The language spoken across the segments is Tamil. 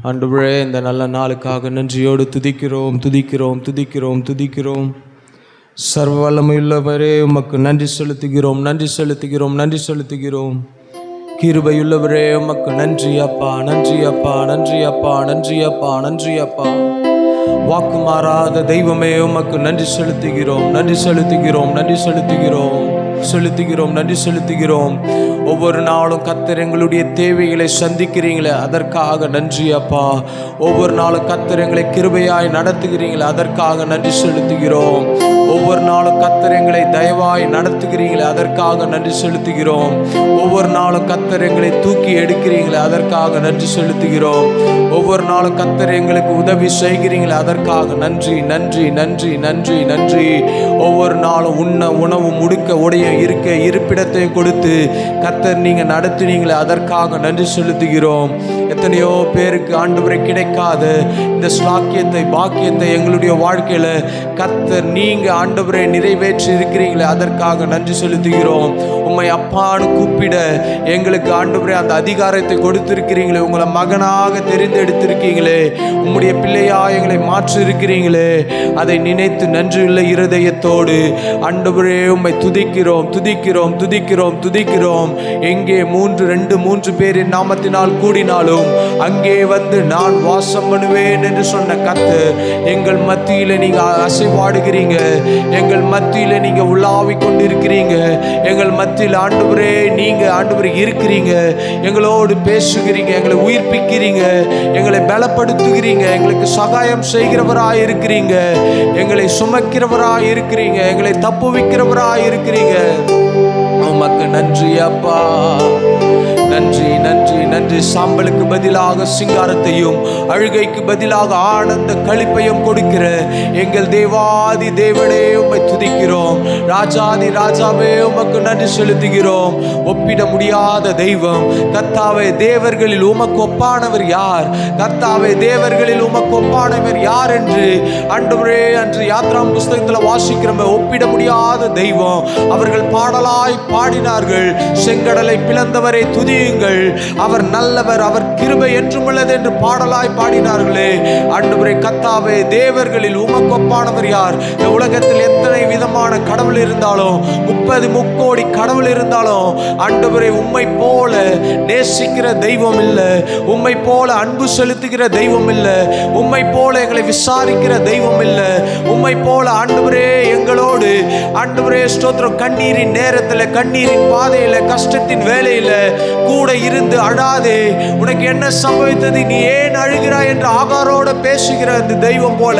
ஆண்டவரே, இந்த நல்ல நாளுக்காக நன்றியோடு துதிக்கிறோம் துதிக்கிறோம் துதிக்கிறோம் துதிக்கிறோம். சர்வ வல்லமையுள்ளவரே, உமக்கு நன்றி செலுத்துகிறோம் நன்றி செலுத்துகிறோம் நன்றி செலுத்துகிறோம். கிருபையுள்ளவரே, உமக்கு நன்றி அப்பா நன்றி அப்பா நன்றி அப்பா நன்றி அப்பா நன்றி அப்பா. வாக்கு மாறாத தெய்வமே, உமக்கு நன்றி செலுத்துகிறோம் நன்றி செலுத்துகிறோம் நன்றி செலுத்துகிறோம் செலுத்துகிறோம் நன்றி செலுத்துகிறோம். ஒவ்வொரு நாளும் கர்த்தர் எங்களுடைய தேவைகளை சந்திக்கிறீங்களே, அதற்காக நன்றி அப்பா. ஒவ்வொரு நாளும் கர்த்தர் எங்களை கிருபையாய் நடத்துகிறீங்களே, அதற்காக நன்றி செலுத்துகிறோம். ஒவ்வொரு நாளும் கர்த்தர் எங்களை தயவாய் நடத்துகிறீங்களே, அதற்காக நன்றி செலுத்துகிறோம். ஒவ்வொரு நாளும் கர்த்தர் எங்களை தூக்கி எடுக்கிறீங்களே, அதற்காக நன்றி செலுத்துகிறோம். ஒவ்வொரு நாளும் கர்த்தர் எங்களுக்கு உதவி செய்கிறீங்களே, அதற்காக நன்றி நன்றி நன்றி நன்றி நன்றி. ஒவ்வொரு நாளும் உண்ண உணவு முடுக்க உடைய இருக்க இருப்பிடத்தை கொடுத்து கர்த்தர் நீங்க நடத்தினீங்களே, அதற்காக நன்றி செலுத்துகிறோம். எத்தனையோ பேருக்கு ஆண்டவரை கிடைக்காத இந்த ஸ்லாக்கியத்தை பாக்கியத்தை எங்களுடைய வாழ்க்கையில கர்த்தர் நீங்க ஆண்டவரை நிறைவேற்றி இருக்கிறீங்களே, அதற்காக நன்றி செலுத்துகிறோம். உம்மை அப்பான்னு கூப்பிட எங்களுக்கு ஆண்டவரே அந்த அதிகாரத்தை கொடுத்திருக்கிறீங்களே, உங்களை மகனாக தெரிந்தெடுத்திருக்கீங்களே, உம்முடைய பிள்ளையா எங்களை மாற்றி இருக்கிறீங்களே, அதை நினைத்து நன்றியுள்ள இருதயத்தோடு ஆண்டவரே உம்மை துதிக்கிறோம் துதிக்கிறோம் துதிக்கிறோம் துதிக்கிறோம். எங்கே 3 பேரின் நாமத்தினால் கூடினாலும் அங்கே வந்து நான் வாசம் பண்ணுவேன் என்று சொன்ன கர்த்தர் எங்கள் மத்தியில நீங்க அசைவாடுகிறீங்க, எங்கள் மத்தியில நீங்க உலாவிக் கொண்டிருக்கிறீங்க, எங்கள் மத்தியில் ஆண்டவரே நீங்க ஆண்டவரே இருக்கிறீங்க, எங்களோடு பேசுகிறீங்க, எங்களை உயிர்ப்பிக்கிறீங்க, எங்களை பலப்படுத்துகிறீங்க, எங்களுக்கு சகாயம் செய்கிறவராய் இருக்கிறீங்க, எங்களை சுமக்கிறவராய் இருக்கிறீங்க, எங்களை தப்புவிக்கிறவராய் இருக்கிறீங்க. உமக்கு நன்றி அப்பா நன்றி நன்றி நன்றி. சாம்பலுக்கு பதிலாக சிங்காரத்தையும் அழுகைக்கு பதிலாக ஆனந்த களிப்பையும் கொடுக்கிற எங்கள் தேவாதி தேவனே உம்மை துதிக்கிறோம். ராஜாதி ராஜாவே உமக்கு நன்றி செலுத்துகிறோம். ஒப்பிட முடியாத தெய்வம் கர்த்தாவே, தேவர்களில் உமக்கு ஒப்பானவர் யார்? கர்த்தாவே, தேவர்களில் உமக்கு ஒப்பானவர் யார் என்று ஆண்டவரே அன்று யாத்ராம் புஸ்தகத்தில் வாசிக்கிறோம். ஒப்பிட முடியாத தெய்வம். அவர்கள் பாடலாய் பாடினார்கள், செங்கடலை பிளந்தவரை துதியுங்கள், அவர் நல்லவர், அவர் கிருபை என்றும் உள்ளது என்று பாடலாய் பாடினார்களே. ஆண்டவரே கர்த்தாவே, தேவர்களில் உமக்கு ஒப்பானவர் யார்? இந்த உலகத்தில் எத்தனை விதமான கடவுள் இருந்தாலும், 30 முக்கோடி கடவுள் இருந்தாலும் ஆண்டவரே உம்மை போல நேசிக்கிற தெய்வம் இல்லை, உம்மை போல அன்பு செலுத்துகிற தெய்வம் இல்லை, உம்மை போல எங்களை விசாரிக்கிற தெய்வம் இல்லை, உம்மை போல ஆண்டவரே எங்களோடு ஆண்டவரே ஸ்தோத்திரம் கண்ணீரின் நேரத்தில், கண்ணீரின் பாதையில, கஷ்டத்தின் வேலையில கூட இருந்து அழாதே உனக்கு என்ன சம்பவித்தது, நீ ஏன் அழுகிறாய் என்று ஆகாரோட பேசுகிற அந்த தெய்வம் போல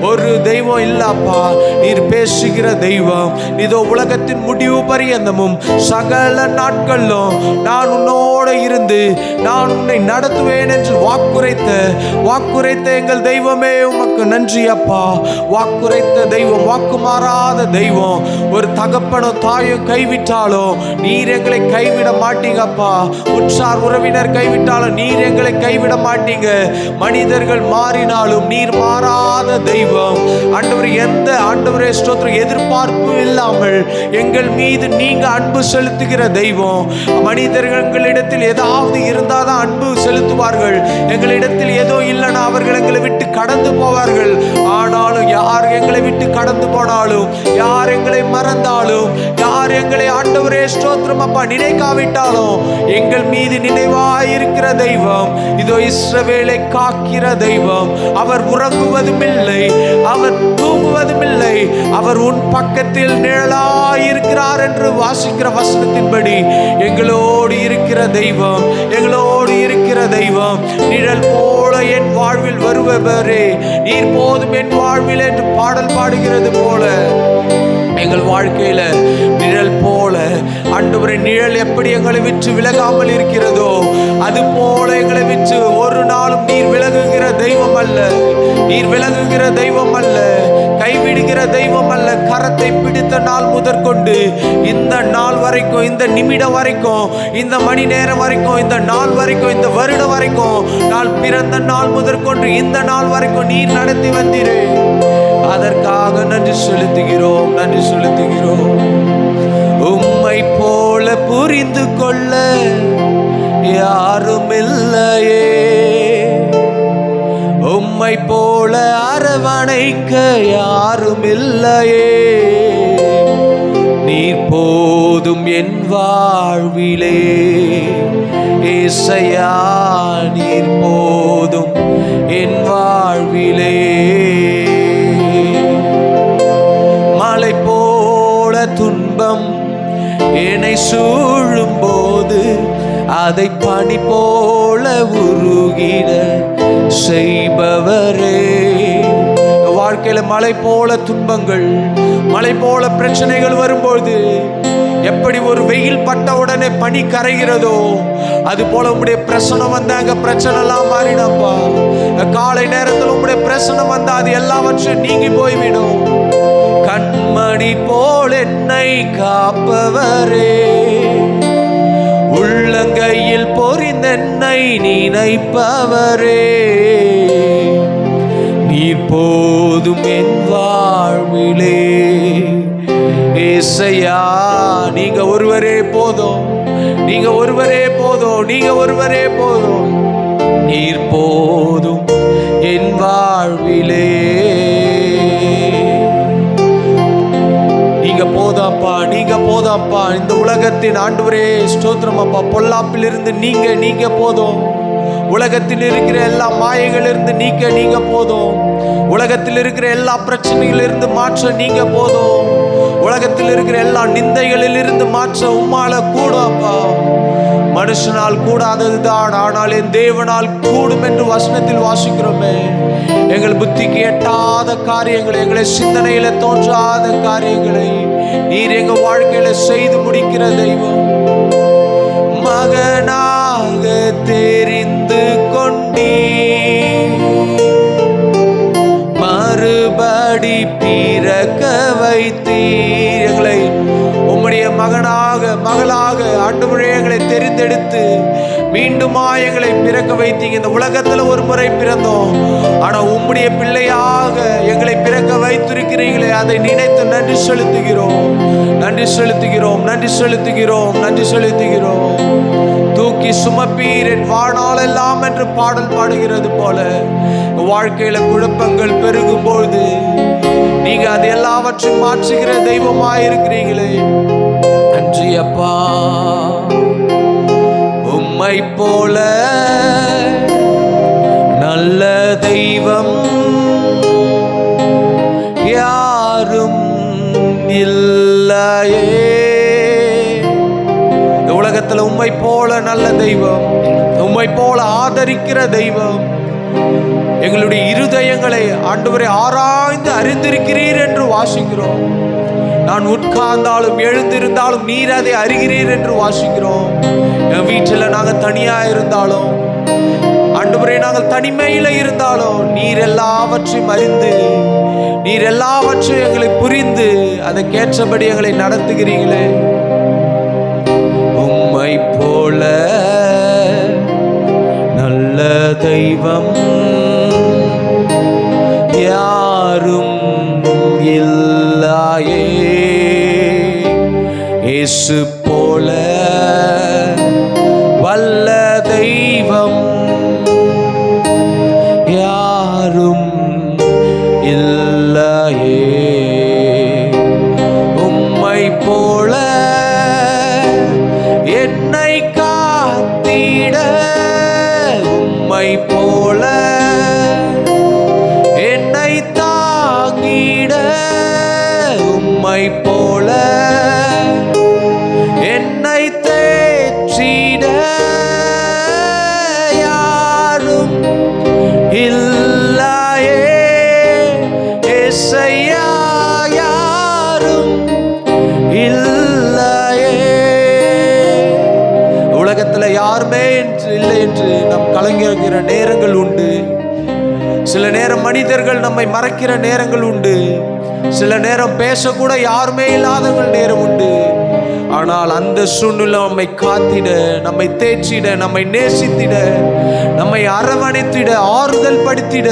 ஒரு தெய்வம் இல்லப்பா. நீர் பேசுகிற தெய்வம். இதோ உலகத்தின் முடிவு பரியந்தமும் சகல நாட்களிலும் நான் உன்னோட இருந்து நான் உன்னை நடத்துவேன் என்று வாக்குரைத்த எங்கள் தெய்வமே உமக்கு நன்றி அப்பா. வாக்குரைத்த தெய்வம், வாக்கு மாறாத தெய்வம். ஒரு தகப்பனோ தாயோ கைவிட்டாலும் நீர் எங்களை கைவிட மாட்டீங்கப்பா. உற்றார் உறவினர் கைவிட்டாலும் நீர் எங்களை கைவிட மாட்டீங்க. மனிதர்கள் மாறினாலும் நீர் மாறாத தெய்வம். ஆண்டவர், எந்த ஆண்டவரே ஸ்தோத்திரம் எதிர்பார்ப்பு இல்லாமல் எங்கள் மீது நீங்க அன்பு செலுத்துகிற தெய்வம். மனிதர்களிடத்தில் ஏதாவது இருந்தால் தான் அன்பு செலுத்துவார்கள். எங்களிடத்தில் ஏதோ இல்லைன்னா அவர்கள் எங்களை விட்டு கடந்து போவார்கள். ஆனாலும் யார் எங்களை விட்டு கடந்து போனாலும், யார் எங்களை மறந்தாலும், யார் எங்களை ஆண்டவரே ஸ்தோத்திரம் அப்பா நினைக்காவிட்டாலும் எங்கள் மீது நினைவாயிருக்கிற தெய்வம். இதோ இஸ்ரவேலை காக்கிற தெய்வம். அவர் உறங்குவதும் இல்லை, அவர் தூங்குவதும் இல்லை, அவர் உன் பக்கத்தில் நிழலாயிருக்கிறார் என்று வாசிக்கிற வசனத்தின்படி எங்களோடு இருக்கிற தெய்வம், எங்களோடு இருக்கிற தெய்வம். நிழல் போல என் வாழ்வில் வருபவரே, நீர் போதும் என் வாழ்வில் என்று பாடல் பாடுகிறது போல எங்கள் வாழ்க்கையில நிழல் போல ஆண்டவரே, நிழல் எப்படி எங்களை விட்டு விலகாமல் இருக்கிறதோ அது போல எங்களை விட்டு ஒரு நாளும் நீர் விலகுகிற தெய்வம் அல்ல, நீர் விலகுகிற தெய்வம் அல்ல, கைவிடுகிற தெய்வம் அல்ல. கரத்தை பிடித்த நாள் முதற்கொண்டு இந்த நாள் வரைக்கும், இந்த நிமிடம் வரைக்கும், இந்த மணி நேரம் வரைக்கும், இந்த நாள் வரைக்கும், இந்த வருடம் வரைக்கும், நான் பிறந்த நாள் முதற்கொண்டு இந்த நாள் வரைக்கும் நீர் நடத்தி வந்தீரே. அதற்காக நன்றி செலுத்துகிறோம் நன்றி செலுத்துகிறோம். உம்மை போல புரிந்து கொள்ள யாரும் இல்லையே, உம்மை போல அரவணைக்க யாரும் இல்லையே. நீர் போதும் என் வாழ்விலே ஏசையா, நீர் போதும் என் வாழ்விலே. மலை போல துன்பம் என்னை சூழும் போது அதை பனி போல உருகிட செய்பவரே. வாழ்க்கையில மலை போல துன்பங்கள், மலை போல பிரச்சனைகள் வரும்போது எப்படி ஒரு வெயில் பட்ட உடனே பனி கரைகிறதோ அது போல உங்களுடைய பிரசனம் வந்தாங்க, பிரச்சனை எல்லாம் மாறினப்பா. காலை நேரத்தில் உங்களுடைய பிரசனம் வந்தா அது எல்லாவற்றையும் நீங்கி போய்விடும். கண்மணி போல் என்னை காப்பவரே, உள்ளங்கையில் பொறிந்தென்னை நினைப்பவரே, நீர் போதும் என் வாழ்விலே ஏசையா. நீங்க ஒருவரே போதும், நீங்க ஒருவரே போதும், நீங்க ஒருவரே போதும். நீர் போதும் என் வாழ்விலே. நீங்க போதாப்பா, நீங்க போதாப்பா. இந்த உலகத்தின் ஆண்டவரே ஸ்தோத்திரம் அப்பா. பொல்லாப்பிலிருந்து நீங்க போதும். உலகத்தில் இருக்கிற எல்லா மாயைகளிலிருந்து நீங்க போதும். உலகத்தில் இருக்கிற எல்லா பிரச்சனைகளிலிருந்து மாற்ற நீங்க போதும். உலகத்தில் இருக்கிற எல்லா நிந்தைகளிலிருந்து மாற்ற உம்மால கூடும் அப்பா. மனுஷனால் கூடாததுதான், ஆனால் என் தேவனால் கூடும் என்று வசனத்தில் வாசிக்கிறோமே. எங்கள் புத்திக்கு எட்டாத காரியங்களை, எங்களை சிந்தனையில தோன்றாத காரியங்களை நீர் எங்க வாழ்க்கையில செய்து முடிக்கிற தெய்வம். மகனாக தெரிந்து கொண்டீ, மறுபடி பிறக்க வைத்தீர். எங்களை உம்முடைய மகனாக மகளாக ஆண்டவரே எங்களை தெரிந்தெடுத்து மீண்டுமா எங்களை பிறக்க வைத்தீங்க. இந்த உலகத்துல ஒரு முறை பிறந்தோம், ஆனா உம்முடைய பிள்ளையாக எங்களை பிறக்க வைத்திருக்கிறீங்களே, அதை நினைத்து நன்றி செலுத்துகிறோம், நன்றி செலுத்துகிறோம், நன்றி செலுத்துகிறோம், நன்றி செலுத்துகிறோம். தூக்கி சுமப்பீர் என் வாழ்நாள் எல்லாம் என்று பாடல் பாடுகிறது போல வாழ்க்கையில குழப்பங்கள் பெருகும் பொழுது நீங்க அது எல்லாவற்றையும் மாற்றுகிற தெய்வமாயிருக்கிறீங்களே. நன்றி அப்பா. உம்மை போல நல்ல தெய்வம் யாரும் இல்லையே. உலகத்துல உம்மை போல நல்ல தெய்வம், உம்மை போல ஆதரிக்கிற தெய்வம், எங்களுடைய இருதயங்களை ஆண்டவரை ஆராய்ந்து அறிந்திருக்கிறீர் என்று வாசிக்கிறோம். நான் உட்கார்ந்தாலும் எழுந்திருந்தாலும் நீர் அதை அறிகிறீர் என்று வாசிக்கிறோம். என் வீட்டில் நாங்கள் தனியா இருந்தாலும் ஆண்டவரே, நாங்கள் தனிமையில இருந்தாலும் நீர் எல்லாவற்றையும் அறிந்து, நீர் எல்லாவற்றையும் எங்களை புரிந்து அதற்கேற்றபடி எங்களை நடத்துகிறீங்களே. உம்மை போல நல்ல தெய்வம் யாரும் இல்லையே. இயேசு போல வல்ல தெய்வம் யாரும் இல்லையே. உம்மை போல என்னை காத்திட, உம்மை போல என்னை தாங்கிட, உம்மை போல என்னை தேற்றிட யாரும் இல்லையே. ஏசையா, யாரும் இல்லையே. உலகத்துல யாருமே இல்லை என்று நாம் கலங்குகிற நேரங்கள் உண்டு. சில நேரம் மனிதர்கள் நம்மை மறக்கிற நேரங்கள் உண்டு. சில நேரம் பேசக்கூட யாருமே இல்லாத நேரம் உண்டு. ஆனால் அந்த சூழ்நிலை நம்மை காத்திட, நம்மை தேற்றிட, நம்மை நேசித்திட, நம்மை அரவணைத்திட, ஆறுதல் படுத்திட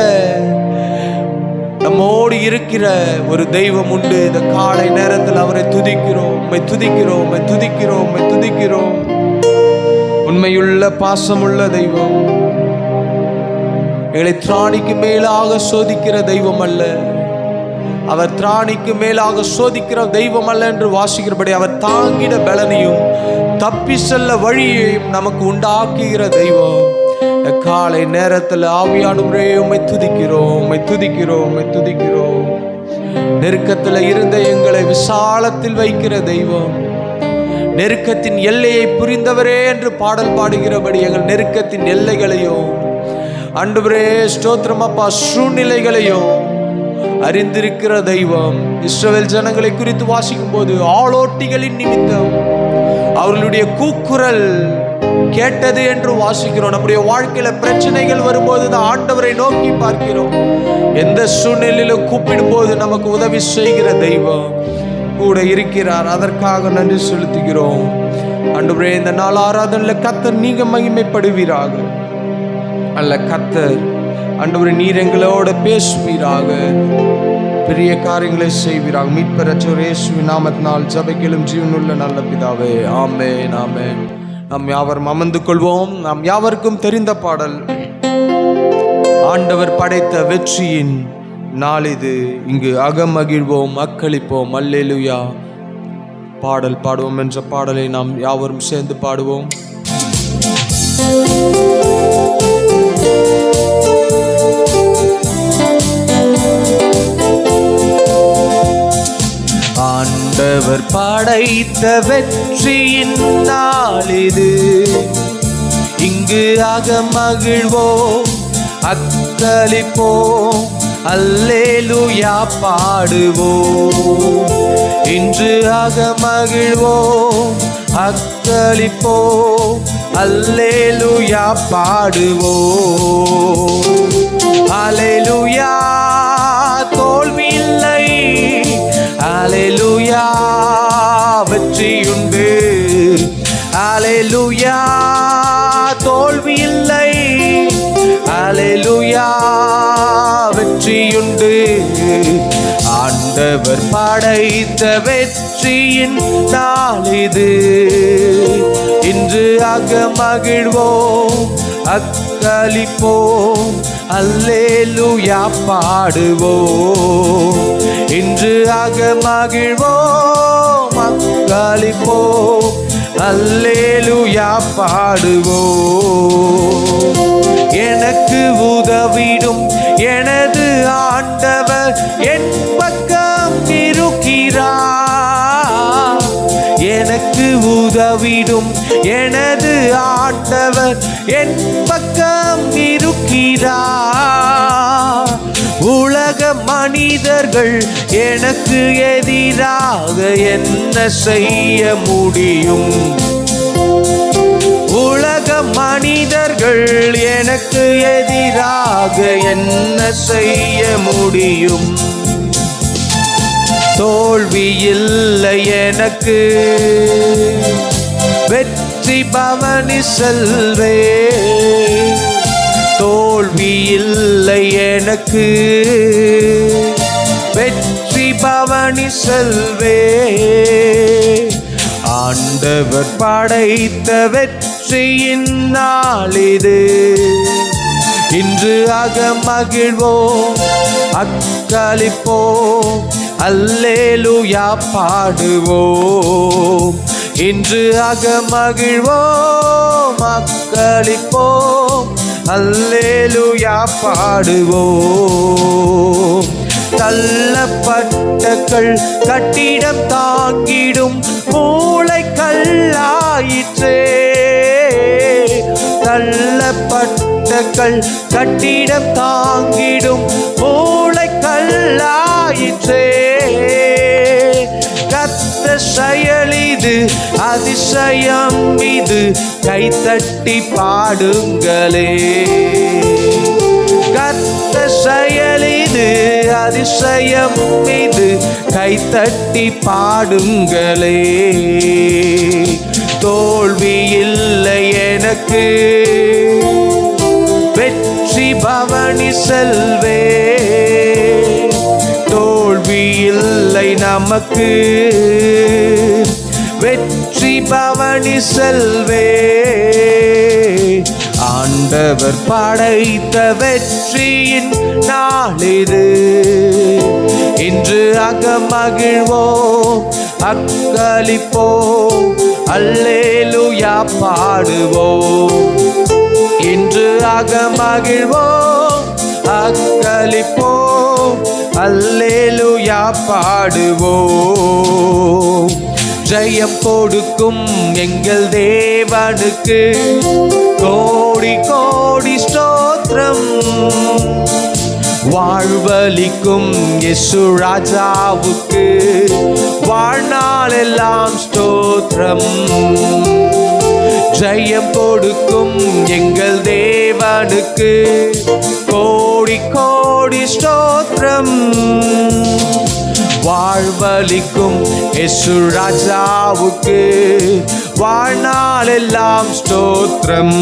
நம்மோடு இருக்கிற ஒரு தெய்வம் உண்டு. இந்த காலை நேரத்தில் அவரை துதிக்கிறோம், உம்மை துதிக்கிறோம், உம்மை துதிக்கிறோம், உம்மை துதிக்கிறோம். உண்மையுள்ள பாசமுள்ள தெய்வம், எங்களை திராணிக்கு மேலாக சோதிக்கிற தெய்வம் அல்ல. அவர் திராணிக்கு மேலாக சோதிக்கிற தெய்வம் அல்ல என்று வாசிக்கிறபடி அவர் தாங்கிட பலனையும் தப்பி செல்ல வழியையும் நமக்கு உண்டாக்குகிற தெய்வம். காலை நேரத்தில் ஆவியானவரே உம்மை துதிக்கிறோம், உம்மை துதிக்கிறோம், உம்மை துதிக்கிறோம். நெருக்கத்தில் இருந்த எங்களை விசாலத்தில் வைக்கிற தெய்வம். நெருக்கத்தின் எல்லையை புரிந்தவரே என்று பாடல் பாடுகிறபடி எங்கள் நெருக்கத்தின் எல்லைகளையும் ஆண்டவரே ஸ்தோத்திரம் அப்பா சூழ்நிலைகளையும் அறிந்திருக்கிற தெய்வம். இஸ்ரவேல் ஜனங்களை குறித்து வாசிக்கும் போது ஆளோட்டிகளின் நிமித்தம் அவர்களுடைய கூக்குரல் கேட்டது என்று வாசிக்கிறோம். நம்முடைய வாழ்க்கையில பிரச்சனைகள் வரும்போது தான் ஆண்டவரை நோக்கி பார்க்கிறோம். எந்த சூழ்நிலையிலும் கூப்பிடும் போது நமக்கு உதவி செய்கிற தெய்வம் கூட இருக்கிறார். அதற்காக நன்றி செலுத்துகிறோம். ஆண்டவரே இந்த நாள் ஆராதனையில் கர்த்தர் நீங்க மகிமைப்படுவீராக. அல்ல கர்த்தர் ஆண்டவரே நீர் எங்களோட பேசுவீராக, பெரிய காரியங்களை செய்வீராக. மீட்பர் ரட்சகர் இயேசுவின் நாமத்தினால் ஜெபிக்கிறோம் ஜீவனுள்ள நல்ல பிதாவே, ஆமென், ஆமென். நாம் யாவரும் அமர்ந்து கொள்வோம். நாம் யாவருக்கும் தெரிந்த பாடல், ஆண்டவர் படைத்த வெற்றியின் நாள் இது, இங்கு அகமகிழ்வோம் அக்களிப்போம் அல்லேலூயா. பாடல் பாடுவோம் என்ற பாடலை நாம் யாவரும் சேர்ந்து பாடுவோம். ஆண்டவர் படைத்த வெற்றியின் நாள் இது, இங்கு அகமகிழ்வோம் அக்களிப்போம் அல்லேலூயா பாடுவோம். இன்று அகமகிழ்வோம் அக்களிப்போம் அல்லேலூயா பாடுவோம். அல்லேலூயா தோல்வி இல்லை, அல்லேலூயா வெற்றியுண்டு, அல்லேலூயா தோல்வி இல்லை, அல்லேலூயா வெற்றியுண்டு. ஆண்டவர் படைத்த வெற்றியின் நாள் இது, இன்று அகமகிழ்வோம் அக்களிப்போம் அல்லேலூயா பாடுவோம். இன்று அகமகிழ்வோம் அக்களிப்போம் அல்லேலூயா பாடுவோம். எனக்கு உதவிடும் எனது ஆண்டவர் என் பக்கம் இருக்கிறார். எனக்கு உதவிடும் எனது ஆண்டவர் என் பக்கம் இருக்கிறார். உலக மனிதர்கள் எனக்கு எதிராக என்ன செய்ய முடியும்? உலக மனிதர்கள் எனக்கு எதிராக என்ன செய்ய முடியும்? தோல்வி இல்லை எனக்கு, வெற்றி பவனி செல்வே. தோல்வி இல்லை எனக்கு, வெற்றி பவனி செல்வே. ஆண்டவர் படைத்த வெற்றியின் நாள் இது, இன்று அகமகிழ்வோம் அக்களிப்போம் அல்லேலூயா பாடுவோம். இன்று அகமகிழ்வோம் அக்களிப்போம் அல்லேலூயா பாடுவோம். தள்ளப்பட்ட கட்டிடம் தாங்கிடும் மூளை கல்லாயிற்றே. தள்ளப்பட்ட கட்டிடம் தாங்கிடும் மூளை கல்லாயிற்றே. கர்த்தர் செயல் இது, அதிசயம் இது, கைத்தட்டி பாடுங்களே. கர்த்தர் செயல் இது, அதிசயம் இது, கைத்தட்டி பாடுங்களே. தோல்வி இல்லை எனக்கு, வெற்றி பவனி செல்வே. தோல்வி இல்லை நமக்கு, வெற்றி பவனி செல்வே. ஆண்டவர் படைத்த வெற்றியின் நாளிது. இன்று அகமகிழ்வோம், அக்களிப்போம், அல்லேலூயா பாடுவோம். இன்று அகமகிழ்வோம், அக்களிப்போம், அல்லேலூயா பாடுவோம். ஜெயம் கொடுக்கும் எங்கள் தேவனுக்கு கோடி கோடி ஸ்தோத்திரம். வாழ்வளிக்கும் இயேசு ராஜாவுக்கு வாழ்நாளெல்லாம் ஸ்தோத்திரம். ஜெயம் கொடுக்கும் எங்கள் தேவனுக்கு கோடி கோடி ஸ்தோத்திரம். வாழ்வளிக்கும் இயேசு ராஜாவுக்கு வாழ்நாளெல்லாம் ஸ்தோத்திரம்.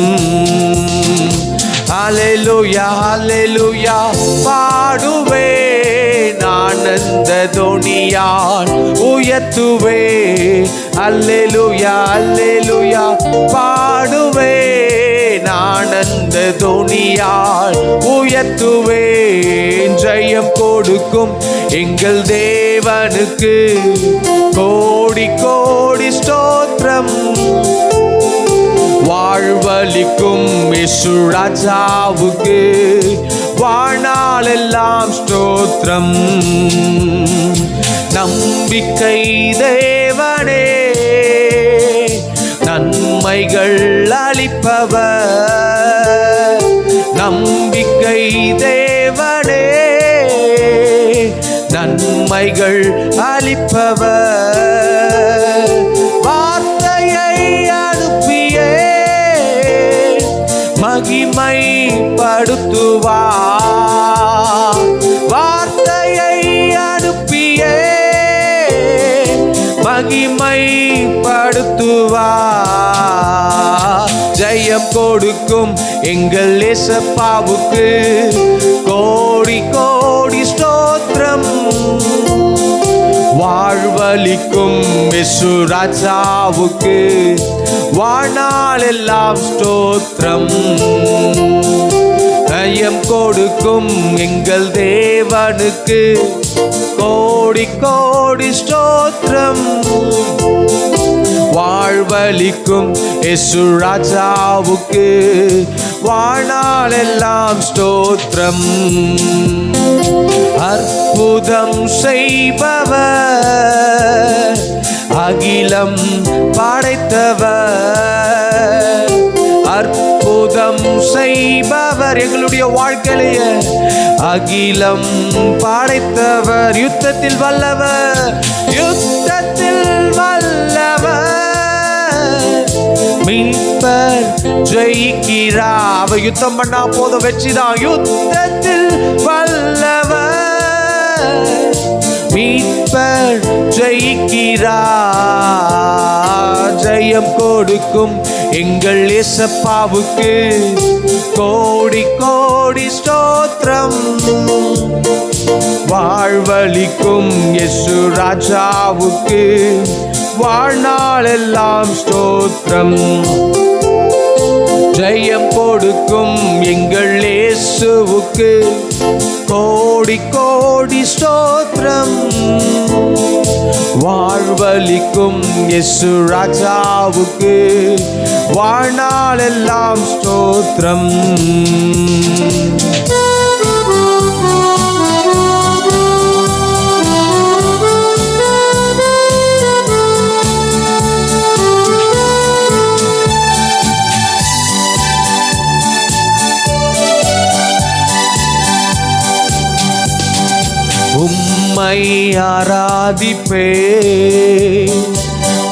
அல்லேலூயா அல்லேலூயா பாடுவே, ஆனந்த தொனியால் உயர்த்துவே. அல்லேலூயா அல்லேலூயா பாடுவே, ஆனந்த தொனியால் உயர்த்துவே. ஜெயம் கொடுக்கும் எங்கள் தேவனுக்கு கோடி கோடி ஸ்தோத்திரம். வாழ்வளிக்கும் இயேசு ராஜாவுக்கு வாழ்நாளெல்லாம் ஸ்தோத்திரம். நம்பிக்கை தேவனே, நன்மைகள் அளிப்பவர். நம்பிக்கை தேவனே, நன்மைகள் அளிப்பவர். வார்த்தையை அனுப்பியே மகிமைப்படுத்துவார். வார்த்தையை அனுப்பியே மகிமைப்படுத்துவார். ஜெயம் கொடுக்கும் எங்கள் இயேசுவுக்கு கோடி கோடி ஸ்தோத்திரம். வாழ்வளிக்கும் இயேசு ராஜாவுக்கு வாழ்நாளெல்லாம் ஸ்தோத்திரம். ஜெயம் கொடுக்கும் எங்கள் தேவனுக்கு கோடி கோடி ஸ்தோத்திரம். வாழ்வளிக்கும் இயேசு ராஜாவுக்கு வாழ்நாளெல்லாம் ஸ்தோத்திரம். அற்புதம் செய்பவர், அகிலம் படைத்தவர். அற்புதம் செய்பவர், எங்களுடைய வாழ்க்கையிலேயே அகிலம் படைத்தவர். யுத்தத்தில் வல்லவர், யுத்தத்தில் வல்லவர். மீட்பர் ஜெயிக்கிறார். அவ யுத்தம் பண்ணா போதும், வெற்றிதான். யுத்தத்தில் வல்லவர், மீட்பர் ஜெயிக்கிறார். ஜெயம் கொடுக்கும் எங்கள் இயேசுவுக்கு கோடி கோடி ஸ்தோத்திரம். வாழ்வளிக்கும் இயேசு ராஜாவுக்கு வாழ்நாளெல்லாம் ஸ்தோத்திரம். ஜெயம் கொடுக்கும் எங்கள் இயேசுவுக்கு கோடி கோடி ஸ்தோத்திரம். வாழ்வளிக்கும் இயேசு ராஜாவுக்கு வாழ்நாளெல்லாம் ஸ்தோத்திரம். உம்மை ஆராதிப்பே,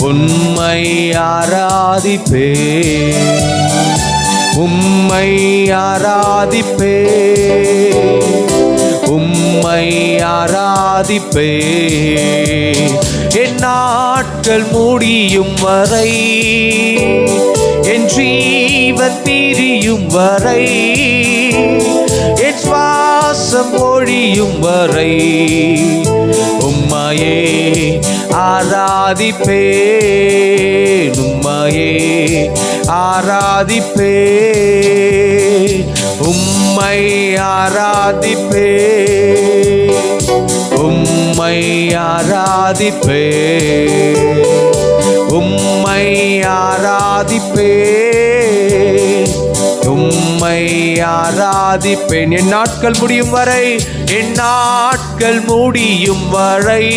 உம்மை ஆராதிப்பே, உம்மை ஆராதிப்பே, உம்மை ஆராதிப்பே. என் நாட்கள் முடியும் வரை, என் ஜீவன் பிரியும் வரை, என் சுவாசம் ஒழியும் வரை உம்மை உம்மையே ஆராதிப்பேன், உம்மையே ஆராதிப்பேன், உம்மை ஆராதிப்பேன், உம்மை ஆராதிப்பேன், உம்மை ஆராதிப்பேன், உம்மை ஆராதிப்பேன். என் நாட்கள் முடியும் வரை, என் நாட்கள் முடியும் வரை,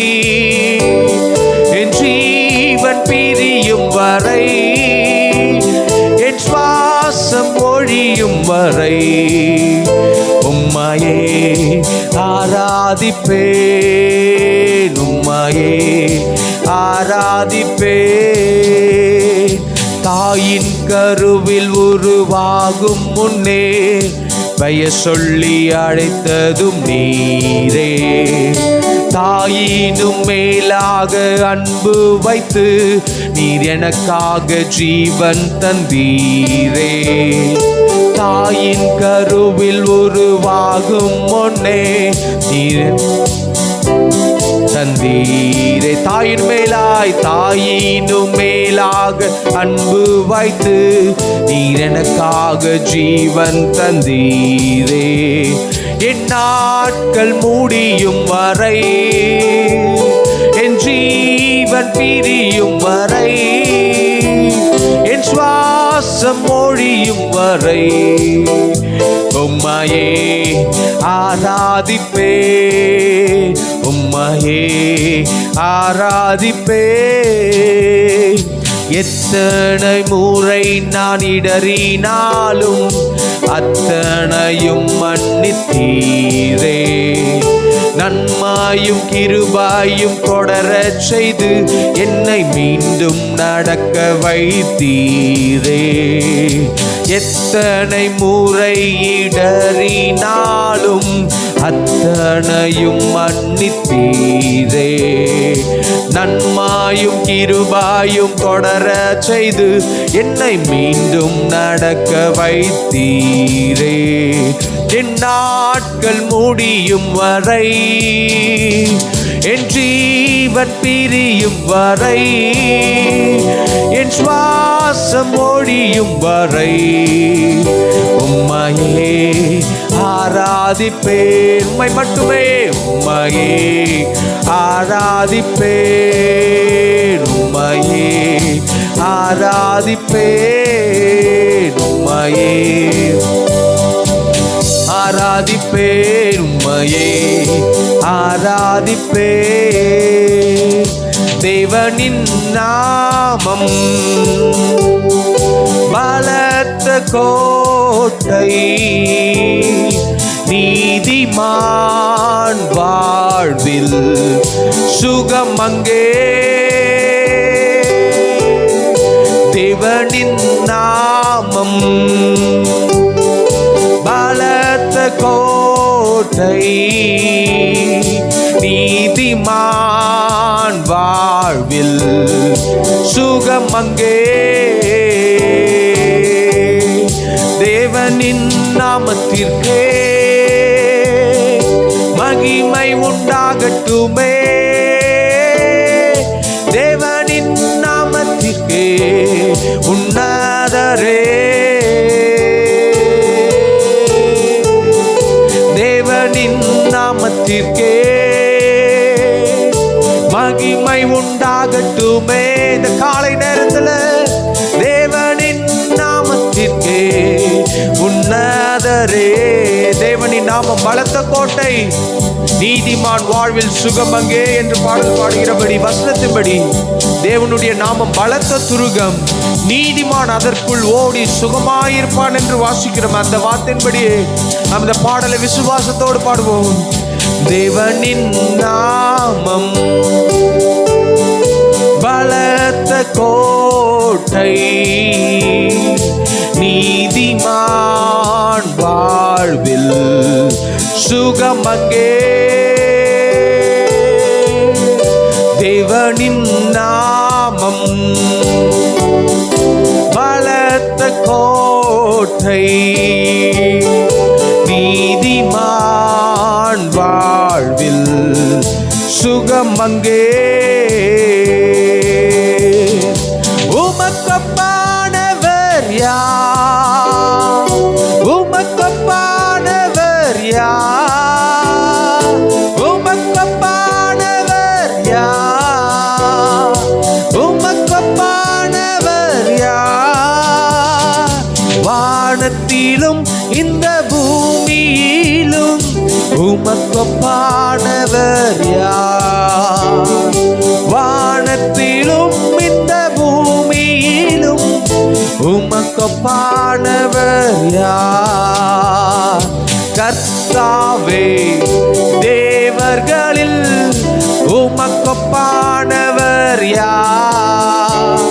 என் ஜீவன் பிரியும் வரை, என் சுவாசம் ஒழியும் வரை உம்மையே ஆராதிப்பேன், உம்மையே ஆராதிப்பேன். தாயின் கருவில் உருவாகும் முன்னே பெயர் சொல்லி அழைத்ததும் நீரே, தாயினும் மேலாக அன்பு வைத்து நீர் எனக்காக ஜீவன் தந்தீரே. தாயின் கருவில் உருவாகும் முன்னே நீர் தந்தீரே. தாயின் மேலாய் தாயினும் மேலாக அன்பு வைத்து நீர் எனக்காக ஜீவன் தந்தீரே. என் நாட்கள் முடியும் வரை, என் ஜீவன் பிரியும் வரை, என் சுவாசம் ஒழியும் வரை உம்மையே ஆராதிப்பேன், உம்மையே ஆராதிப்பேன். எத்தனை முறை நான் இடறினாலும் அத்தனையும் மன்னித்தீரே. நன்மையும் கிருபையும் தொடரச் செய்து என்னை மீண்டும் நடக்க வைத்தீரே. எத்தனை முறை இடறினாலும் அத்தனையும் மன்னித்தீரே. நன்மையும் கிருபையும் தொடரச் செய்து என்னை மீண்டும் நடக்க வைத்தீரே. என் நாட்கள் முடியும் வரை, என் ஜீவன் பிரியும் வரை, என் சுவாசம் ஒழியும் வரை உம்மையே ஆராதிப்பேன், உம்மை மட்டுமே உம்மையே ஆராதிப்பேன், உம்மையே ஆராதிப்பேன், உம்மையே ஆராதிப்பேன், உம்மையே ஆராதிப்பேன். தேவனின் நாமம் பலத்த கோட்டை, நீதிமான் வாழ்வில் சுகம் அங்கே. தேவனின் நாமம் பலத்த கோட்டை, நீதிமான் வாழ்வில் சுகம் அங்கே. தேவனின் நாமத்திற்கே மகிமை உண்டாகட்டுமே, தேவனின் நாமத்திற்கே உன்னதரே. தேவனின் நாமத்திற்கே மகிமை உண்டாகட்டுமே. இந்த காலை நேரத்தில் தேவனின் நாமத்திற்கே உன்னதரே. தேவனின் நாமம் பலத்த கோட்டை, நீதிமான் வாழ்வில் சுகம் அங்கே என்று பாடல் பாடுகிறபடி வசனத்தின்படி தேவனுடைய நாமம் பலத்த துருகம், நீதிமான் அதற்குள் ஓடி சுகமாயிருப்பான் என்று வாசிக்கிறோம். அந்த வார்த்தையின்படியே அந்த பாடலை விசுவாசத்தோடு பாடுவோம். தேவனின் நாமம் பலத்த கோட்டை, நீதிமான் வாழ்வில் சுகம் அங்கே. தேவனின் நாமம் பலத்த கோட்டை, நீதிமான் வாழ்வில் சுகம் அங்கே. உமக்கொப்பானவர் யார்? உமக்கொப்பானவர் யார்? உமக்கொப்பானவர் யார்? உமக்கொப்பானவர் யார்? வானத்திலும் இந்த பூமியிலும் உமக்கொப்பானவர் யார்? வானத்திலும் இந்த பூமியிலும் உமக்கொப்பானவர் யார்? கர்த்தாவே, தேவர்களில் உமக்கொப்பானவர் யார்?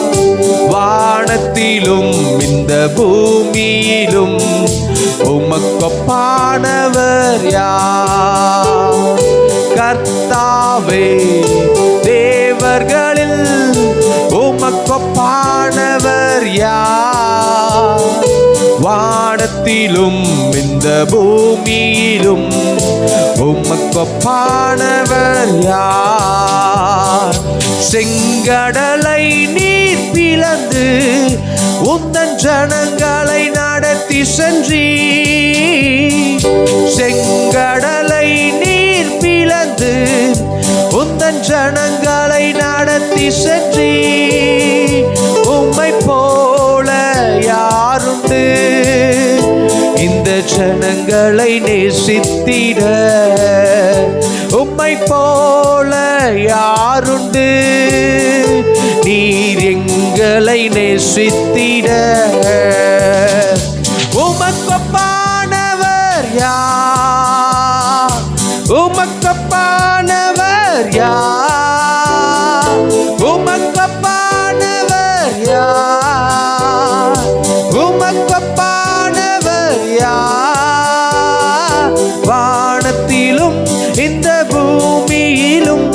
வானத்திலும் இந்த பூமியிலும் உமக்கொப்பானவர் யார்? கர்த்தாவே, தேவர்களில் உமக்கொப்பானவர் யார்? வானத்திலும் இந்த பூமியிலும் உமக்கொப்பானவர் யார்? செங்கடலை நீர் பிளந்து உந்தன் ஜனங்களை நடத்தி சென்றீ. செங்கடலை நீர் பிளந்து உந்தன் ஜனங்களை நடத்தி சென்றீ. உம்மை போல யாருண்டு இந்த ஜனங்களை நேசித்திட? உம்மை போல யாருண்டு நீர் எங்களை நேசித்திட? உமக்கொப்பானவர் யார்? உமக்கொப்பானவர் யார்? உமக்கொப்பானவர் யார்? உமக்கொப்பானவர் யார்? வானத்திலும் இந்த பூமியிலும்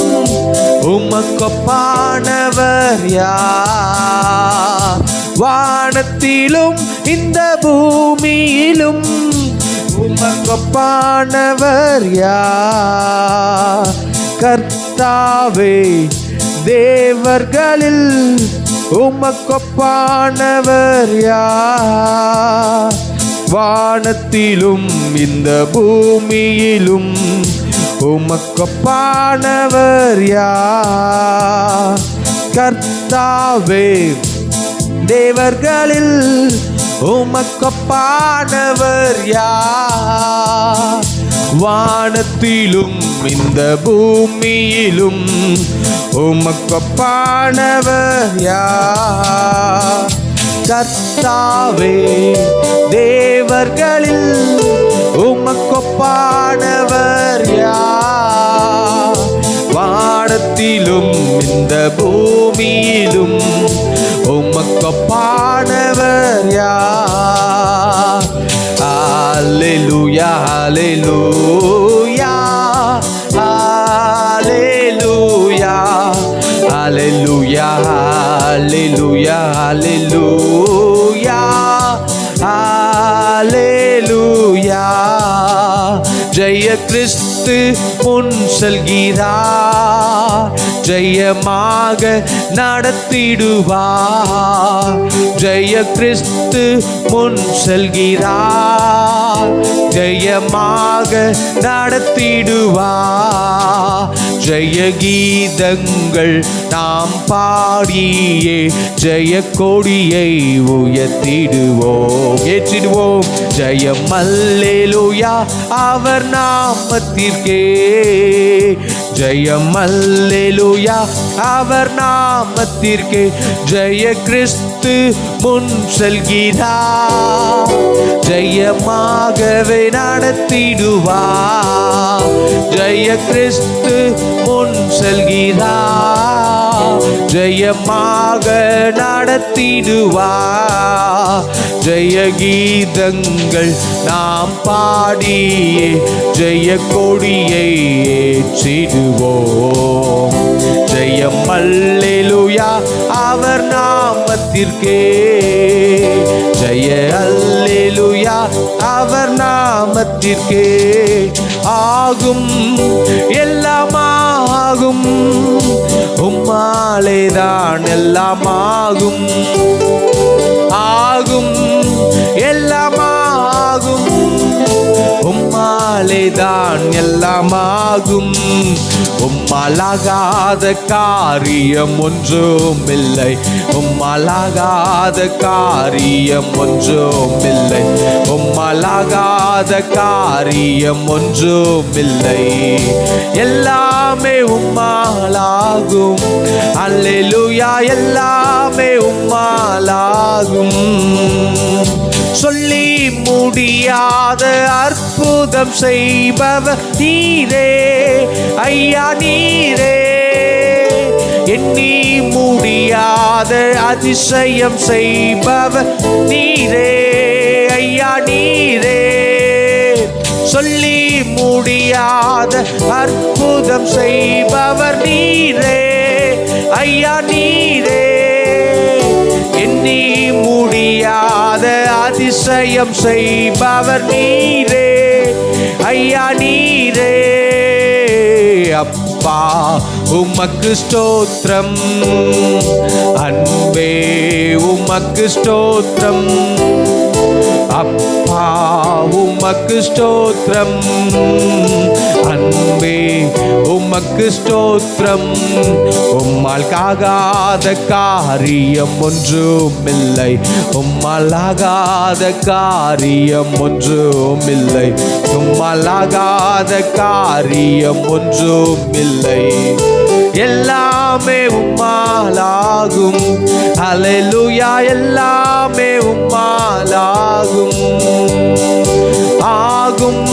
உமக்கொப்பானவர் யார்? வானத்திலும் இந்த பூமியிலும் உமக்கொப்பானவர் யார்? கர்த்தாவே, தேவர்களில் உமக்கொப்பானவர் யார்? வானத்திலும் இந்த பூமியிலும் உமக்கொப்பானவர் யார்? கர்த்தாவே, தேவர்களில் உமக்கொப்பானவர் யார்? வானத்திலும் இந்த பூமியிலும் உமக்கொப்பானவர் யார்? கர்த்தாவே, தேவர்களில் உமக்கொப்பானவர் யார்? வானத்திலும் இந்த பூமியிலும் உமக்கொப்பானவர் யார்? அல்லேலூயா, அல்லேலூயா, அல்லேலூயா, அல்லேலூயா, அல்லேலூயா, அல்லேலூயா, அல்லேலூயா. ஜெய கிறிஸ்து முன் செல்கிறார், ஜெயமாக நடத்திடுவார். ஜெய கிறிஸ்து முன் செல்கிறார், ஜெயமாக நடத்திடுவார். ஜெய கீதங்கள் நாம் பாடியே ஜெய கொடியை உயர்த்திடுவோம், ஏற்றிடுவோம். ஜெயம் அல்லேலூயா அவர் நாமத்திற்கே, ஜெயம் அல்லேலூயா அவர் நாமத்திற்கே. ஜெய கிறிஸ்து முன் செல்கிறார், ஜெயமாகவே நடத்திடுவார். ஜெய கிறிஸ்து முன் செல்கிறார், ஜெயமாக நடத்திடுவார். ஜெய கீதங்கள் நாம் பாடியே ஜெய கொடியை ஏற்றிடுவோம். ஜெயம் அல்லேலூயா அவர் நாமத்திற்கே, ஜெய அல்லேலூயா அவர் நாம நாமத்திற்கே ஆகும், எல்லாம் ஆகும், உம்மாலேதான் எல்லாம் ஆகும், ஆகும், எல்லாம் ஆகும், உம்மாலேதான் எல்லாம் ஆகும். உம்மாலாகாத காரியம் ஒன்றும் இல்லை, உம்மாலாகாத காரியம் ஒன்றும் இல்லை, உம்மாலாகாத காரியம் ஒன்றும் இல்லை. எல்லாமே உம்மாலாகும், அல்லேலூயா, எல்லாமே உம்மாலாகும். சொல்லி முடியாத அற்புதம் செய்பவர் நீரே ஐயா, நீரே. எண்ணி முடியாத அதிசயம் செய்பவர் நீரே ஐயா, நீரே. சொல்லி முடியாத அற்புதம் செய்பவர் நீரே ஐயா, நீரே. எண்ணி முடியாத அதிசயம் செய்பவர் நீரே ஐயா, நீரே. அப்பா உமக்கு ஸ்தோத்திரம், அன்பே உமக்கு ஸ்தோத்திரம், அப்பா உமக்கு ஸ்தோத்திரம், அன்பே உமக்கு ஸ்தோத்திரம். உம்மால் ஆகாத காரியம் ஒன்றும் இல்லை, உம்மால் ஆகாத காரியம் ஒன்றும் இல்லை, உம்மால் ஆகாத காரியம் ஒன்றும் இல்லை. எல்லாமே உம்மாலாகும், அல்லேலூயா, எல்லாமே உம்மாலாகும், ஆகும்,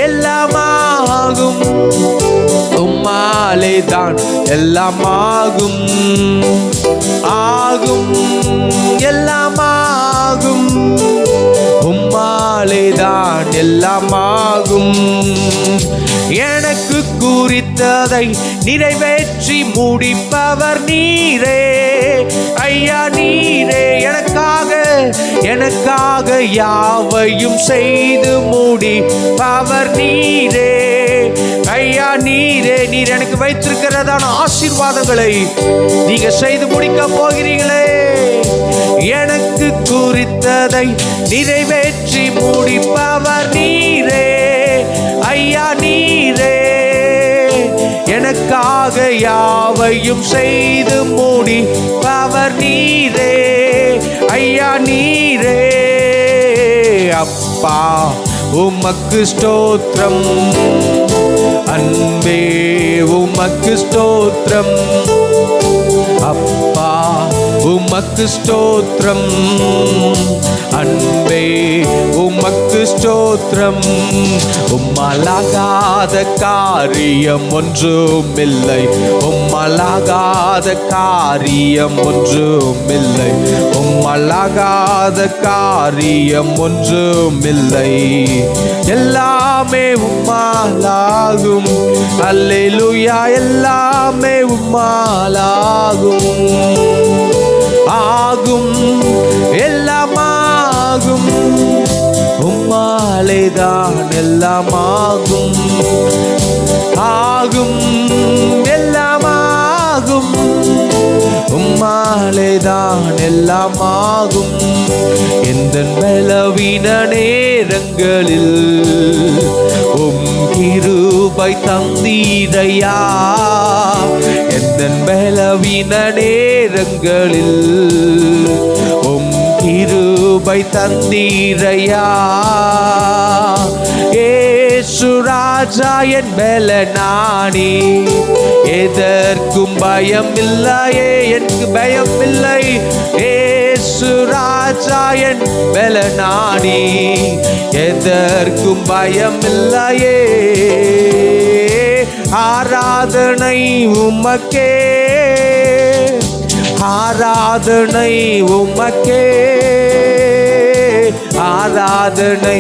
எல்லாம் ஆகும், உம்மாலேதான் எல்லாம் ஆகும், ஆகும், எல்லாம் ஆகும், உம்மாலேதான் எல்லாம் ஆகும். எனக்கு குறித்ததை நிறைவேற்றி முடிப்பவர் நீரே ஐயா, நீரே. எனக்காக யாவையும் செய்து முடிப்பவர் நீரே ஐயா, நீரே. நீர் எனக்கு வைத்திருக்கிறதான ஆசீர்வாதங்களை நீங்க செய்து முடிக்க போகிறீங்களே. எனக்கு குறித்ததை நிறைவேற்றி முடிப்பவர் நீரே ஐயா, நீரே. எனக்காக யாவையும் செய்து முடிப்பவர் நீரே ஐயா, நீரே. அப்பா உமக்கு ஸ்தோத்திரம், அன்பே உமக்கு ஸ்தோத்திரம், அப்பா உமக்கு ஸ்தோத்திரம், அன்பே உமக்கு ஸ்தோத்திரம். உம்மாலாகாத காரியம் ஒன்றும் இல்லை, உம்மாலாகாத காரியம் ஒன்றும் இல்லை, உம்மாலாகாத காரியம் ஒன்றும் இல்லை. எல்லாமே உம்மாலாகும், அல்லேலூயா, எல்லாமே உம்மாலாகும், ஆகும், எல்லாம் ஆகும், உம்மாலேதான் எல்லாம் ஆகும், ஆகும், எல்லாம் ஆகும், உம்மாலேதான் எல்லாம் ஆகும். எந்தன் பலவீன நேரங்களில் உம் கிருபை தந்தீரையா, எந்தன் பலவீன நேரங்களில் உம் கிருபை தந்தீரையா. ஏசு ராஜா என் பலனானி, எதற்கும் பயம் இல்லையே, எனக்கு பயம் இல்லை. ஏசு ராஜா என் பலனானி, எதற்கும் பயம் இல்லையே. ஆராதனை உமக்கே, ஆராதனை உமக்கே, ஆராதனை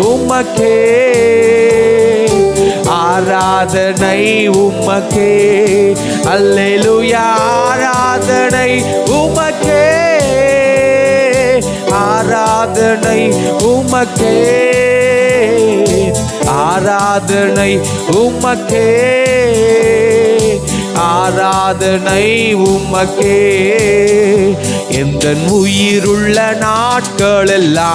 உமக்கே, ஆராதனை உமக்கே, அல்லேலூயா, ஆராதனை உமக்கே, ஆராதனை உமக்கே, ஆராதனை உமக்கே, ஆராதனை உமக்கே. எந்தன் உயிருள்ள நாட்களெல்லாம்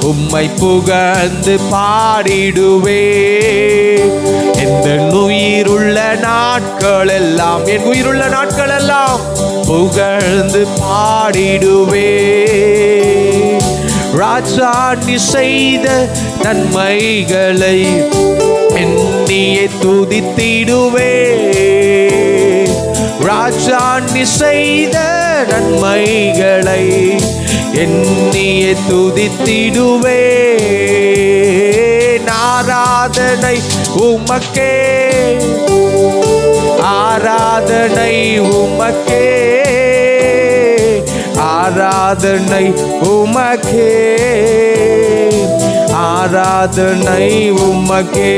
உம்மை புகழ்ந்து பாடிடுவே. எந்தன் உயிருள்ள நாட்களெல்லாம், என் உயிருள்ள நாட்களெல்லாம் புகழ்ந்து பாடிடுவே. ராஜா நீ செய்த நன்மைகளை எண்ணியே துதித்திடுவே. ராஜா நீ செய்த நன்மைகளை எண்ணியே துதித்திடுவே. ஆராதனை உமக்கே, ஆராதனை உமக்கே, ஆராதனை உமக்கே, ஆராதனை உமக்கே.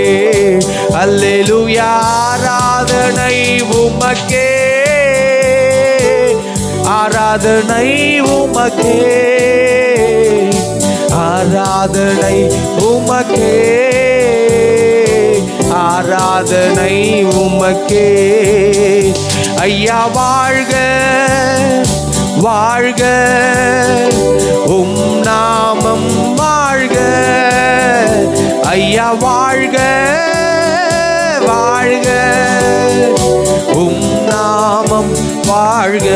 அல்லேலூயா. ஆராதனை உமக்கே, ஆராதனை உமக்கே, ஆராதனை உமக்கே, ஆராதனை உமக்கே. ஐயா வாழ்க வாழ்க, உம் நாமம் வாழ்க. ஐயா வாழ்க வாழ்க, உம் நாமம் வாழ்க.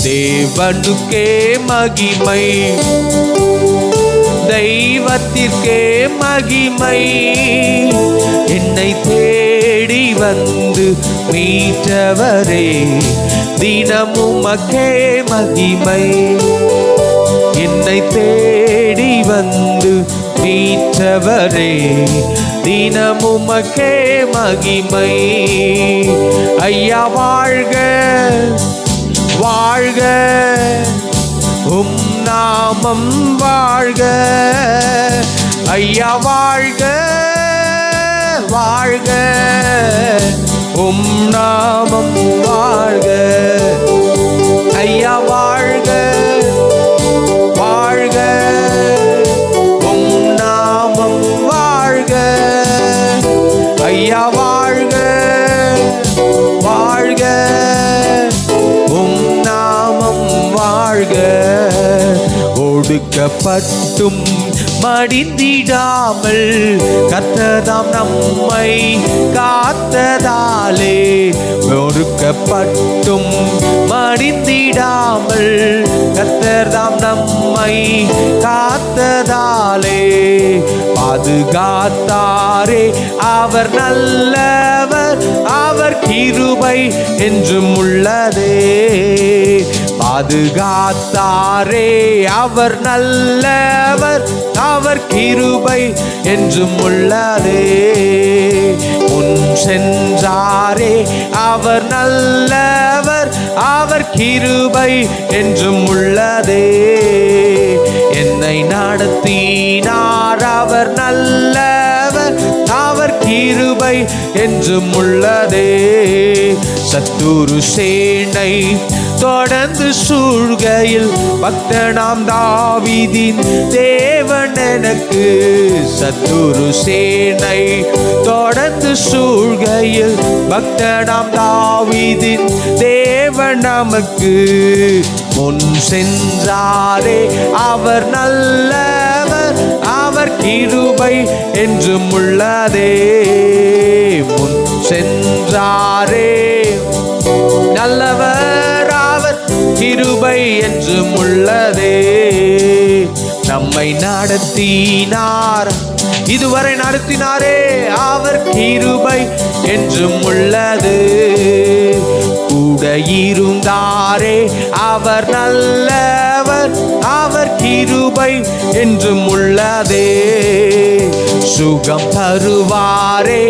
தேவனுக்கே மகிமை, தெய்வத்திற்கே மகிமை. என்னை தேடி வந்து மீட்டவரே, தினமும் உமக்கே மகிமை. என்னை தேடி வந்து மீட்டவரே, தினமும் உமக்கே மகிமை. ஐயா வாழ்க வாழ்க, உம் நாமம் வாழ்க. ஐயா வாழ்க வாழ்க, உம் நாமம் வாழ்க. ஐயா வாழ்க வாழ்க, உம் நாமம் வாழ்க. ஐயா வாழ்க வாழ்க, உம் நாமம் வாழ்க. ஒடுக்கப்பட்டும் மடிந்திடாமல் கர்த்தர்தாம் நம்மை காத்ததாலே, ஒடுக்கப்பட்டும் மடிந்திடாமல் கர்த்தர்தாம் நம்மை காத்ததாலே, பாதுகாத்தாரே அவர் நல்லவர், அவர் கிருபை என்றும் உள்ளதே. பாதுகாத்தாரே அவர் நல்லவர், அவர் கிருபை என்றும் உள்ளதே. முன் சென்றாரே அவர் நல்லவர், அவர் கிருபை என்றும் உள்ளதே. என்னை நடத்தினார் அவர் நல்லவர், அவர் கிருபை என்றும் உள்ளதே. சத்துரு சேனை தொடர்ந்து சூழ்கையில் பக்தனாம் தாவீதின் தேவன் எனக்கு, சத்துரு சேனை தொடர்ந்து சூழ்கையில் பக்தனாம் தாவீதின் தேவன் நமக்கு, முன் சென்றாரே அவர் நல்லவர், அவர் கிருபை என்றும் உள்ளதே. முன் சென்றாரே நல்லவர், அவர் கிருபை என்றும் உள்ளதே. நம்மை நடத்தினார், இதுவரை நடத்தினாரே, அவர் கிருபை என்றும் உள்ளது. கூட இருந்தாரே அவர் நல்லவர், அவர் கிருபை என்றும் உள்ளதே. சுகம் தருவாரே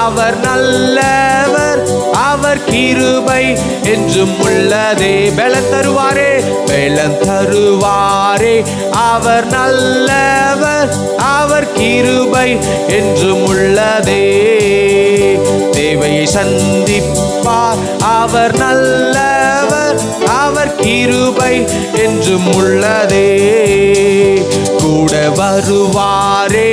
அவர் நல்லவர், அவர் கிருபை என்றும் உள்ளதே. பலன் தருவாரே, பலன் தருவாரே அவர் நல்லவர், அவர் கிருபை என்றும் உள்ளதே. தேவையை சந்திப்பார் அவர் நல்லவர், அவர் கிருபை என்றும் உள்ளதே. கூட வருவாரே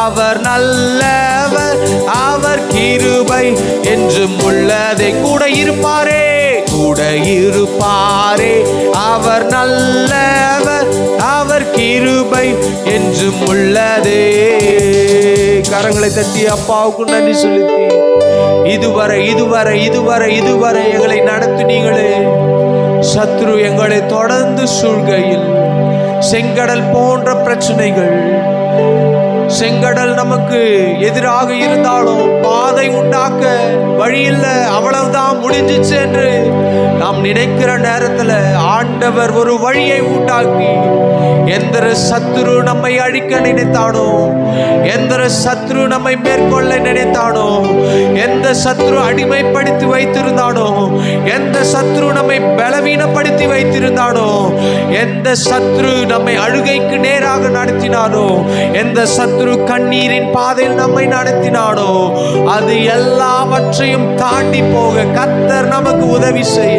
அவர் நல்லவர், அவர் கிருபை என்றும் உள்ளதே. கூட இருப்பாரே, கூட இருப்பாரே அவர் நல்லவர், அவர் கிருபை என்றும் உள்ளதே. கரங்களை தட்டி அப்பாவுக்கு நன்றி செலுத்தி, இதுவரை இதுவரை இதுவரை இதுவரை எங்களை நடத்தினீங்களே. சத்ரு எங்களை தொடர்ந்து சூழ்கையில் செங்கடல் போன்ற பிரச்சனைகள், செங்கடல் நமக்கு எதிராக இருந்தாலும் பாதை உண்டாக்க வழியில் அவ்வளவுதான் முடிஞ்சிச்சு என்று நாம் நினைக்கிற நேரத்தில் ஆண்டவர் ஒரு வழியை உண்டாக்கி, எந்த சத்ரு நம்மை அழிக்க நினைத்தானோ, எந்த சத்ரு நம்மை மேற்கொள்ள நினைத்தானோ, எந்த சத்ரு அடிமைப்படுத்தி வைத்திருந்தானோ, எந்த சத்ரு நம்மை பலவீனப்படுத்தி வைத்திருந்தானோ, எந்த சத்ரு நம்மை அழுகைக்கு நேராக நடத்தினானோ, எந்த சத்ரு கண்ணீரின் பாதையில் நம்மை நடத்தினானோ, அது எல்லாவற்றையும் தாண்டி போக கர்த்தர் நமக்கு உதவி செய்ய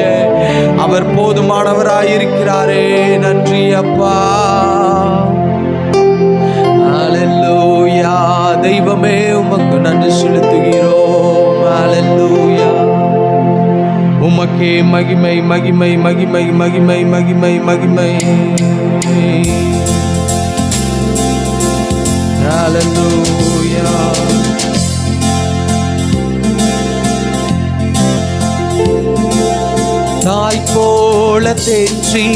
அவர் போதுமானவராயிருக்கிறாரே. நன்றி அப்பா. ஹல்லேலூயா. தெய்வமே உமக்கு நன்றி செலுத்துகிறோம். ஹல்லேலூயா. உமக்கே மகிமை மகிமை மகிமை மகிமை மகிமை மகிமை. ஹல்லேலூயா. தாய் போல தேற்றி,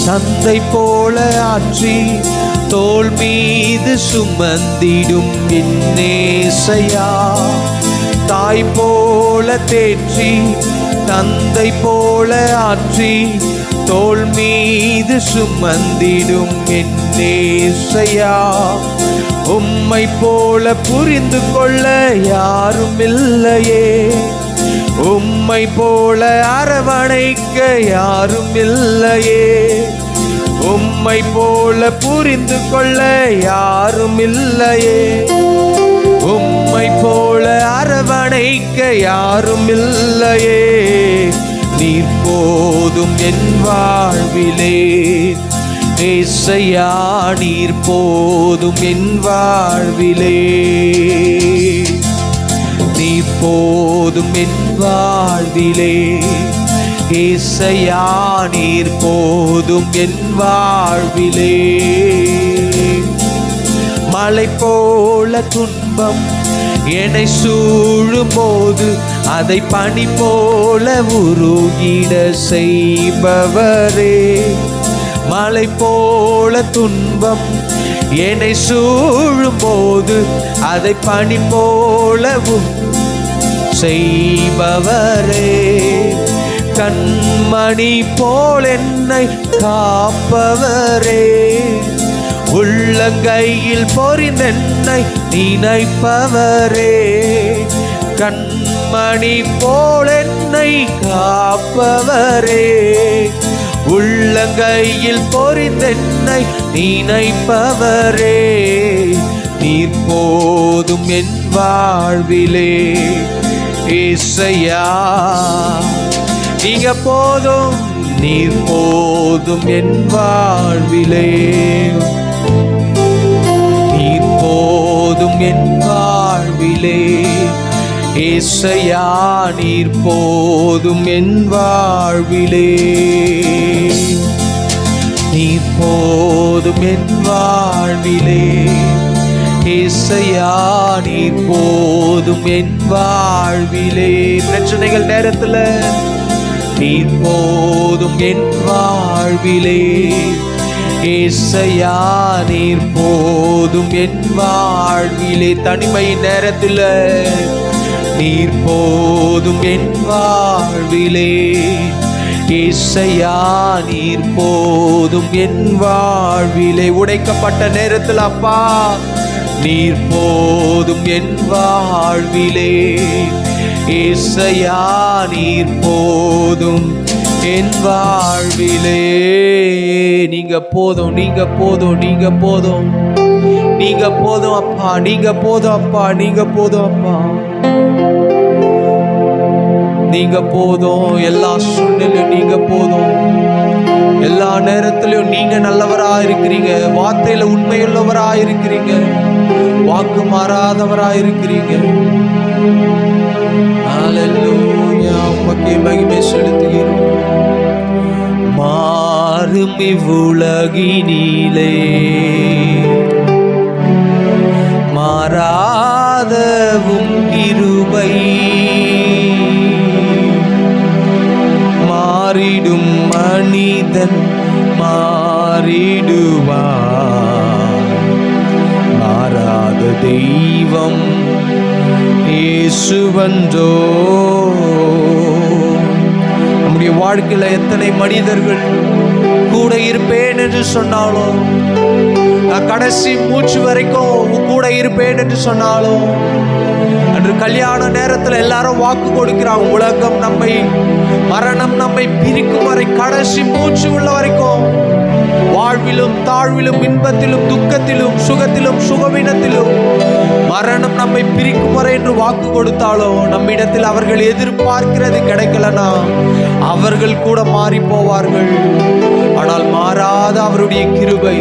தந்தை போல ஆற்றி, தோள் மீது சுமந்திடும் என்னேசையா. தாய் போல தேற்றி, தந்தை போல ஆற்றி, தோள் மீது சுமந்திடும் என்னேசையா. உம்மை போல புரிந்து கொள்ள யாரும் இல்லையே, உம்மை போல அரவணைக்க யாரும் இல்லையே, உம்மை போல புரிந்து கொள்ள யாரும் இல்லையே, உம்மை போல அரவணைக்க யாரும் இல்லையே. நீர் போதும் என் வாழ்விலே ஏசையா, நீர் போதும் என் வாழ்விலே, நீர் போதும் என் வாழ்விலே ஏசையா, நீர் போதும் என் வாழ்விலே. மலை போல துன்பம் என்னை சூழும் போது அதை பனி போல உருகிட செய்பவரே. மலை போல துன்பம் என்னை சூழும் போது அதை பனி போல செய்பவரே. கண்மணி போல் என்னை காப்பவரே, உள்ளங்கையில் பொறிந்தென்னை நினைப்பவரே. கண்மணி போல் என்னை காப்பவரே, உள்ளங்கையில் பொறிந்தென்னை நினைப்பவரே. நீர் போதும் என் வாழ்விலே ஏசையா, நீங்க போதும், நீர் போதும் என் வாழ்விலே. நீர் போதும் என் வாழ்விலே ஏசையா, நீர் போதும் என் வாழ்விலே. நீர் போதும் என் வாழ்விலே ஏசையா, நீர் போதும் என் வாழ்விலே. பிரச்சனைகள் நேரத்துல நீர் போதும் என் வாழ்விலே ஏசையா, நீர் போதும் என் வாழ்விலே. தனிமை நேரத்தில் நீர் போதும் என் வாழ்விலே ஏசையா, நீர் போதும் என் வாழ்விலே. உடைக்கப்பட்ட நேரத்தில் அப்பா நீர் போதும் என் வாழ்விலே ஏசையா, நீர் போதும் என் வாழ்விலே. நீங்க போதும், நீங்க போதும், நீங்க போதும், நீங்க போதும் அப்பா, நீங்க போதும் அப்பா, நீங்க போதும் அப்பா, நீங்க போதும். எல்லா சூழ்நிலையும் நீங்க போதும். எல்லா நேரத்திலும் நீங்க நல்லவரா இருக்கிறீங்க, வார்த்தையில உண்மையுள்ளவரா இருக்கிறீங்க, வாக்கு மாறாதவரா இருக்கிறீங்க. ஹல்லேலூயா, உமக்கே மகிமை செலுத்துகிறோம். மாறும் இவ்வுலகினிலே மாறாதவும் கிருபை, மாறிடும் மனிதன் மாறிடுவார், மாறாத தெய்வம் இயேசுவன்றோ. நம்முடைய வாழ்க்கையில எத்தனை மனிதர்கள் கூட இருப்பேன் என்று சொன்னாலும், நான் கடைசி மூச்சு வரைக்கும் கூட இருப்பேன் என்று சொன்னாலும், அன்று கல்யாண நேரத்தில் எல்லாரும் வாக்கு கொடுக்கிறாங்க, உலகம் நம்மை, மரணம் நம்மை பிரிக்கும் வரை, கடைசி மூச்சு உள்ள வரைக்கும், வாழ்விலும் தாழ்விலும் இன்பத்திலும் துக்கத்திலும் சுகத்திலும் சுகவீனத்திலும் மரணம் நம்மை பிரிக்கும் வரை என்று வாக்கு கொடுத்தாலும், நம்மிடத்தில் அவர்கள் எதிர்பார்க்கிறது கிடைக்கலனா அவர்கள் கூட மாறி போவார்கள். ஆனால் மாறாத அவருடைய கிருபை,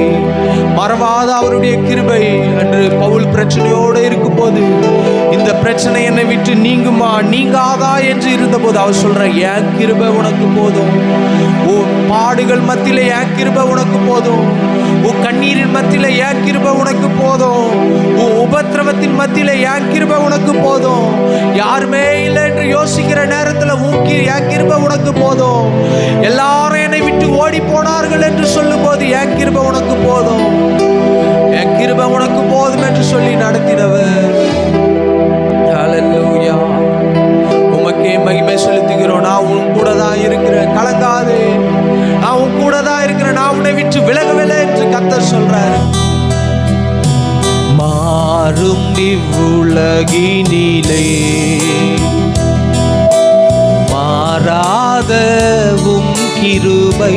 மறவாத அவருடைய கிருபை. அன்று பவுல் பிரச்சனையோடு இருக்கும் போது, இந்த பிரச்சனை என்னை விட்டு நீங்குமா நீங்காதா என்று இருந்த போது அவர் சொல்ற, என் கிருபை உனக்கு போதும். உன் பாடுகள் மத்தியில என் கிருபை உனக்கு போதும், உன் கண்ணீரின் மத்தியில என் கிருபை உனக்கு போதும், உன் உபத்திரவத்தின் மத்தியில என் கிருபை உனக்கு போதும். யாருமே இல்லை என்று யோசிக்கிற நேரத்தில் என் கிருபை உனக்கு போதும். எல்லாரும் என்னை விட்டு ஓடி போனார்கள் என்று சொல்லும் போது என் கிருபை உனக்கு போதும், என் கிருபை உனக்கு போதும் என்று சொல்லி நடத்தினவர். ஹல்லேலூயா, உமக்கே மகிமை செலுத்துகிறோம். நான் உன் கூட தான் இருக்கிறேன், கலங்காதே, நான் உன் கூட தான் இருக்கிறேன், நான் உன்னை விட்டு விலகவில்லை என்று கர்த்தர் சொல்றார். மாறும் இவ்வுலகினிலே மாறாதவும் கிருபை,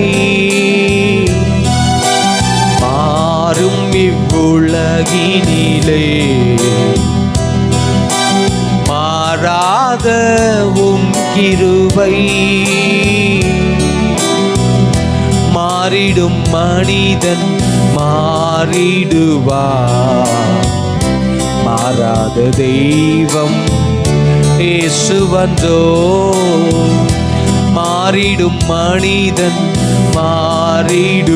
மாறும் இவ்வுலகினிலே மாறாதவும் கிருபை, மாறிடும் மனிதன் மாறிடுவார், மாறாத தெய்வம் இயேசுவன்றோ. மாறிடும் மனிதன் மாறிடுவார்,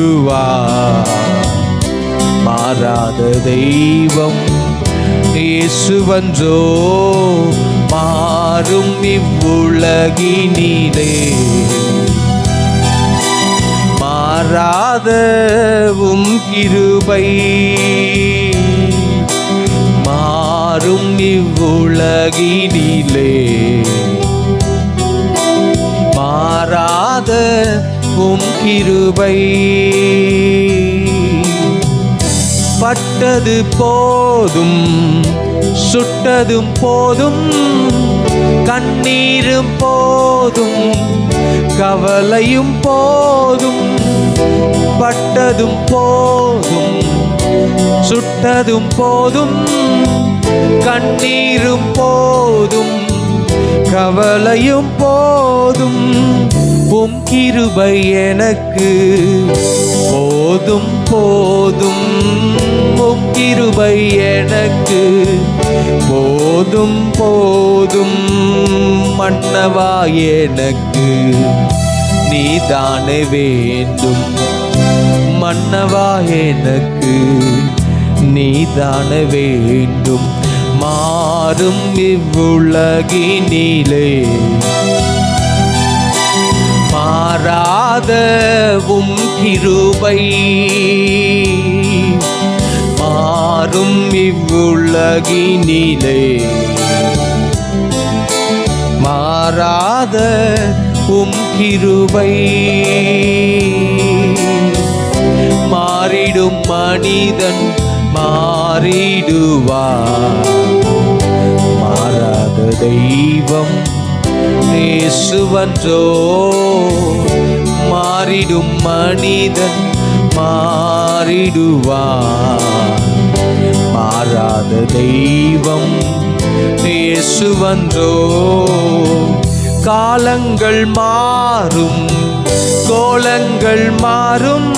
மாறாத தெய்வம் இயேசுவன்றோ. மாறும் இவ்வுலகினிலே மாறாதவும் கிருபை, மாறும் இவ்வுலகினிலே மாறாதவும் கிருபை. பட்டது போதும், சுட்டதும் போதும், கண்ணீரும் போதும், கவலையும் போதும். பட்டதும் போதும், சுட்டதும் போதும், கண்ணீரும் போதும், கவலையும் போதும். உம் கிருபை எனக்கு போதும் போதும், உம் கிருபை எனக்கு போதும் போதும். மன்னவா எனக்கு நீதானே வேண்டும், மன்னவா எனக்கு நீதானே வேண்டும். மாறும் இவ்வுலகினிலே மாறாதவும் கிருபை, மாறும் இவ்வுலகினிலே மாறாதவும் கிருபை, மாறிடும் மனிதன் மாறிடுவார், மாறாத தெய்வம் இயேசுவன்றோ. மாறிடும் மனிதன் மாறிடுவார், மாறாத தெய்வம் இயேசுவன்றோ. காலங்கள் மாறும், கோலங்கள் மாறும்,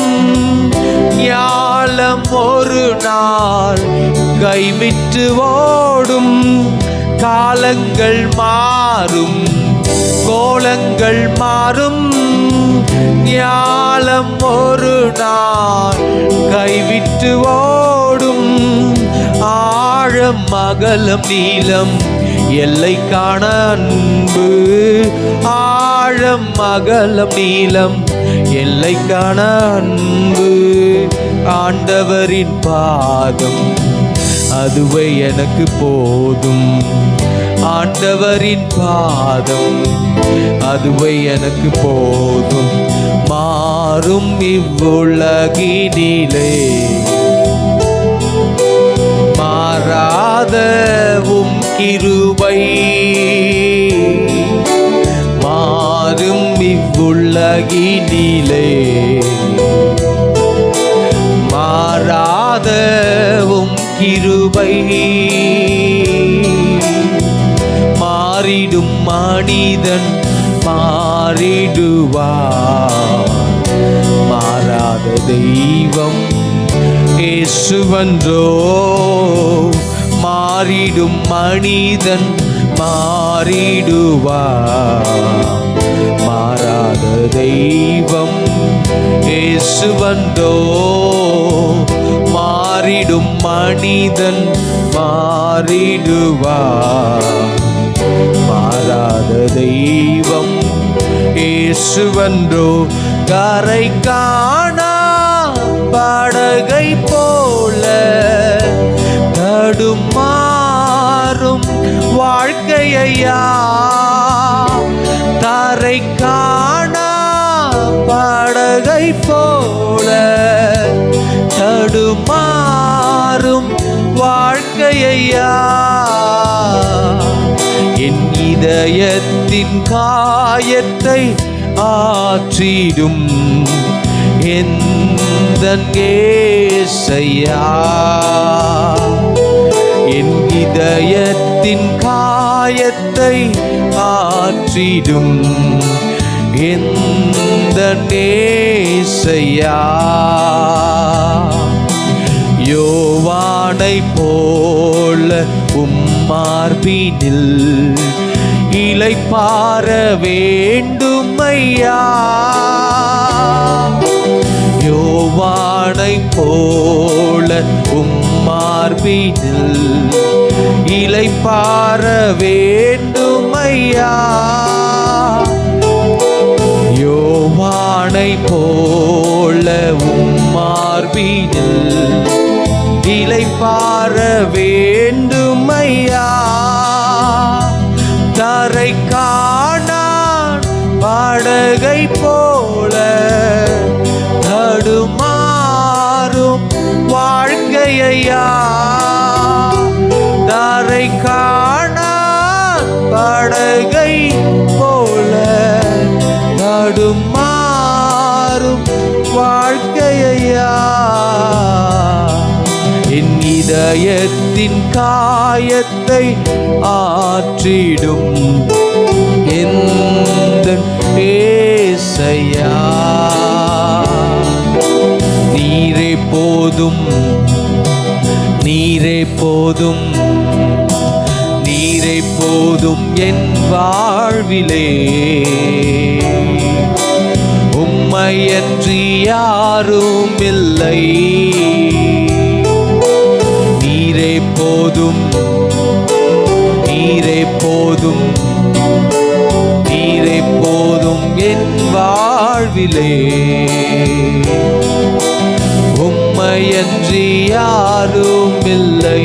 ஞாலம் ஒரு நாள் கைவிட்டு ஓடும். காலங்கள் மாறும், கோலங்கள் மாறும், ஞாலம் ஒரு நாள் கைவிட்டு ஓடும். ஆழம் அகலம் நீளம் எல்லை காண அன்பு, ஆழம் அகலம் நீளம் எல்லை காண அன்பு. ஆண்டவரின் பாதம் அதுவே எனக்கு போதும், ஆண்டவரின் பாதம் அதுவே எனக்கு போதும். மாறும் இவ்வுலகினிலே மாறாத உம் கிருபை, மாறும் இவ்வுலகினிலே மாறாத உம் கிருபை. மாறிடும் மனிதன் மாறிடுவார், மாறாத தெய்வம் இயேசுவன்றோ. மாறிடும் மனிதன் மாறிடுவார், மாறாத தெய்வம் இயேசுவன்றோ. மாறிடும் மனிதன் மாறிடுவார், மாறாத தெய்வம் இயேசுவன்றோ. கரை காணா படகை போல தடுமாறும் வாழ்க்கையா, தரை காணா படகை போல தடுமாறும் வாழ்க்கையா. என் இதயத்தின் காயத்தை ஆற்றிடும் எந்தன் இயேசையா, என் இதயத்தின் காயத்தை ஆற்றிடும் எந்தன் இயேசையா. யோவானை போல உம்மார்பினில் இளைப்பாற வேண்டும் ஐயா, யோவானை போல உம்மார்பினில் இளைப்பாற வேண்டும் ஐயா. யோவானை போல உம்மார்பினில் இளைப்பாற வேண்டும் ஐயா. தரை காணான் படகை போல தடுமாறும் வாழ்க்கையா, தரை காணான் படகை போல தடுமாறும் வாழ்க்கையா. என் இதயத்தின் காயத்தை ஆற்றிடும் எந்தன் இயேசையா. நீரே போதும், நீரே போதும், நீரே போதும் என் வாழ்விலே. உம்மையன்றி யாரும் இல்லை, நீரே போதும், நீரே போதும், நீரே போதும் என் வாழ்விலே. உம்மையன்றி யாரும் இல்லை,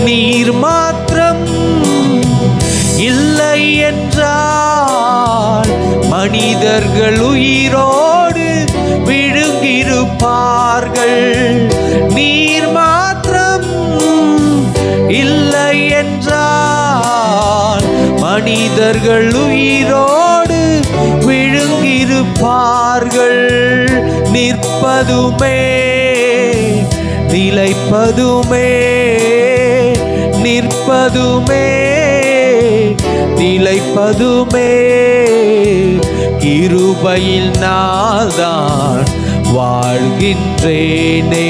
நீர் மாத்திரம் இல்லை என்றால் மனிதர்கள் உயிரோடு விழுங்கிருப்பார்கள். நீர் மாத்திரம் இல்லை என்றால் மனிதர்கள் உயிரோடு விழுங்கிருப்பார்கள். நிற்பதுமே நிலைப்பதுமே, நிற்பதுமே நிலைப்பதுமே கிருபையில் நாள்தான் வாழ்கின்றேனே,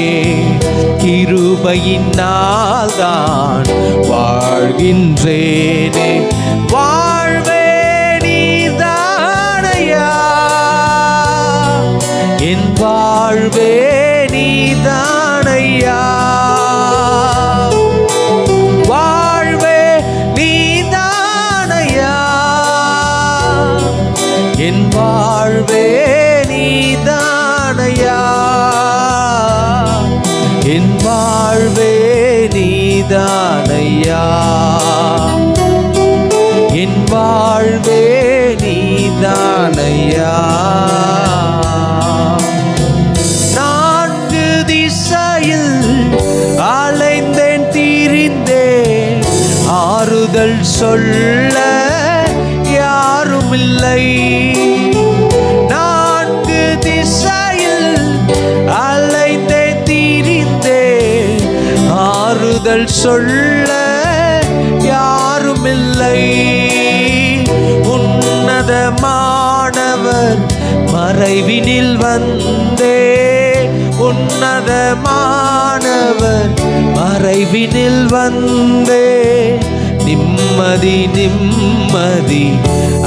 கிருபையின் நாள்தான் வாழ்கின்றேனே. வாழ்வே நீதானையா, என் வாழ்வே நீதானையா, வாழ்வே நீதானையா, என் வாழ்வே நீதானையா, என் வாழ்வே நீதானையா, என் வாழ்வே நீதானையா. நான்கு திசையில் அலைந்தேன் திரிந்தேன், ஆறுதல் சொல்ல யாருமில்லை. நான்கு திசையில் அலைந்தேன் திரிந்தேன், ஆறுதல் சொல்ல யாருமில்லை. உன்னதமானவர் மறைவினில் வந்தே, உன்னதமானவர் மறைவினில் வந்தே, நிம்மதி நிம்மதி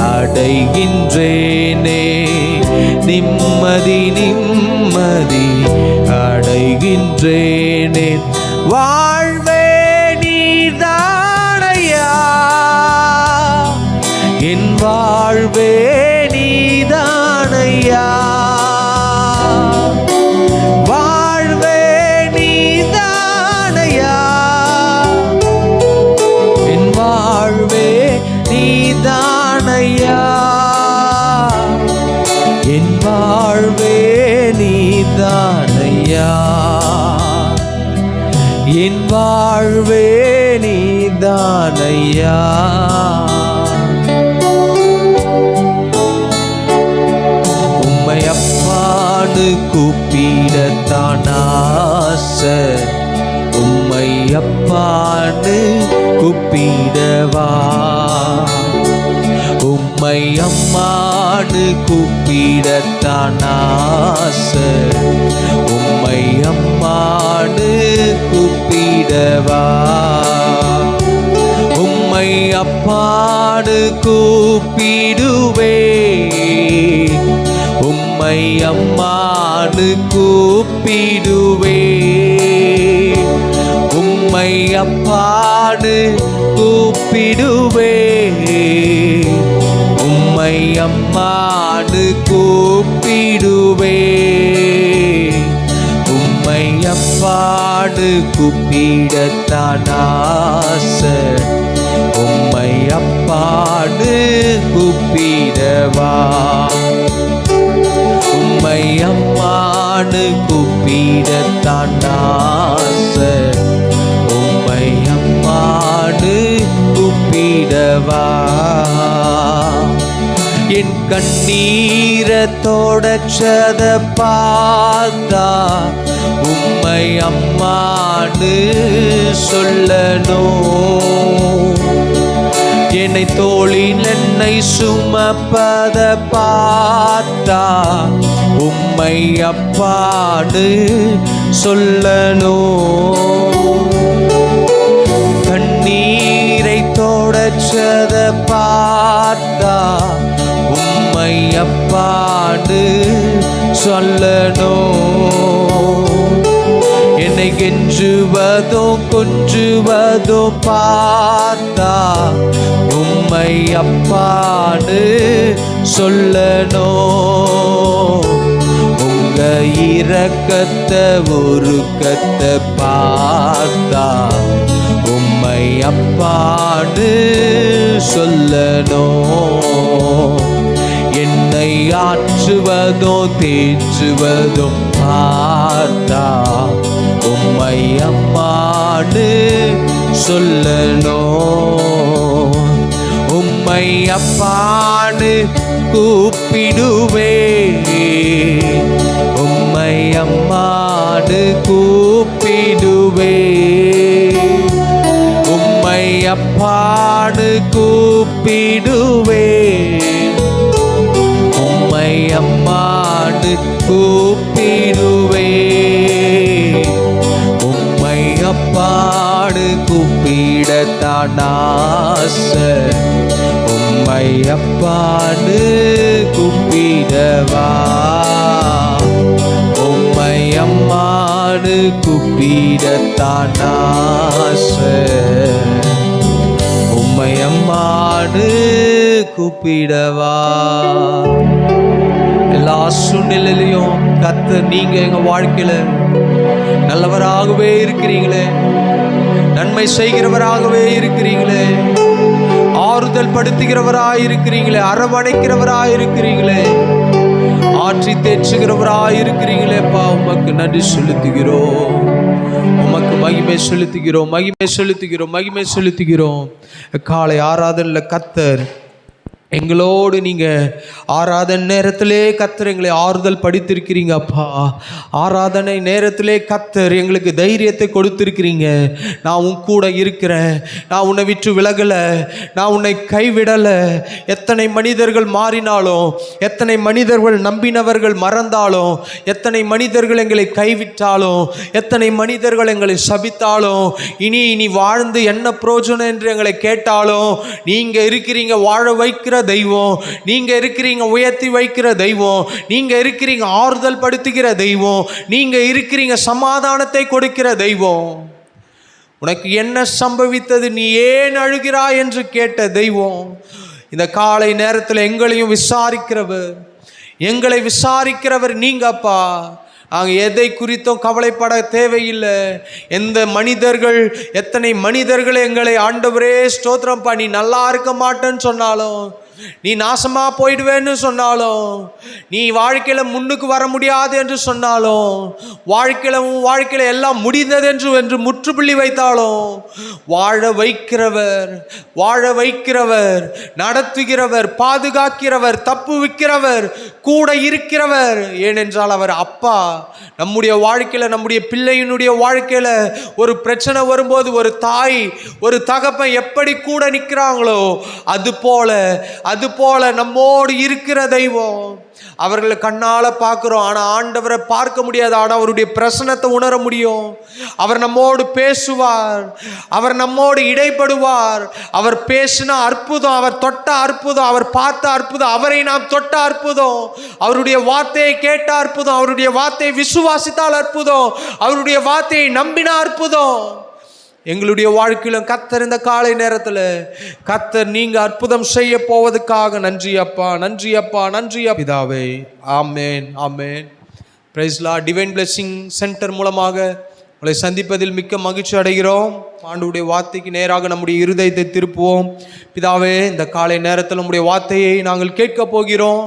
அடைகின்றேனே, நிம்மதி நிம்மதி அடைகின்றேனே. வாழ்வே நீதானையா, என் வாழ்வே நீதானையா, வாழ்வே நீதானையா, என் வாழ்வே நீதானையா, என் வாழ்வே நீதானையா, என் வாழ்வே நீதானையா. உம்மை அப்பான்னு கூப்பிடத்தான் ஆசை, உம்மை அப்பான்னு கூப்பிடவா, உம்மை அம்மான்னு கூப்பிடத்தான் ஆசை, உம்மை அம்மான்னு கூப்பிடவா, உம்மை அப்பான்னு கூப்பிடுவே, உம்மை அம்மான்னு கூப்பிடுவே, உம்மை அப்பான்னு கூப்பிடுவே, உம்மை அம்மான்னு கூப்பிடுவே, உம்மை அப்பான்னு கூப்பிடத்தான் ஆசை, உம்மை அப்பான்னு கூப்பிடவா, உம்மை அம்மான்னு கூப்பிடத்தான் ஆசை, உம்மை அம்மான்னு கூப்பிடவா. என் கண்ணீரை தொடச்சத பார்த்தா உம்மை அம்மான்னு சொல்லணும், என்னை தோளில் என்னை சுமப்பத பார்த்தா உம்மை அப்பான்னு சொல்லணும், கண்ணீரை தொடச்சத பார்த்தா உம்மை அப்பான்னு சொல்லணும், என்னை கெஞ்சுவதோ கொஞ்சுவதோ பார்த்தா உம்மை அப்பான்னு சொல்லணும், உங்க இரக்கத்தை உருக்கத்தை பார்த்தா உம்மை அப்பான்னு சொல்லணும், என்னை ஆற்றுவதோ தேற்றுவதோ பார்த்தா உம்மை அம்மான்னு சொல்லணும், உம்மை அப்பான்னு கூப்பிடுவே, உம்மை அம்மான்னு கூப்பிடுவே, உம்மை அப்பான்னு கூப்பிடுவேன், உம்மை அம்மான்னு கூப்பிடுவேன். உம்மை அப்பான்னு கூப்பிடத்தான் ஆசை, உம்மை அப்பான்னு கூப்பிடவா, உம்மை அம்மான்னு கூப்பிடத்தான் ஆசை, உம்மை அம்மான்னு கூப்பிடவா. எல்லா சூழ்நிலையிலையும் கர்த்தர் நீங்க எங்க வாழ்க்கையில நல்லவராகவே இருக்கிறீங்களே, நன்மை செய்கிறவராகவே இருக்கிறீங்களே, ஆறுதல் படுத்துகிறவராய் இருக்கிறீங்களே, அரவணைக்கிறவராய் இருக்கிறீங்களே, ஆற்றி தேற்றுகிறவராய் இருக்கிறீங்களேப்பா. உமக்கு நன்றி செலுத்துகிறோம், உமக்கு மகிமை செலுத்துகிறோம், மகிமை செலுத்துகிறோம், மகிமை செலுத்துகிறோம். காலை ஆராதனையில் கர்த்தர் எங்களோடு நீங்கள் ஆராதனை நேரத்திலே கர்த்தர் எங்களை ஆறுதல் படுத்திருக்கிறீங்க அப்பா. ஆராதனை நேரத்திலே கர்த்தர் எங்களுக்கு தைரியத்தை கொடுத்திருக்கிறீங்க. நான் உன் கூட இருக்கிறேன், நான் உன்னை விட்டு விலகலை, நான் உன்னை கைவிடலை. எத்தனை மனிதர்கள் மாறினாலும், எத்தனை மனிதர்கள் நம்பினவர்கள் மறந்தாலும், எத்தனை மனிதர்கள் எங்களை கைவிட்டாலும், எத்தனை மனிதர்கள் எங்களை சபித்தாலும், இனி வாழ்ந்து என்ன பிரயோஜனம் என்று எங்களை கேட்டாலும், நீங்கள் இருக்கிறீங்க வாழ வைக்கிற தெய்வம், நீங்க இருக்கிறீங்க உயர்த்தி வைக்கிற தெய்வம், நீங்க இருக்கிறீங்க ஆறுதல் படுத்துகிற தெய்வம், நீங்க இருக்கிறீங்க சமாதானத்தை கொடுக்கிற தெய்வம். உனக்கு என்ன சம்பவித்தது, நீ ஏன் அழுகிறாய் என்று கேட்ட தெய்வம். இந்த காலை நேரத்தில் எங்களையும் விசாரிக்கிறவர், எங்களை விசாரிக்கிறவர் நீங்க அப்பா. நாங்கள் எதை குறித்தும் கவலைப்பட தேவையில்லை. எந்த மனிதர்கள், எத்தனை மனிதர்கள் எங்களை ஆண்டவரே ஸ்தோத்திரம் பண்ணி நல்லா இருக்க மாட்டேன்னு சொன்னாலும், நீ நாசமா போயிடுவேன்னு சொன்னாலும், நீ வாழ்க்கையில முன்னுக்கு வர முடியாது என்று சொன்னாலும், வாழ்க்கையில எல்லாம் முடிந்தது என்று முற்றுப்புள்ளி வைத்தாலும், வாழ வைக்கிறவர், வாழ வைக்கிறவர், நடத்துகிறவர், பாதுகாக்கிறவர், தப்புவிக்கிறவர், கூட இருக்கிறவர். ஏனென்றால் அவர் அப்பா. நம்முடைய வாழ்க்கையில, நம்முடைய பிள்ளையினுடைய வாழ்க்கையில ஒரு பிரச்சனை வரும்போது ஒரு தாய், ஒரு தகப்பன் எப்படி கூட நிற்கிறாங்களோ அது போல நம்மோடு இருக்கிற தெய்வம். அவர்களை கண்ணால பார்க்கிறோம், ஆனா ஆண்டவரை பார்க்க முடியாது. ஆனால் அவருடைய பிரசன்னத்தை உணர முடியும். அவர் நம்மோடு பேசுவார், அவர் நம்மோடு இடைப்படுவார். அவர் பேசினா அற்புதம், அவர் தொட்ட அற்புதம், அவர் பார்த்த அற்புதம், அவரை நாம் தொட்ட அற்புதம், அவருடைய வார்த்தையை கேட்ட அற்புதம், அவருடைய வார்த்தையை விசுவாசித்தால் அற்புதம், அவருடைய வார்த்தையை நம்பின அற்புதம். எங்களுடைய வாழ்க்கையிலும் கர்த்தர் இந்த காலை நேரத்தில் கர்த்தர் நீங்க அற்புதம் செய்ய போவதுக்காக நன்றி அப்பா, நன்றி அப்பா, நன்றி பிதாவே. ஆமேன், ஆமேன். Praise Lord. Divine blessing centre மூலமாக உங்களை சந்திப்பதில் மிக்க மகிழ்ச்சி அடைகிறோம். ஆண்டவருடைய வார்த்தைக்கு நேராக நம்முடைய இருதயத்தை திருப்புவோம். பிதாவே, இந்த காலை நேரத்தில் நம்முடைய வார்த்தையை நாங்கள் கேட்க போகிறோம்.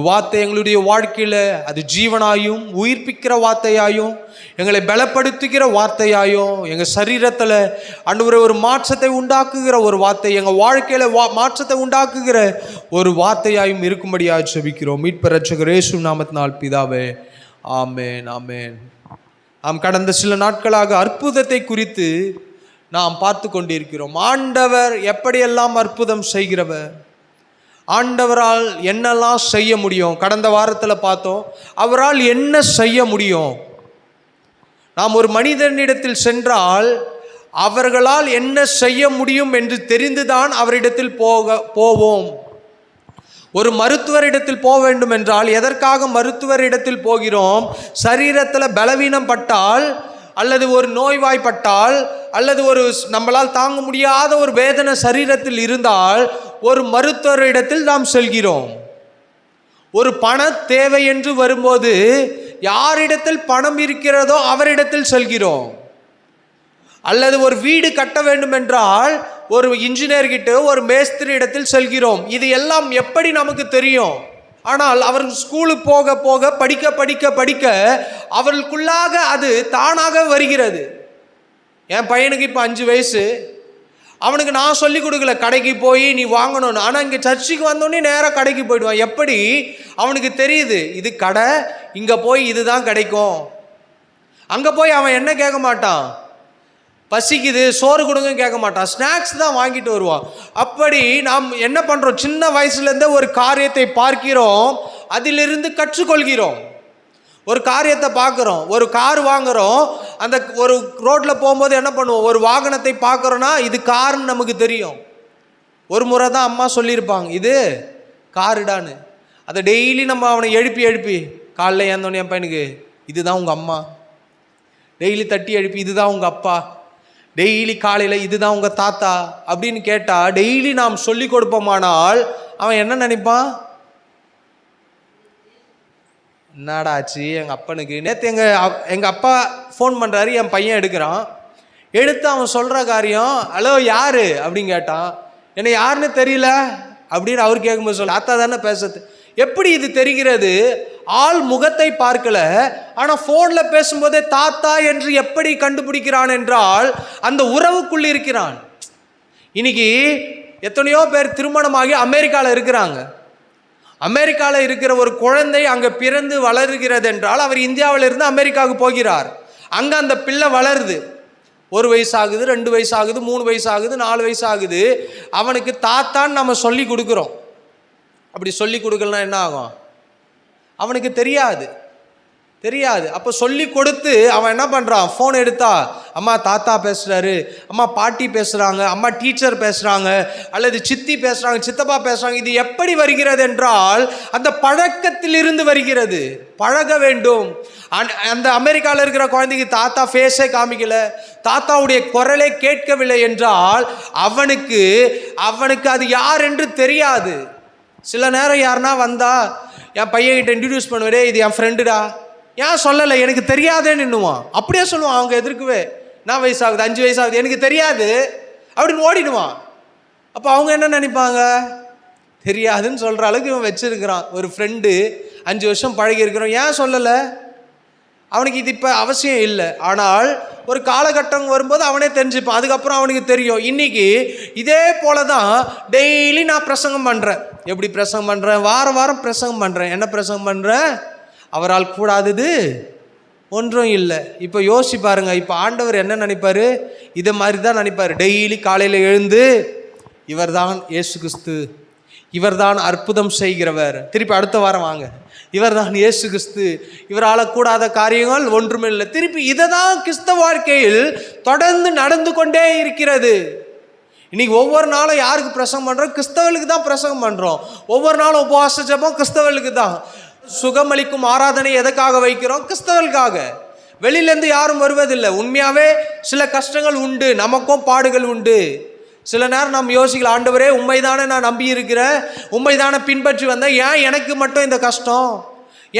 வார்த்தை எங்களுடைய வாழ்க்கையில் அது ஜீவனாயும் உயிர்ப்பிக்கிற வார்த்தையாயும், எங்களை பலப்படுத்துகிற வார்த்தையாயும், எங்கள் சரீரத்தில் ஆண்டவரே ஒரு மாற்றத்தை உண்டாக்குகிற ஒரு வார்த்தை, எங்கள் வாழ்க்கையில் மாற்றத்தை உண்டாக்குகிற ஒரு வார்த்தையாயும் இருக்கும்படியாக ஜெபிக்கிறோம் மீட்பர் இரட்சகர் இயேசு நாமத்தினால் பிதாவே. ஆமேன், ஆமேன். நாம் கடந்த சில நாட்களாக அற்புதத்தை குறித்து நாம் பார்த்து கொண்டிருக்கிறோம். ஆண்டவர் எப்படியெல்லாம் அற்புதம் செய்கிறவர், ஆண்டவரால் என்னெல்லாம் செய்ய முடியும். கடந்த வாரத்தில் பார்த்தோம், அவரால் என்ன செய்ய முடியும். நாம் ஒரு மனிதனிடத்தில் சென்றால் அவர்களால் என்ன செய்ய முடியும் என்று தெரிந்துதான் அவரிடத்தில் போவோம். ஒரு மருத்துவரிடத்தில் போக வேண்டும் என்றால் எதற்காக மருத்துவரிடத்தில் போகிறோம்? சரீரத்தில் பலவீனம் பட்டால், அல்லது ஒரு நோய்வாய்ப்பட்டால், அல்லது ஒரு நம்மளால் தாங்க முடியாத ஒரு வேதனை சரீரத்தில் இருந்தால் ஒரு மருத்துவரிடத்தில் நாம் செல்கிறோம். ஒரு பண தேவை என்று வரும்போது யாரிடத்தில் பணம் இருக்கிறதோ அவரிடத்தில் செல்கிறோம். அல்லது ஒரு வீடு கட்ட வேண்டும் என்றால் ஒரு இன்ஜினியர்கிட்ட, ஒரு மேஸ்திரி இடத்தில் செல்கிறோம். இது எல்லாம் எப்படி நமக்கு தெரியும்? ஆனால் அவர்கள் ஸ்கூலுக்கு போக போக படிக்க படிக்க படிக்க அவர்களுக்குள்ளாக அது தானாக வருகிறது. என் பையனுக்கு இப்போ 5 வயசு. அவனுக்கு நான் சொல்லி கொடுக்கல கடைக்கு போய் நீ வாங்கணும்னு. ஆனால் இங்கே சர்ச்சுக்கு வந்தோடனே நேராக கடைக்கு போயிடுவான். எப்படி? அவனுக்கு தெரியுது இது கடை, இங்கே போய் இதுதான் கிடைக்கும். அங்கே போய் அவன் என்ன கேட்க மாட்டான், பசிக்குது சோறு கொடுங்க கேட்க மாட்டான், ஸ்நாக்ஸ் தான் வாங்கிட்டு வருவான். அப்படி நாம் என்ன பண்ணுறோம், சின்ன வயசுலேருந்தே ஒரு காரியத்தை பார்க்கிறோம், அதிலிருந்து கற்றுக்கொள்கிறோம். ஒரு காரியத்தை பார்க்குறோம், ஒரு கார் வாங்குகிறோம், அந்த ஒரு ரோட்டில் போகும்போது என்ன பண்ணுவோம், ஒரு வாகனத்தை பார்க்குறோன்னா இது காருன்னு நமக்கு தெரியும். ஒரு முறை தான் அம்மா சொல்லியிருப்பாங்க இது காருடான்னு. அதை டெய்லி நம்ம அவனை எழுப்பி காலைல ஏந்தோடனே என் பையனுக்கு இதுதான் உங்கள் அம்மா, டெய்லி தட்டி எழுப்பி இதுதான் உங்கள் அப்பா, டெய்லி காலையில் இதுதான் உங்கள் தாத்தா அப்படின்னு கேட்டால் டெய்லி நாம் சொல்லி கொடுப்போமானால் அவன் என்ன நினைப்பான், என்னடாச்சு எங்கள் அப்பனுக்கு. நேற்று எங்கள் அப்பா ஃபோன் பண்ணுறாரு, என் பையன் எடுக்கிறான், எடுத்து அவன் சொல்கிற காரியம் ஹலோ யார் அப்படின்னு கேட்டான். என்ன யாருன்னு தெரியல அப்படின்னு அவர் கேட்கும்போது சொல்ல தாத்தா தானே பேசுறது. எப்படி இது தெரிகிறது, ஆள் முகத்தை பார்க்கல, ஆனால் ஃபோனில் பேசும்போதே தாத்தா என்று எப்படி கண்டுபிடிக்கிறான் என்றால் அந்த உறவுக்குள் இருக்கிறான். இன்னைக்கு எத்தனையோ பேர் திருமணமாகி அமெரிக்காவில் இருக்கிறாங்க. அமெரிக்காவில் இருக்கிற ஒரு குழந்தை அங்கே பிறந்து வளருகிறது என்றால் அவர் இந்தியாவில் இருந்து அமெரிக்காவுக்கு போகிறார். அங்கே அந்த பிள்ளை வளருது, 1 வயசு ஆகுது, 2 வயசு ஆகுது, 3 வயசு ஆகுது, 4 வயசு ஆகுது. அவனுக்கு தாத்தான்னு நம்ம சொல்லி கொடுக்குறோம். அப்படி சொல்லி கொடுக்கலாம் என்ன ஆகும், அவனுக்கு தெரியாது. அப்போ சொல்லி கொடுத்து அவன் என்ன பண்ணுறான், ஃபோன் எடுத்தா அம்மா தாத்தா பேசுகிறாரு, அம்மா பாட்டி பேசுகிறாங்க, அம்மா டீச்சர் பேசுகிறாங்க, அல்லது சித்தி பேசுகிறாங்க, சித்தப்பா பேசுகிறாங்க. இது எப்படி வருகிறது என்றால் அந்த பழக்கத்திலிருந்து வருகிறது. பழக வேண்டும். அந்த அமெரிக்காவில் இருக்கிற குழந்தைக்கு தாத்தா ஃபேஸே காமிக்கல, தாத்தாவுடைய குரலே கேட்கவில்லை என்றால் அவனுக்கு அது யார் என்று தெரியாது. சில நேரம் யாருன்னா வந்தா என் பையன்கிட்ட இன்ட்ரடியூஸ் பண்ணுவேன், இது என் ஃப்ரெண்டுடா, ஏன் சொல்லலை எனக்கு தெரியாதேன்னு நின்னுவான். அப்படியே சொல்லுவான், அவங்க எதிர்க்கவே நான் வயசாகுது 5 வயசாகுது எனக்கு தெரியாது அப்படின்னு ஓடிடுவான். அப்போ அவங்க என்ன நினைப்பாங்க, தெரியாதுன்னு சொல்கிற அளவுக்கு இவன் வச்சிருக்கிறான். ஒரு ஃப்ரெண்டு 5 வருஷம் பழகி இருக்கிறோம், ஏன் சொல்லலை, அவனுக்கு இது இப்போ அவசியம் இல்லை. ஆனால் ஒரு காலகட்டம் வரும்போது அவனே தெரிஞ்சுப்பான், அதுக்கப்புறம் அவனுக்கு தெரியும். இன்னைக்கு இதே போல தான் டெய்லி நான் பிரசங்கம் பண்ணுறேன். எப்படி பிரசங்கம் பண்ணுறேன், வாரம் பிரசங்கம் பண்ணுறேன். என்ன பிரசங்கம் பண்ணுறேன், அவரால் கூடாதது ஒன்றும் இல்லை. இப்போ யோசிச்சு பாருங்க, இப்போ ஆண்டவர் என்ன நினைப்பார், இதை மாதிரி தான் நினைப்பார். டெய்லி காலையில் எழுந்து இவர்தான் இயேசு கிறிஸ்து, இவர்தான் அற்புதம் செய்கிறவர். திருப்பி அடுத்த வாரம் வாங்க, இவர்தான் இயேசு கிறிஸ்து, இவரால் கூடாத காரியங்கள் ஒன்றுமே இல்லை. திருப்பி இதை தான் கிறிஸ்தவ வாழ்க்கையில் தொடர்ந்து நடந்து கொண்டே இருக்கிறது. இன்னைக்கு ஒவ்வொரு நாளும் யாருக்கு பிரசங்கம் பண்ணுறோம், கிறிஸ்தவர்களுக்கு தான் பிரசங்கம் பண்ணுறோம். ஒவ்வொரு நாளும் உபவாச ஜெபம் கிறிஸ்தவர்களுக்கு தான். சுகமளிக்கும் ஆராதனை எதுக்காக வைக்கிறோம், கிறிஸ்தவர்களுக்காக. வெளியிலேருந்து யாரும் வருவதில்லை. உண்மையாகவே சில கஷ்டங்கள் உண்டு, நமக்கும் பாடுகள் உண்டு. சில நேரம் நம்ம யோசிக்கலாம், ஆண்டவரே உண்மைதானே நான் நம்பி இருக்கிறேன், உண்மைதானே பின்பற்றி வந்தேன், ஏன் எனக்கு மட்டும் இந்த கஷ்டம்,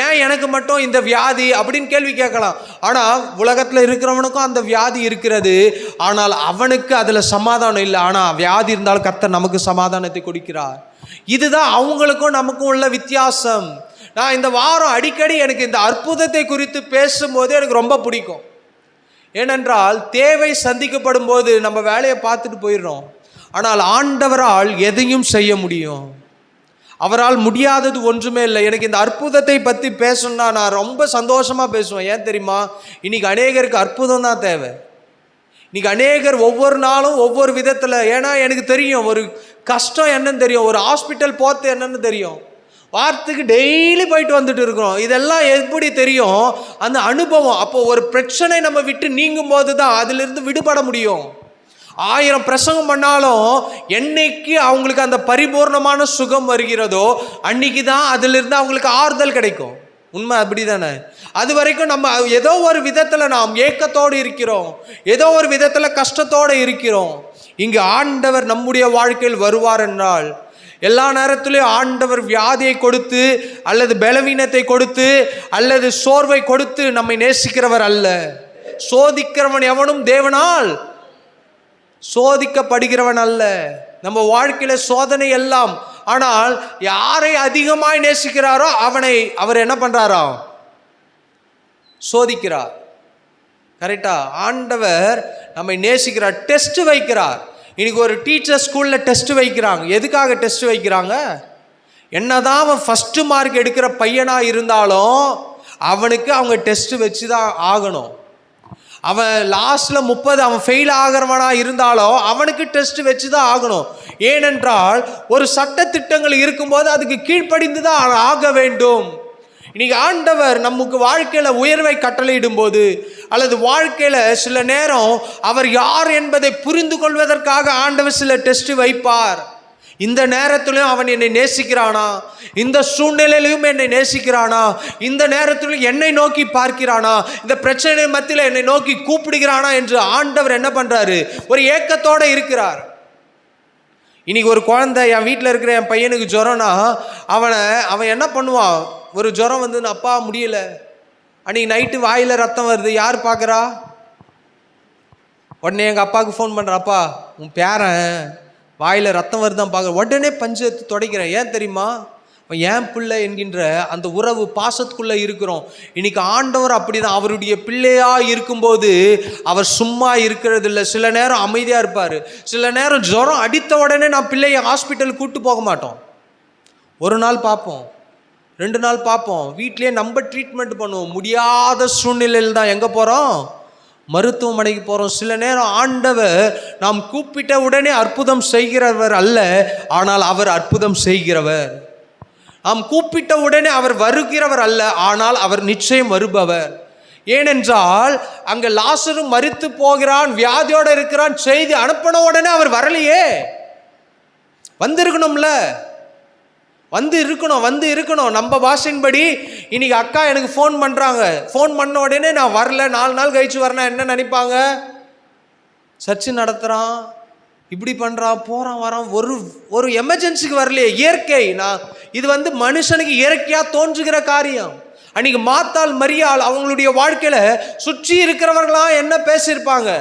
ஏன் எனக்கு மட்டும் இந்த வியாதி அப்படின்னு கேள்வி கேட்கலாம். ஆனால் உலகத்தில் இருக்கிறவனுக்கும் அந்த வியாதி இருக்கிறது, ஆனால் அவனுக்கு அதில் சமாதானம் இல்லை. ஆனால் வியாதி இருந்தாலும் கர்த்தர் நமக்கு சமாதானத்தை கொடுக்கிறார். இதுதான் அவங்களுக்கும் நமக்கும் உள்ள வித்தியாசம். நான் இந்த வாரம் அடிக்கடி எனக்கு இந்த அற்புதத்தை குறித்து பேசும்போது எனக்கு ரொம்ப பிடிக்கும். ஏனென்றால் தேவை சந்திக்கப்படும் போது நம்ம வேலையை பார்த்துட்டு போயிடுறோம். ஆனால் ஆண்டவரால் எதையும் செய்ய முடியும், அவரால் முடியாதது ஒன்றுமே இல்லை. எனக்கு இந்த அற்புதத்தை பற்றி பேசணும்னா நான் ரொம்ப சந்தோஷமாக பேசுவேன். ஏன் தெரியுமா, இன்னைக்கு அநேகருக்கு அற்புதம் தான் தேவை. இன்னைக்கு அநேகர் ஒவ்வொரு நாளும் ஒவ்வொரு விதத்தில், ஏன்னா எனக்கு தெரியும் ஒரு கஷ்டம் என்னன்னு தெரியும், ஒரு ஹாஸ்பிட்டல் போகிறது என்னன்னு தெரியும், வாரத்துக்கு டெய்லி போயிட்டு வந்துட்டு இருக்கிறோம். இதெல்லாம் எப்படி தெரியும், அந்த அனுபவம். அப்போ ஒரு பிரச்சனை நம்ம விட்டு நீங்கும் போது தான் அதிலிருந்து விடுபட முடியும். 1000 பிரசங்கம் பண்ணாலும் என்னைக்கு அவங்களுக்கு அந்த பரிபூர்ணமான சுகம் வருகிறதோ அன்னைக்கு தான் அதிலிருந்து அவங்களுக்கு ஆறுதல் கிடைக்கும். உண்மை அப்படி தானே? அது வரைக்கும் நம்ம ஏதோ ஒரு விதத்தில் நாம் ஏக்கத்தோடு இருக்கிறோம், ஏதோ ஒரு விதத்தில் கஷ்டத்தோடு இருக்கிறோம். இங்கு ஆண்டவர் நம்முடைய வாழ்க்கையில் வருவார் என்றால் எல்லா நேரத்திலையும் ஆண்டவர் வியாதியை கொடுத்து அல்லது பலவீனத்தை கொடுத்து அல்லது சோர்வை கொடுத்து நம்மை நேசிக்கிறவர் அல்ல. சோதிக்கிறவன் எவனும் தேவனால் சோதிக்கப்படுகிறவன் அல்ல. நம்ம வாழ்க்கையில சோதனை எல்லாம், ஆனால் யாரை அதிகமாய் நேசிக்கிறாரோ அவர் என்ன பண்றாரோ சோதிக்கிறார். கரெக்டா? ஆண்டவர் நம்மை நேசிக்கிறார், டெஸ்ட் வைக்கிறார். இன்னைக்கு ஒரு டீச்சர் ஸ்கூலில் டெஸ்ட் வைக்கிறாங்க. எதுக்காக டெஸ்ட் வைக்கிறாங்க? என்னதான் அவன் ஃபஸ்ட்டு மார்க் எடுக்கிற பையனாக இருந்தாலும் அவனுக்கு அவங்க டெஸ்ட் வச்சு தான் ஆகணும். அவன் லாஸ்ட்ல 30 அவன் ஃபெயில் ஆகிறவனா இருந்தாலும் அவனுக்கு டெஸ்ட் வச்சு தான் ஆகணும். ஏனென்றால் ஒரு சட்ட திட்டங்கள் இருக்கும்போது அதுக்கு கீழ்ப்படிந்து தான் ஆக வேண்டும். இன்னைக்கு ஆண்டவர் நமக்கு வாழ்க்கையில உயர்வை கட்டளையிடும் போது அல்லது வாழ்க்கையில சில நேரம் அவர் யார் என்பதை புரிந்து கொள்வதற்காக ஆண்டவர் சில டெஸ்ட் வைப்பார். இந்த நேரத்திலும் அவன் என்னை நேசிக்கிறானா, இந்த சூழ்நிலையிலும் என்னை நேசிக்கிறானா, இந்த நேரத்திலும் என்னை நோக்கி பார்க்கிறானா, இந்த பிரச்சனை மத்தியில் என்னை நோக்கி கூப்பிடுகிறானா என்று ஆண்டவர் என்ன பண்றாரு, ஒரு ஏக்கத்தோட இருக்கிறார். இன்னைக்கு ஒரு குழந்தை, என் வீட்டில் இருக்கிற என் பையனுக்கு ஜுரம்னா அவன் என்ன பண்ணுவான், ஒரு ஜுரம் வந்து அப்பா முடியல, அன்னைக்கு நைட்டு வாயில் ரத்தம் வருது, யார் பார்க்குறா? உடனே எங்கள் அப்பாவுக்கு ஃபோன் பண்ணுறேன், அப்பா உன் பேரன் வாயில் ரத்தம் வருதான் பார்க்குற, உடனே பஞ்சு எடுத்து துடைக்கிறேன். ஏன் தெரியுமா? ஏன் பிள்ளை என்கின்ற அந்த உறவு பாசத்துக்குள்ளே இருக்கிறோம். இன்னைக்கு ஆண்டவர் அப்படிதான். அவருடைய பிள்ளையாக இருக்கும்போது அவர் சும்மா இருக்கிறது இல்லை. சில நேரம் அமைதியாக இருப்பார், சில நேரம் ஜுரம் அடித்த உடனே நான் பிள்ளையை ஹாஸ்பிட்டலுக்கு கூப்பிட்டு போக மாட்டோம். ஒரு நாள் பார்ப்போம், 2 நாள் பார்ப்போம், வீட்டிலேயே நம்ம ட்ரீட்மெண்ட் பண்ணுவோம். முடியாத சூழ்நிலையில் தான் எங்கே போகிறோம், மருத்துவமனைக்கு போகிறோம். சில நேரம் ஆண்டவர் நாம் கூப்பிட்ட உடனே அற்புதம் செய்கிறவர் அல்ல, ஆனால் அவர் அற்புதம் செய்கிறவர். நாம் கூப்பிட்ட உடனே அவர் வருகிறவர் அல்ல, ஆனால் அவர் நிச்சயம் வருபவர். ஏனென்றால் அங்கே லாசரு மரித்து போகிறான், வியாதியோடு இருக்கிறான், செய்தி அனுப்பின உடனே அவர் வரலையே. வந்திருக்கணும்ல, வந்து இருக்கணும். நம்ம பாஷையின்படி இன்னைக்கு அக்கா எனக்கு ஃபோன் பண்ணுறாங்க, ஃபோன் பண்ண உடனே நான் வரல, 4 நாள் கழிச்சு வரேன்னா என்ன நினைப்பாங்க? சர்ச்சு நடத்துகிறான், இப்படி பண்ணுறான், போகிறான் வரான், ஒரு எமர்ஜென்சிக்கு வரலையே. இயற்கை, இது வந்து மனுஷனுக்கு இயற்கையாக தோன்றுகிற காரியம். அன்னைக்கு மாத்தாள் மரியாள் அவங்களுடைய வாழ்க்கையில சுற்றி இருக்கிறவர்களாம் என்ன பேசியிருப்பாங்க?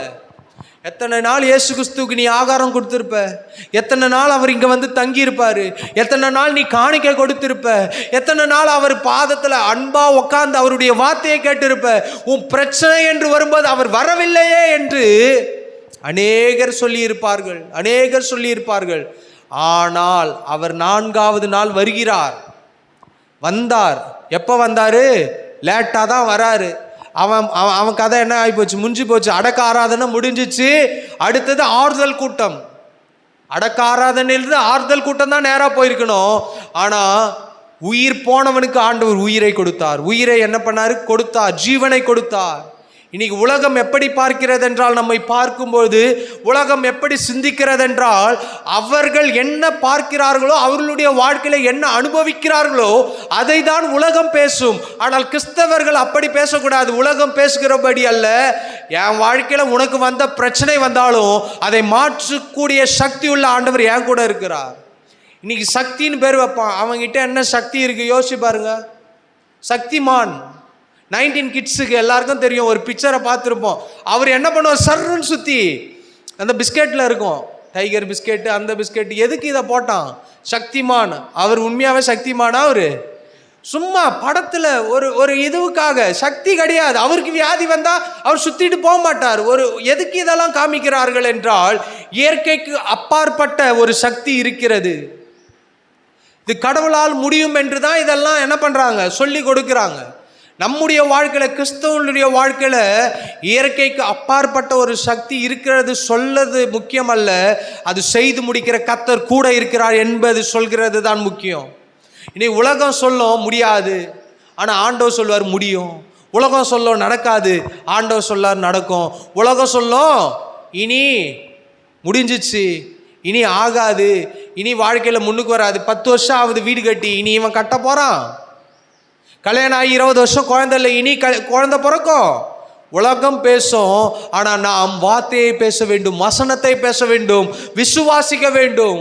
எத்தனை நாள் இயேசு கிறிஸ்துவுக்கு நீ ஆகாரம் கொடுத்துருப்ப, எத்தனை நாள் அவர் இங்கே வந்து தங்கியிருப்பார், எத்தனை நாள் நீ காணிக்க கொடுத்திருப்ப, எத்தனை நாள் அவர் பாதத்தில் அன்பா உட்கார்ந்து அவருடைய வார்த்தையை கேட்டிருப்ப. உன் பிரச்சனை என்று வரும்போது அவர் வரவில்லையே என்று அநேகர் சொல்லியிருப்பார்கள். ஆனால் அவர் 4வது நாள் வருகிறார். வந்தார். எப்போ வந்தார்? லேட்டாக தான் வராரு. அவன் கதை என்ன ஆகிப்போச்சு, முடிஞ்சு போச்சு. அடக்க ஆராதனை முடிஞ்சிச்சு, அடுத்தது ஆறுதல் கூட்டம். அடக்க ஆராதனையிலிருந்து ஆறுதல் கூட்டம் தான் நேராக போயிருக்கணும். ஆனால் உயிர் போனவனுக்கு ஆண்டவர் உயிரை கொடுத்தார். உயிரை என்ன பண்ணார்? கொடுத்தார், ஜீவனை கொடுத்தார். இன்னைக்கு உலகம் எப்படி பார்க்கிறது என்றால், நம்மை பார்க்கும்போது உலகம் எப்படி சிந்திக்கிறது என்றால், அவர்கள் என்ன பார்க்கிறார்களோ, அவர்களுடைய வாழ்க்கையில என்ன அனுபவிக்கிறார்களோ அதை தான் உலகம் பேசும். ஆனால் கிறிஸ்தவர்கள் அப்படி பேசக்கூடாது. உலகம் பேசுகிறபடி அல்ல. என் வாழ்க்கையில உனக்கு வந்த பிரச்சனை வந்தாலும் அதை மாற்றக்கூடிய சக்தி உள்ள ஆண்டவர் என் கூட இருக்கிறார். இன்னைக்கு சக்தின்னு பேர் வைப்பான். அவங்ககிட்ட என்ன சக்தி இருக்கு யோசிச்சு பாருங்க. சக்திமான் 19 கிட்ஸுக்கு எல்லாருக்கும் தெரியும், ஒரு பிக்சரை பார்த்துருப்போம். அவர் என்ன பண்ணுவார்? சர்ன்னு சுற்றி அந்த பிஸ்கெட்டில் இருக்கும், டைகர் பிஸ்கெட்டு, அந்த பிஸ்கெட்டு. எதுக்கு இதை போட்டான்? சக்திமான். அவர் உண்மையாகவே சக்திமானா? அவர் சும்மா படத்தில் ஒரு இதுவுக்காக, சக்தி கிடையாது. அவருக்கு வியாதி வந்தால் அவர் சுற்றிட்டு போக மாட்டார். எதுக்கு இதெல்லாம் காமிக்கிறார்கள் என்றால், இயற்கைக்கு அப்பாற்பட்ட ஒரு சக்தி இருக்கிறது, இது கடவுளால் முடியும் என்று தான் இதெல்லாம் என்ன பண்ணுறாங்க, சொல்லி கொடுக்குறாங்க. நம்முடைய வாழ்க்கையில், கிறிஸ்தவனுடைய வாழ்க்கையில் இயற்கைக்கு அப்பாற்பட்ட ஒரு சக்தி இருக்கிறது சொல்லது முக்கியம் அல்ல, அது செய்து முடிக்கிற கர்த்தர் கூட இருக்கிறார் என்பது சொல்கிறது தான் முக்கியம். இனி உலகம் சொல்லும் முடியாது, ஆனால் ஆண்டவர் சொல்வார் முடியும். உலகம் சொல்லும் நடக்காது, ஆண்டவர் சொல்லார் நடக்கும். உலகம் சொல்லும் இனி முடிஞ்சிச்சு, இனி ஆகாது, இனி வாழ்க்கையில் முன்னுக்கு வராது, 10 வருஷம் ஆகுது வீடு கட்டி, இனி இவன் கட்ட போகிறான், கல்யாணம் ஆகி 20 வருஷம் குழந்தை இல்லை, இனி குழந்தை பிறக்கும். உலகம் பேசும், ஆனால் நாம் வார்த்தையை பேச வேண்டும், வசனத்தை பேச வேண்டும், விசுவாசிக்க வேண்டும்.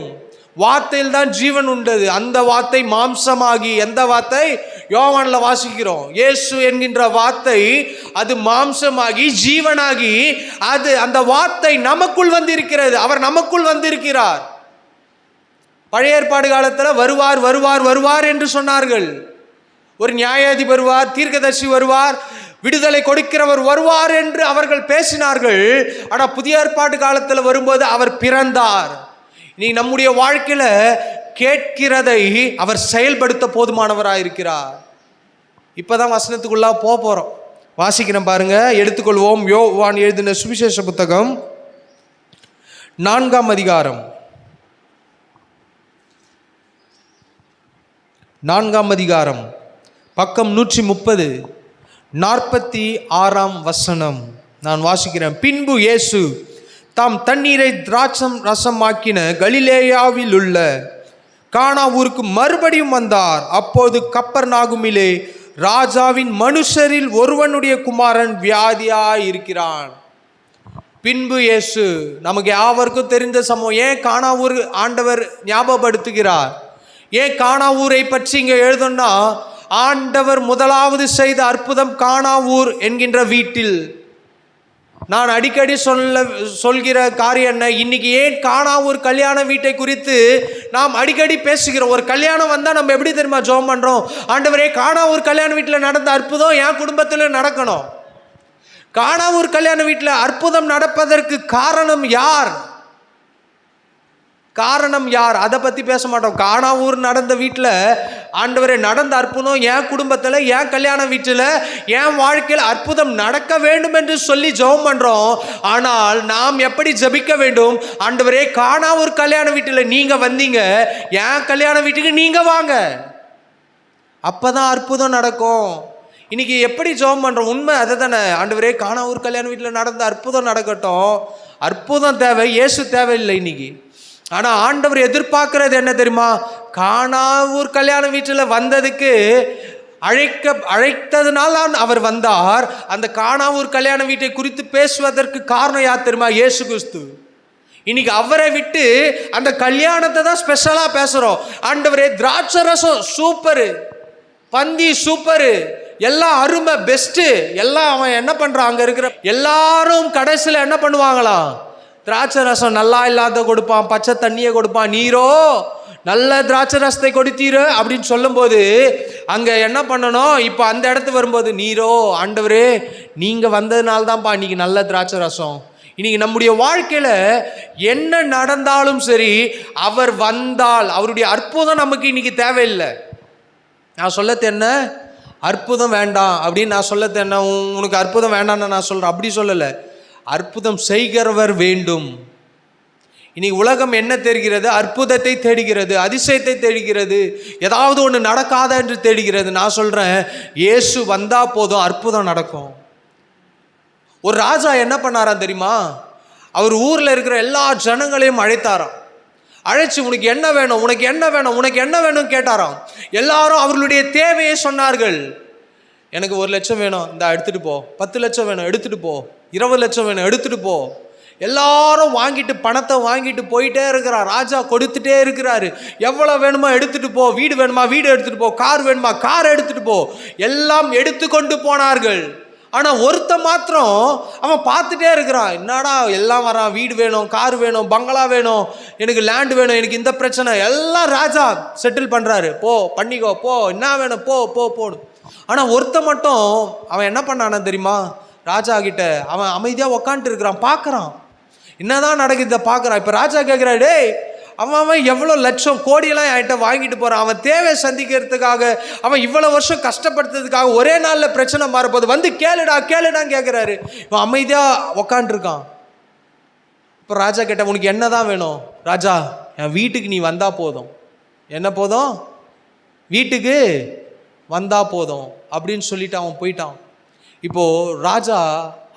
வார்த்தையில் தான் ஜீவன் உண்டது. அந்த வார்த்தை மாம்சமாகி, எந்த வார்த்தை? யோவானில் வாசிக்கிறோம், இயேசு என்கின்ற வார்த்தை அது மாம்சமாகி ஜீவனாகி, அந்த வார்த்தை நமக்குள் வந்திருக்கிறது. அவர் நமக்குள் வந்திருக்கிறார். பழைய ஏற்பாடு காலத்தில் வருவார் வருவார் வருவார் என்று சொன்னார்கள். ஒரு நியாயாதி வருவார், தீர்க்கதரிசி வருவார், விடுதலை கொடுக்கிறவர் வருவார் என்று அவர்கள் பேசினார்கள். ஆனால் புதிய ஏற்பாட்டு காலத்தில் வரும்போது அவர் பிறந்தார். இன்னைக்கு நம்முடைய வாழ்க்கையில கேட்கிறதை அவர் செயல்படுத்த போதுமானவராக இருக்கிறார். இப்பதான் வசனத்துக்குள்ளா போறோம். வாசிக்கிறேன் பாருங்க, எடுத்துக்கொள்வோம். யோவான் எழுதின சுவிசேஷ புத்தகம் 4ஆம் அதிகாரம் 4ஆம் அதிகாரம் பக்கம் 130 46ஆம் வசனம் நான் வாசிக்கிறேன். பின்பு இயேசு தாம் தண்ணீரை திராட்சம் ரசமாக்கின கலிலேயாவில் உள்ள கானா ஊருக்கு மறுபடியும் வந்தார். அப்போது கப்பர்நாகுமிலே ராஜாவின் மனுஷரில் ஒருவனுடைய குமாரன் வியாதியாய் இருக்கிறான். பின்பு இயேசு, நமக்கு யாவருக்கும் தெரிந்த சம்பவம். ஏன் கானா ஊர் ஆண்டவர் ஞாபகப்படுத்துகிறார்? ஏன் கானா ஊரை பற்றி இங்கே எழுதணும்னா, ஆண்டவர் முதலாவது செய்த அற்புதம் கானா ஊர் என்கின்ற வீட்டில். நான் அடிக்கடி சொல்கிற காரியம் என்ன, இன்னைக்கு ஏன் கானா ஊர் கல்யாண வீட்டை குறித்து நாம் அடிக்கடி பேசுகிறோம். ஒரு கல்யாணம் வந்தால் நம்ம எப்படி தெரியுமா ஜெபம் பண்ணுறோம்? ஆண்டவரே, கானா ஊர் கல்யாண வீட்டில் நடந்த அற்புதம் என் குடும்பத்தில் நடக்கணும். கானா ஊர் கல்யாண வீட்டில் அற்புதம் நடப்பதற்கு காரணம் யார்? காரணம் யார்? அதை பற்றி பேச மாட்டோம். கானா ஊர் நடந்த வீட்டில் ஆண்டவரே நடந்த அற்புதம் என் குடும்பத்தில், என் கல்யாண வீட்டில், என் வாழ்க்கையில் அற்புதம் நடக்க வேண்டும் என்று சொல்லி ஜெபம் பண்ணுறோம். ஆனால் நாம் எப்படி ஜெபிக்க வேண்டும்? ஆண்டவரே, கானா ஊர் கல்யாண வீட்டில் நீங்கள் வந்தீங்க, என் கல்யாண வீட்டுக்கு நீங்கள் வாங்க, அப்போ தான் அற்புதம் நடக்கும். இன்னைக்கு எப்படி ஜெபம் பண்ணுறோம்? உண்மை அதை தானே. ஆண்டவரே, கானா ஊர் கல்யாண வீட்டில் நடந்த அற்புதம் நடக்கட்டும். அற்புதம் தேவை, இயேசு தேவையில்லை இன்னைக்கு. ஆனால் ஆண்டவர் எதிர்பார்க்கிறது என்ன தெரியுமா? கானா ஊர் கல்யாண வீட்டில் வந்ததுக்கு அழைத்ததுனால அவர் வந்தார். அந்த கானா ஊர் கல்யாண வீட்டை குறித்து பேசுவதற்கு காரணம் யார் தெரியுமா? இயேசு கிறிஸ்து. இன்னைக்கு அவரை விட்டு அந்த கல்யாணத்தை தான் ஸ்பெஷலாக பேசுகிறோம். ஆண்டவரே, திராட்சை ரசம் சூப்பரு, பந்தி சூப்பரு, எல்லாம் அருமை, பெஸ்ட்டு எல்லாம். அவன் என்ன பண்ணுறான்? அங்கே இருக்கிற எல்லாரும் கடைசியில் என்ன பண்ணுவாங்களாம்? திராட்சை ரசம் நல்லா இல்லாத கொடுப்பான், பச்சை தண்ணியை கொடுப்பான். நீரோ நல்ல திராட்சை ரசத்தை கொடுத்தீரோ அப்படின்னு சொல்லும்போது அங்கே என்ன பண்ணணும்? இப்போ அந்த இடத்து வரும்போது, நீரோ ஆண்டவரே நீங்கள் வந்ததுனால தான்ப்பா இன்னைக்கு நல்ல திராட்சை ரசம். இன்னைக்கு நம்முடைய வாழ்க்கையில் என்ன நடந்தாலும் சரி, அவர் வந்தால் அவருடைய அற்புதம் நமக்கு இன்னைக்கு தேவையில்லை. நான் சொல்லது என்ன? அற்புதம் வேண்டாம் அப்படின்னு நான் சொல்லது என்ன? உனக்கு அற்புதம் வேண்டாம்னு நான் சொல்கிறேன், அப்படி சொல்லலை. அற்புதம் செய்கிறவர் வேண்டும். இன்னைக்கு உலகம் என்ன தெரிகிறது? அற்புதத்தை தேடுகிறது, அதிசயத்தை தேடுகிறது, ஏதாவது ஒன்று நடக்காத என்று தேடுகிறது. நான் சொல்கிறேன், இயேசு வந்தால் போதும், அற்புதம் நடக்கும். ஒரு ராஜா என்ன பண்ணாராம் தெரியுமா? அவர் ஊரில் இருக்கிற எல்லா ஜனங்களையும் அழைத்தாராம். அழைச்சி, உனக்கு என்ன வேணும், உனக்கு என்ன வேணும், உனக்கு என்ன வேணும் கேட்டாராம். எல்லாரும் அவர்களுடைய தேவையை சொன்னார்கள். எனக்கு 1 லட்சம் வேணும், இந்த எடுத்துகிட்டு போ. 10 லட்சம் வேணும், எடுத்துகிட்டு போ. 20 லட்சம் வேணும், எடுத்துகிட்டு போ. எல்லாரும் வாங்கிட்டு பணத்தை வாங்கிட்டு போயிட்டே இருக்கிறார். ராஜா கொடுத்துட்டே இருக்கிறாரு. எவ்வளோ வேணுமோ எடுத்துகிட்டு போ. வீடு வேணுமா, வீடு எடுத்துகிட்டு போ. கார் வேணுமா, கார் எடுத்துகிட்டு போ. எல்லாம் எடுத்து கொண்டு போனார்கள். ஆனால் ஒருத்த மாத்திரம் அவன் பார்த்துட்டே இருக்கிறான். என்னடா எல்லாம் வரான், வீடு வேணும், கார் வேணும், பங்களா வேணும், எனக்கு லேண்டு வேணும், எனக்கு இந்த பிரச்சனை எல்லாம் ராஜா செட்டில் பண்ணுறாரு. போ, பண்ணிக்கோ, போ, என்ன வேணும், போ போ போடு. ஆனால் ஒருத்த மட்டும் அவன் என்ன பண்ணானா தெரியுமா? ராஜா கிட்ட அவன் அமைதியாக உக்காந்துட்டு இருக்கிறான், பார்க்குறான் என்னதான் நடக்குது, பார்க்குறான். இப்போ ராஜா கேட்குறா, டேய் அவன் எவ்வளோ லட்சம் கோடியெல்லாம் என்கிட்ட வாங்கிட்டு போகிறான், அவன் தேவை சந்திக்கிறதுக்காக, அவன் இவ்வளோ வருஷம் கஷ்டப்படுத்துறதுக்காக ஒரே நாளில் பிரச்சனை மாறப்போது, வந்து கேளுடா கேளுடான்னு கேட்குறாரு. இவன் அமைதியாக உக்காண்டிருக்கான். இப்போ ராஜா கேட்ட, உனக்கு என்ன தான் வேணும்? ராஜா, என் வீட்டுக்கு நீ வந்தால் போதும். என்ன போதும்? வீட்டுக்கு வந்தால் போதும் அப்படின்னு சொல்லிட்டு அவன் போயிட்டான். இப்போது ராஜா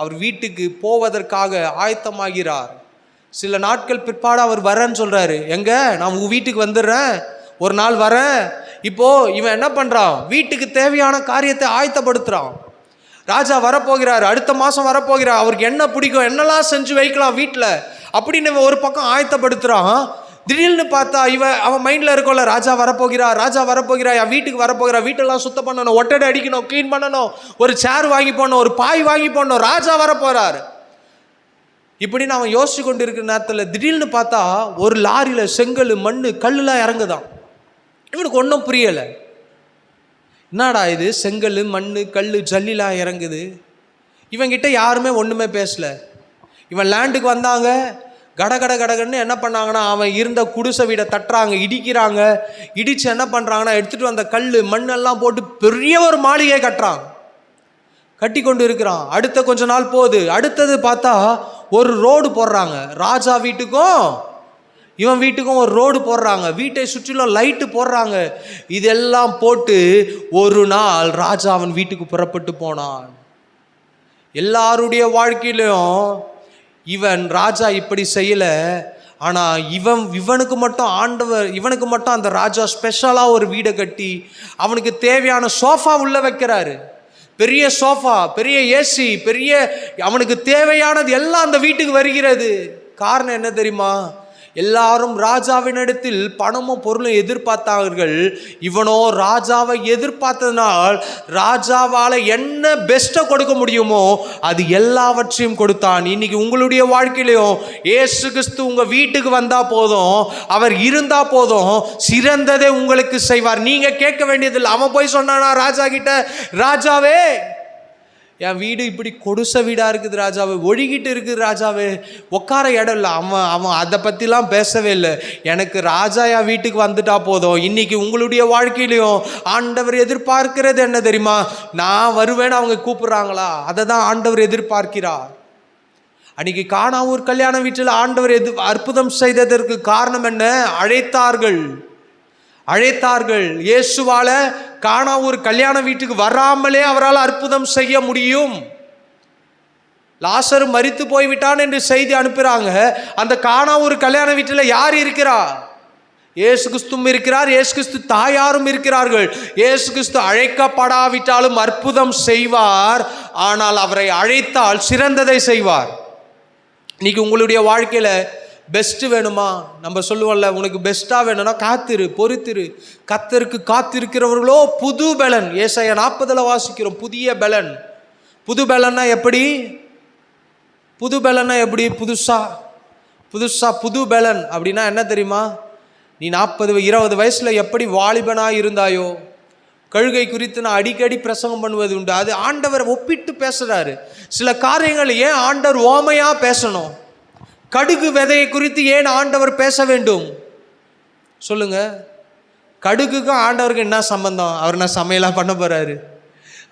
அவர் வீட்டுக்கு போவதற்காக ஆயத்தமாகிறார். சில நாட்கள் பிற்பாடு அவர் வரேன்னு சொல்கிறாரு. எங்கே? நான் உங்கள் வீட்டுக்கு வந்துடுறேன், ஒரு நாள் வரேன். இப்போது இவன் என்ன பண்ணுறான்? வீட்டுக்கு தேவையான காரியத்தை ஆயத்தப்படுத்துகிறான். ராஜா வரப்போகிறார், அடுத்த மாதம் வரப்போகிறார். அவருக்கு என்ன பிடிக்கும், என்னெல்லாம் செஞ்சு வைக்கலாம் வீட்டில் அப்படின்னு ஒரு பக்கம் ஆயத்தப்படுத்துகிறான். திடீர்னு பார்த்தா அவன் மைண்டில் இருக்கோம்ல, ராஜா வரப்போகிறார், ராஜா வரப்போகிறார், என் வீட்டுக்கு வரப்போகிறார், வீட்டெல்லாம் சுத்தம் பண்ணணும், ஒட்டடை அடிக்கணும், க்ளீன் பண்ணணும், ஒரு சேர் வாங்கி போடணும், ஒரு பாய் வாங்கி போடணும், ராஜா வரப்போகிறார் இப்படின்னு அவன் யோசிச்சு கொண்டு இருக்கிற நேரத்தில் திடீர்னு பார்த்தா ஒரு லாரியில் செங்கல், மண், கல்லுலாம் இறங்குதான். இவனுக்கு ஒன்றும் புரியலை. என்னடா இது, செங்கல், மண், கல், ஜல்லிலாம் இறங்குது. இவங்கிட்ட யாருமே ஒன்றுமே பேசலை. இவன் லேண்டுக்கு வந்தாங்க, கடகடன்னு என்ன பண்ணாங்கன்னா, அவன் இருந்த குடிசை வீடை தட்டுறாங்க, இடிக்கிறாங்க. இடித்து என்ன பண்ணுறாங்கன்னா, எடுத்துகிட்டு வந்த கல் மண்ணெல்லாம் போட்டு பெரிய ஒரு மாளிகை கட்டுறாங்க. கட்டி கொண்டு இருக்கிறான். அடுத்த கொஞ்ச நாள் போகுது. அடுத்தது பார்த்தா ஒரு ரோடு போடுறாங்க. ராஜா வீட்டுக்கும் இவன் வீட்டுக்கும் ஒரு ரோடு போடுறாங்க. வீட்டை சுற்றிலும் லைட்டு போடுறாங்க. இதெல்லாம் போட்டு ஒரு நாள் ராஜா அவன் வீட்டுக்கு புறப்பட்டு போனான். எல்லாருடைய வாழ்க்கையிலும் இவன் ராஜா இப்படி செய்யல. ஆனால் இவனுக்கு மட்டும் ஆண்டவர், இவனுக்கு மட்டும் அந்த ராஜா ஸ்பெஷலாக ஒரு வீடை கட்டி அவனுக்கு தேவையான சோஃபா உள்ள வைக்கிறாரு. பெரிய சோஃபா, பெரிய ஏசி, பெரிய அவனுக்கு தேவையானது எல்லாம் அந்த வீட்டுக்கு வருகிறது. காரணம் என்ன தெரியுமா? எல்லாரும் ராஜாவினிடத்தில் பணமும் பொருளும் எதிர்பார்த்தார்கள். இவனோ ராஜாவை எதிர்பார்த்ததுனால் ராஜாவால் என்ன பெஸ்ட்டை கொடுக்க முடியுமோ அது எல்லாவற்றையும் கொடுத்தான். இன்னைக்கு உங்களுடைய வாழ்க்கையிலையும் இயேசு கிறிஸ்து உங்கள் வீட்டுக்கு வந்தால் போதும், அவர் இருந்தால் போதும், சிறந்ததே உங்களுக்கு செய்வார். நீங்கள் கேட்க வேண்டியதில்லை. அவன் போய் சொன்னானா ராஜா கிட்ட, ராஜாவே என் வீடு இப்படி கொடுச வீடாக இருக்குது ராஜாவே, ஒழுகிட்டு இருக்குது ராஜாவே, உட்கார இடம் இல்லை. அவன் அதை பற்றிலாம் பேசவே இல்லை. எனக்கு ராஜா என் வீட்டுக்கு வந்துட்டா போதும். இன்னைக்கு உங்களுடைய வாழ்க்கையிலையும் ஆண்டவர் எதிர்பார்க்கிறது என்ன தெரியுமா? நான் வருவேன்னு அவங்க கூப்பிட்றாங்களா? அதை தான் ஆண்டவர் எதிர்பார்க்கிறார். அன்னைக்கு கானாவூர் கல்யாண வீட்டில் ஆண்டவர் அற்புதம் செய்ததற்கு காரணம் என்ன? அழைத்தார்கள். இயேசுவால கானாவூர் கல்யாண வீட்டுக்கு வராமலே அவரால் அற்புதம் செய்ய முடியும். லாசரு மரித்து போய்விட்டான் என்று செய்தி அனுப்புகிறாங்க. அந்த கானாவூர் கல்யாண வீட்டில் யார் இருக்கிறா? இயேசு கிறிஸ்துவும் இருக்கிறார், இயேசு கிறிஸ்து தாயாரும் இருக்கிறார்கள். இயேசு கிறிஸ்து அழைக்கப்படாவிட்டாலும் அற்புதம் செய்வார். ஆனால் அவரை அழைத்தால் சிறந்ததை செய்வார். இன்னைக்கு உங்களுடைய வாழ்க்கையில் பெஸ்ட்டு வேணுமா? நம்ம சொல்லுவோம்ல, உனக்கு பெஸ்ட்டாக வேணும்னா காத்திரு, பொறுத்திரு. கர்த்தருக்கு காத்திருக்கிறவர்களோ புது பலன். ஏசாயா 40 வாசிக்கிறோம், புதிய பலன். புது பலன்னா எப்படி? புதுசா புது பலன் அப்படின்னா என்ன தெரியுமா? நீ 40-20 வயசில் எப்படி வாலிபனாக இருந்தாயோ, கழுகை குறித்து நான் அடிக்கடி பிரசங்கம் பண்ணுவது உண்டு. அது ஆண்டவர் ஒப்பிட்டு பேசுகிறாரு. சில காரியங்கள் ஏன் ஆண்டவர் ஓமையாக பேசணும்? கடுகு விதையை குறித்து ஏன் ஆண்டவர் பேச வேண்டும் சொல்லுங்க? கடுகுக்கும் ஆண்டவருக்கு என்ன சம்பந்தம்? அவர் நான் சமையலாக பண்ண போகிறாரு.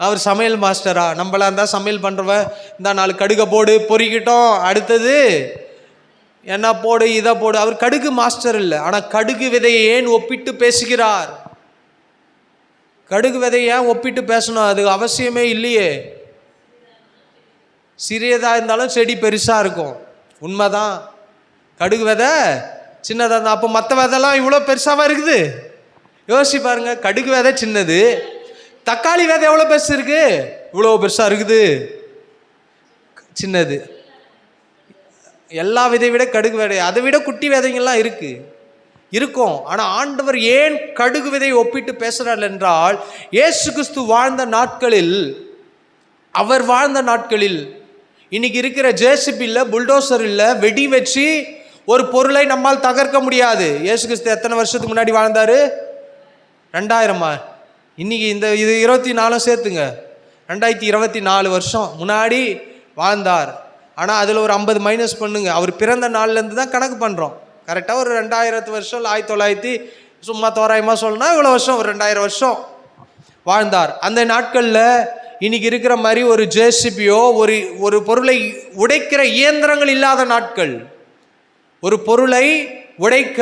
அவர் சமையல் மாஸ்டரா? நம்மளா இருந்தால் சமையல் பண்ணுறவன் இந்த 4 கடுகை போடு, பொறிக்கிட்டோம், அடுத்தது என்ன போடு, இதை போடு. அவர் கடுகு மாஸ்டர் இல்லை. ஆனால் கடுகு விதையை ஏன் ஒப்பிட்டு பேசுகிறார்? கடுகு விதையை ஏன் ஒப்பிட்டு பேசணும்? அது அவசியமே இல்லையே. சிறியதாக இருந்தாலும் செடி பெருசாக இருக்கும், உண்மைதான். கடுகு விதை சின்னதாக இருந்தால் அப்போ மற்ற விதைலாம் இவ்வளோ பெருசாக இருக்குது? யோசிச்சு பாருங்க. கடுகு விதை சின்னது, தக்காளி விதை எவ்வளோ பெருசு இருக்குது? இவ்வளோ பெருசாக இருக்குது, சின்னது. எல்லா விதை விட கடுகு விதை, அதை விட குட்டி விதைங்கள்லாம் இருக்கும். ஆனால் ஆண்டவர் ஏன் கடுகு விதையை ஒப்பிட்டு பேசுகிறார் என்றால், இயேசு கிறிஸ்து வாழ்ந்த நாட்களில், அவர் வாழ்ந்த நாட்களில் இன்னைக்கு இருக்கிற ஜேசிபி இல்லை, புல்டோசர் இல்லை, வெடி வச்சு ஒரு பொருளை நம்மால் தகர்க்க முடியாது. இயேசு கிறிஸ்து எத்தனை வருஷத்துக்கு முன்னாடி வாழ்ந்தார்? 2000 இன்னைக்கு இது 24 சேர்த்துங்க, 2024 வருஷம் முன்னாடி வாழ்ந்தார். ஆனால் அதில் ஒரு 50 மைனஸ் பண்ணுங்க. அவர் பிறந்த நாள்லேருந்து தான் கணக்கு பண்ணுறோம். கரெக்டாக ஒரு 2000 வருஷம், 1900 சும்மா தோராயமாக சொல்லணும்னா இவ்வளோ வருஷம், ஒரு 2000 வருஷம் வாழ்ந்தார். அந்த நாட்களில் இன்னைக்கு இருக்கிற மாதிரி ஒரு ஜேசிபியோ ஒரு பொருளை உடைக்கிற இயந்திரங்கள் இல்லாத நாட்கள், ஒரு பொருளை உடைக்க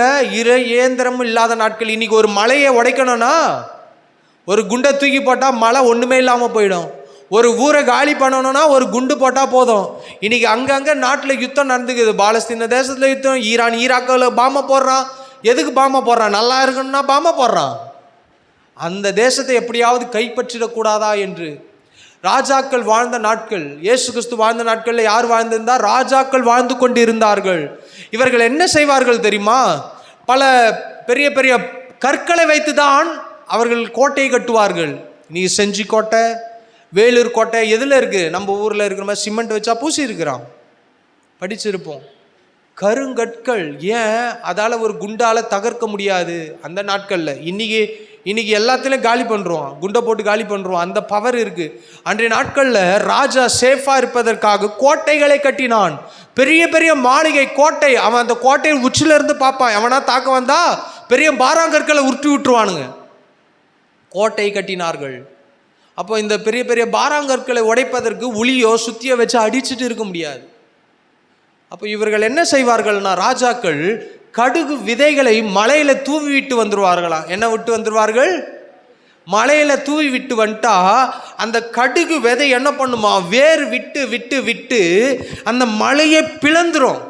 இயந்திரமும் இல்லாத நாட்கள். இன்னைக்கு ஒரு மலையை உடைக்கணும்னா ஒரு குண்டை தூக்கி போட்டால் மலை ஒன்றுமே இல்லாமல் போயிடும். ஒரு ஊரை காலி பண்ணணும்னா ஒரு குண்டு போட்டால் போதும். இன்னைக்கு அங்கங்கே நாட்டில் யுத்தம் நடந்துக்குது. பாலஸ்தீன தேசத்தில் யுத்தம், ஈராக்கில் பாம்பை போடுறான். எதுக்கு பாம்பை போடுறான்? நல்லா இருக்கணும்னா பாம்பை போடுறான். அந்த தேசத்தை எப்படியாவது கைப்பற்றிடக்கூடாதா என்று. ராஜாக்கள் வாழ்ந்த நாட்கள், இயேசு கிறிஸ்து வாழ்ந்த நாட்களில் யார் வாழ்ந்திருந்தார்? ராஜாக்கள் வாழ்ந்து கொண்டு இருந்தார்கள். இவர்கள் என்ன செய்வார்கள் தெரியுமா? பல பெரிய பெரிய கற்களை வைத்து தான் அவர்கள் கோட்டையை கட்டுவார்கள். நீ செஞ்சி கோட்டை, வேலூர் கோட்டை எதில் இருக்குது? நம்ம ஊரில் இருக்கிற மாதிரி சிமெண்ட் வச்சா பூசி இருக்கிறான், படிச்சிருப்போம். கருங்கற்கள். ஏன்? அதால் ஒரு குண்டால் தகர்க்க முடியாது அந்த நாட்களில். இன்னைக்கு எல்லாத்துலேயும் காலி பண்ணுறோம், குண்டை போட்டு காலி பண்ணுறோம். அந்த பவர் இருக்குது. அன்றைய நாட்களில் ராஜா சேஃபாக இருப்பதற்காக கோட்டைகளை கட்டினான். பெரிய பெரிய மாளிகை, கோட்டை. அவன் அந்த கோட்டையை உச்சிலிருந்து பார்ப்பான். எவனா தாக்க வந்தா பெரிய பாராங்கற்களை உருட்டி விட்டுருவானுங்க. கோட்டை கட்டினார்கள். அப்போ இந்த பெரிய பெரிய பாறாங்கற்களை உடைப்பதற்கு உளியோ சுத்தியோ வச்சு அடிச்சுட்டு இருக்க முடியாது. அப்போ இவர்கள் என்ன செய்வார்கள்னா, ராஜாக்கள் கடுகு விதைகளை மலையில தூவி விட்டு வந்துருவார்களாம். என்ன விட்டு வந்துருவார்கள்? மலையில தூவி விட்டு வந்துட்டா அந்த கடுகு விதை என்ன பண்ணுமா, வேர் விட்டு விட்டு விட்டு அந்த மலையை பிளந்துரும்.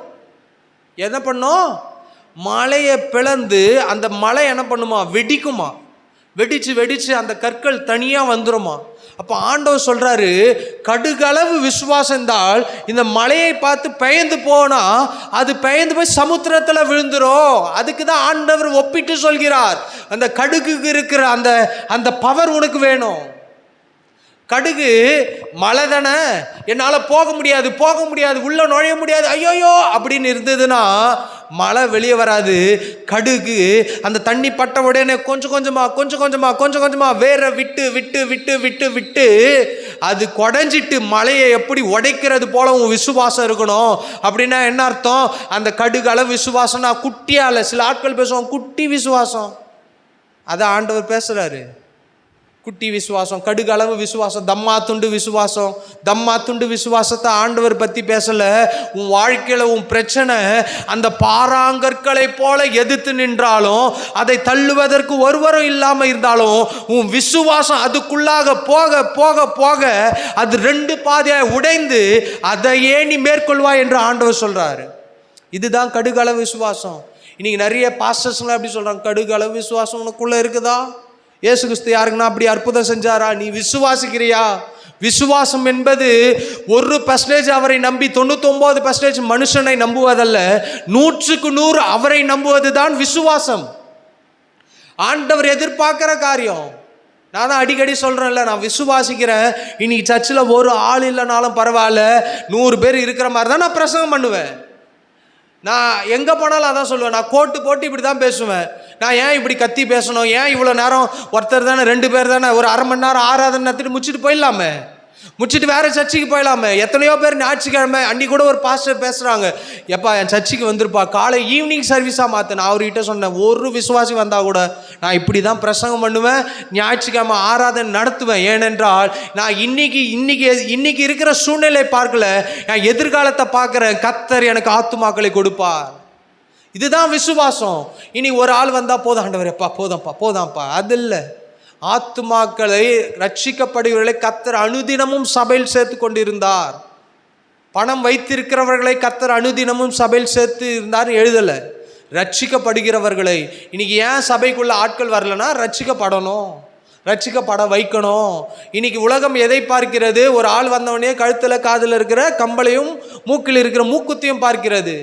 என்ன பண்ணும்? மலையை பிளந்து அந்த மலை என்ன பண்ணுமா, வெடிக்குமா. வெடிச்சு வெடிச்சு அந்த கற்கள் தனியா வந்துருமா. அப்போ ஆண்டவர் சொல்றாரு, கடுகளவு விசுவாசம் இருந்தால் இந்த மலையை பார்த்து பெயர்ந்து போனா அது பெயர்ந்து போய் சமுத்திரத்தில் விழுந்துரும். அதுக்கு தான் ஆண்டவர் ஒப்பிட்டு சொல்கிறார், அந்த கடுகுக்கு இருக்கிற அந்த அந்த பவர் உனக்கு வேணும். கடுகு மலை தானே, என்னால் போக முடியாது, உள்ள நுழைய முடியாது, ஐயோயோ அப்படின்னு இருந்ததுன்னா மழை வெளியே வராது. கடுகு அந்த தண்ணி பட்ட உடனே கொஞ்சம் கொஞ்சமாக வேற விட்டு விட்டு விட்டு விட்டு விட்டு அது குடைஞ்சிட்டு மலையை எப்படி உடைக்கிறது போல உன் விசுவாசம் இருக்கணும். அப்படின்னா என்ன அர்த்தம்? அந்த கடுகு அளவு விசுவாசம். நான் குட்டியால, சில ஆட்கள் பேசுவோம் குட்டி விசுவாசம், அதான் ஆண்டவர் பேசுறாரு. குட்டி விசுவாசம், கடுகு அளவு விசுவாசம், தம்மா துண்டு விசுவாசத்தை ஆண்டவர் பற்றி பேசல. உன் வாழ்க்கையில் உன் பிரச்சனை அந்த பாறாங்கற்களை போல எதிர்த்து நின்றாலும், அதை தள்ளுவதற்கு ஒருவரும் இல்லாமல் இருந்தாலும், உன் விசுவாசம் அதுக்குள்ளாக போக போக போக அது 2 பாதையாக உடைந்து அதையே நீ மேற்கொள்வாய் என்று ஆண்டவர் சொல்றாரு. இதுதான் கடுகு அளவு விசுவாசம். இன்னைக்கு நிறைய பாஸ்டர்ஸ்லாம் எப்படி சொல்றாங்க, கடுகு அளவு விசுவாசம் உனக்குள்ள இருக்குதா? இயேசு கிறிஸ்து யாருக்குன்னா அப்படி அற்புதம் செஞ்சாரா? நீ விசுவாசிக்கிறியா? விசுவாசம் என்பது 1% அவரை நம்பி 99% மனுஷனை நம்புவதல்ல, 100க்கு 100 அவரை நம்புவது தான் விசுவாசம். ஆண்டவர் எதிர்பார்க்கிற காரியம். நான் தான் அடிக்கடி சொல்றேன்ல, நான் விசுவாசிக்கிறேன். இன்னைக்கு சர்ச்சில் ஒரு ஆள் இல்லைனாலும் பரவாயில்ல, 100 பேர் இருக்கிற மாதிரி தான் நான் பிரசங்கம் பண்ணுவேன். நான் எங்கே போனாலும் அதான் சொல்லுவேன். நான் கோட்டு போட்டு இப்படி தான் பேசுவேன். நான் ஏன் இப்படி கத்தி பேசணும்? ஏன் இவ்வளோ நேரம்? ஒருத்தர் தானே, 2 பேர் தானே, ஒரு அரை மணி நேரம் ஆராதனை நடத்திட்டு முடிச்சுட்டு போயிடலாமே, முடிச்சுட்டு வேறு சர்ச்சுக்கு போயிடலாமே. எத்தனையோ பேர் ஞாயிற்றுக்கிழமை அன்றைக்கி கூட ஒரு பாஸ்டர் பேசுகிறாங்க, எப்பா என் சர்ச்சுக்கு வந்துருப்பா, காலை ஈவினிங் சர்வீஸாக மாற்றினேன். அவர்கிட்ட சொன்னேன், ஒரு விசுவாசி வந்தால் கூட நான் இப்படி தான் பிரசங்கம் பண்ணுவேன், ஞாயிற்றுக்கிழமை ஆராதனை நடத்துவேன். ஏனென்றால் நான் இன்னைக்கு இருக்கிற சூழ்நிலை பார்க்கல, நான் எதிர்காலத்தை பார்க்குறேன். கர்த்தர் எனக்கு ஆத்துமாக்களை கொடுப்பார். இதுதான் விசுவாசம். இனி ஒரு ஆள் வந்தால் போதும் ஆண்டவரே, போதாம்ப்பா, அது இல்லை. ஆத்துமாக்களை, ரட்சிக்கப்படுகிறவர்களை கர்த்தர் அனுதினமும் சபையில் சேர்த்து கொண்டிருந்தார். பணம் வைத்திருக்கிறவர்களை கர்த்தர் அனுதினமும் சபையில் சேர்த்து இருந்தார் எழுதலை. ரட்சிக்கப்படுகிறவர்களை, இன்னைக்கு ஏன் சபைக்குள்ள ஆட்கள் வரலன்னா, ரட்சிக்கப்பட வைக்கணும். இன்னைக்கு உலகம் எதை பார்க்கிறது? ஒரு ஆள் வந்தவனே கழுத்தில் காதில் இருக்கிற கம்பளையும் மூக்கில் இருக்கிற மூக்குத்தையும் பார்க்கிறது.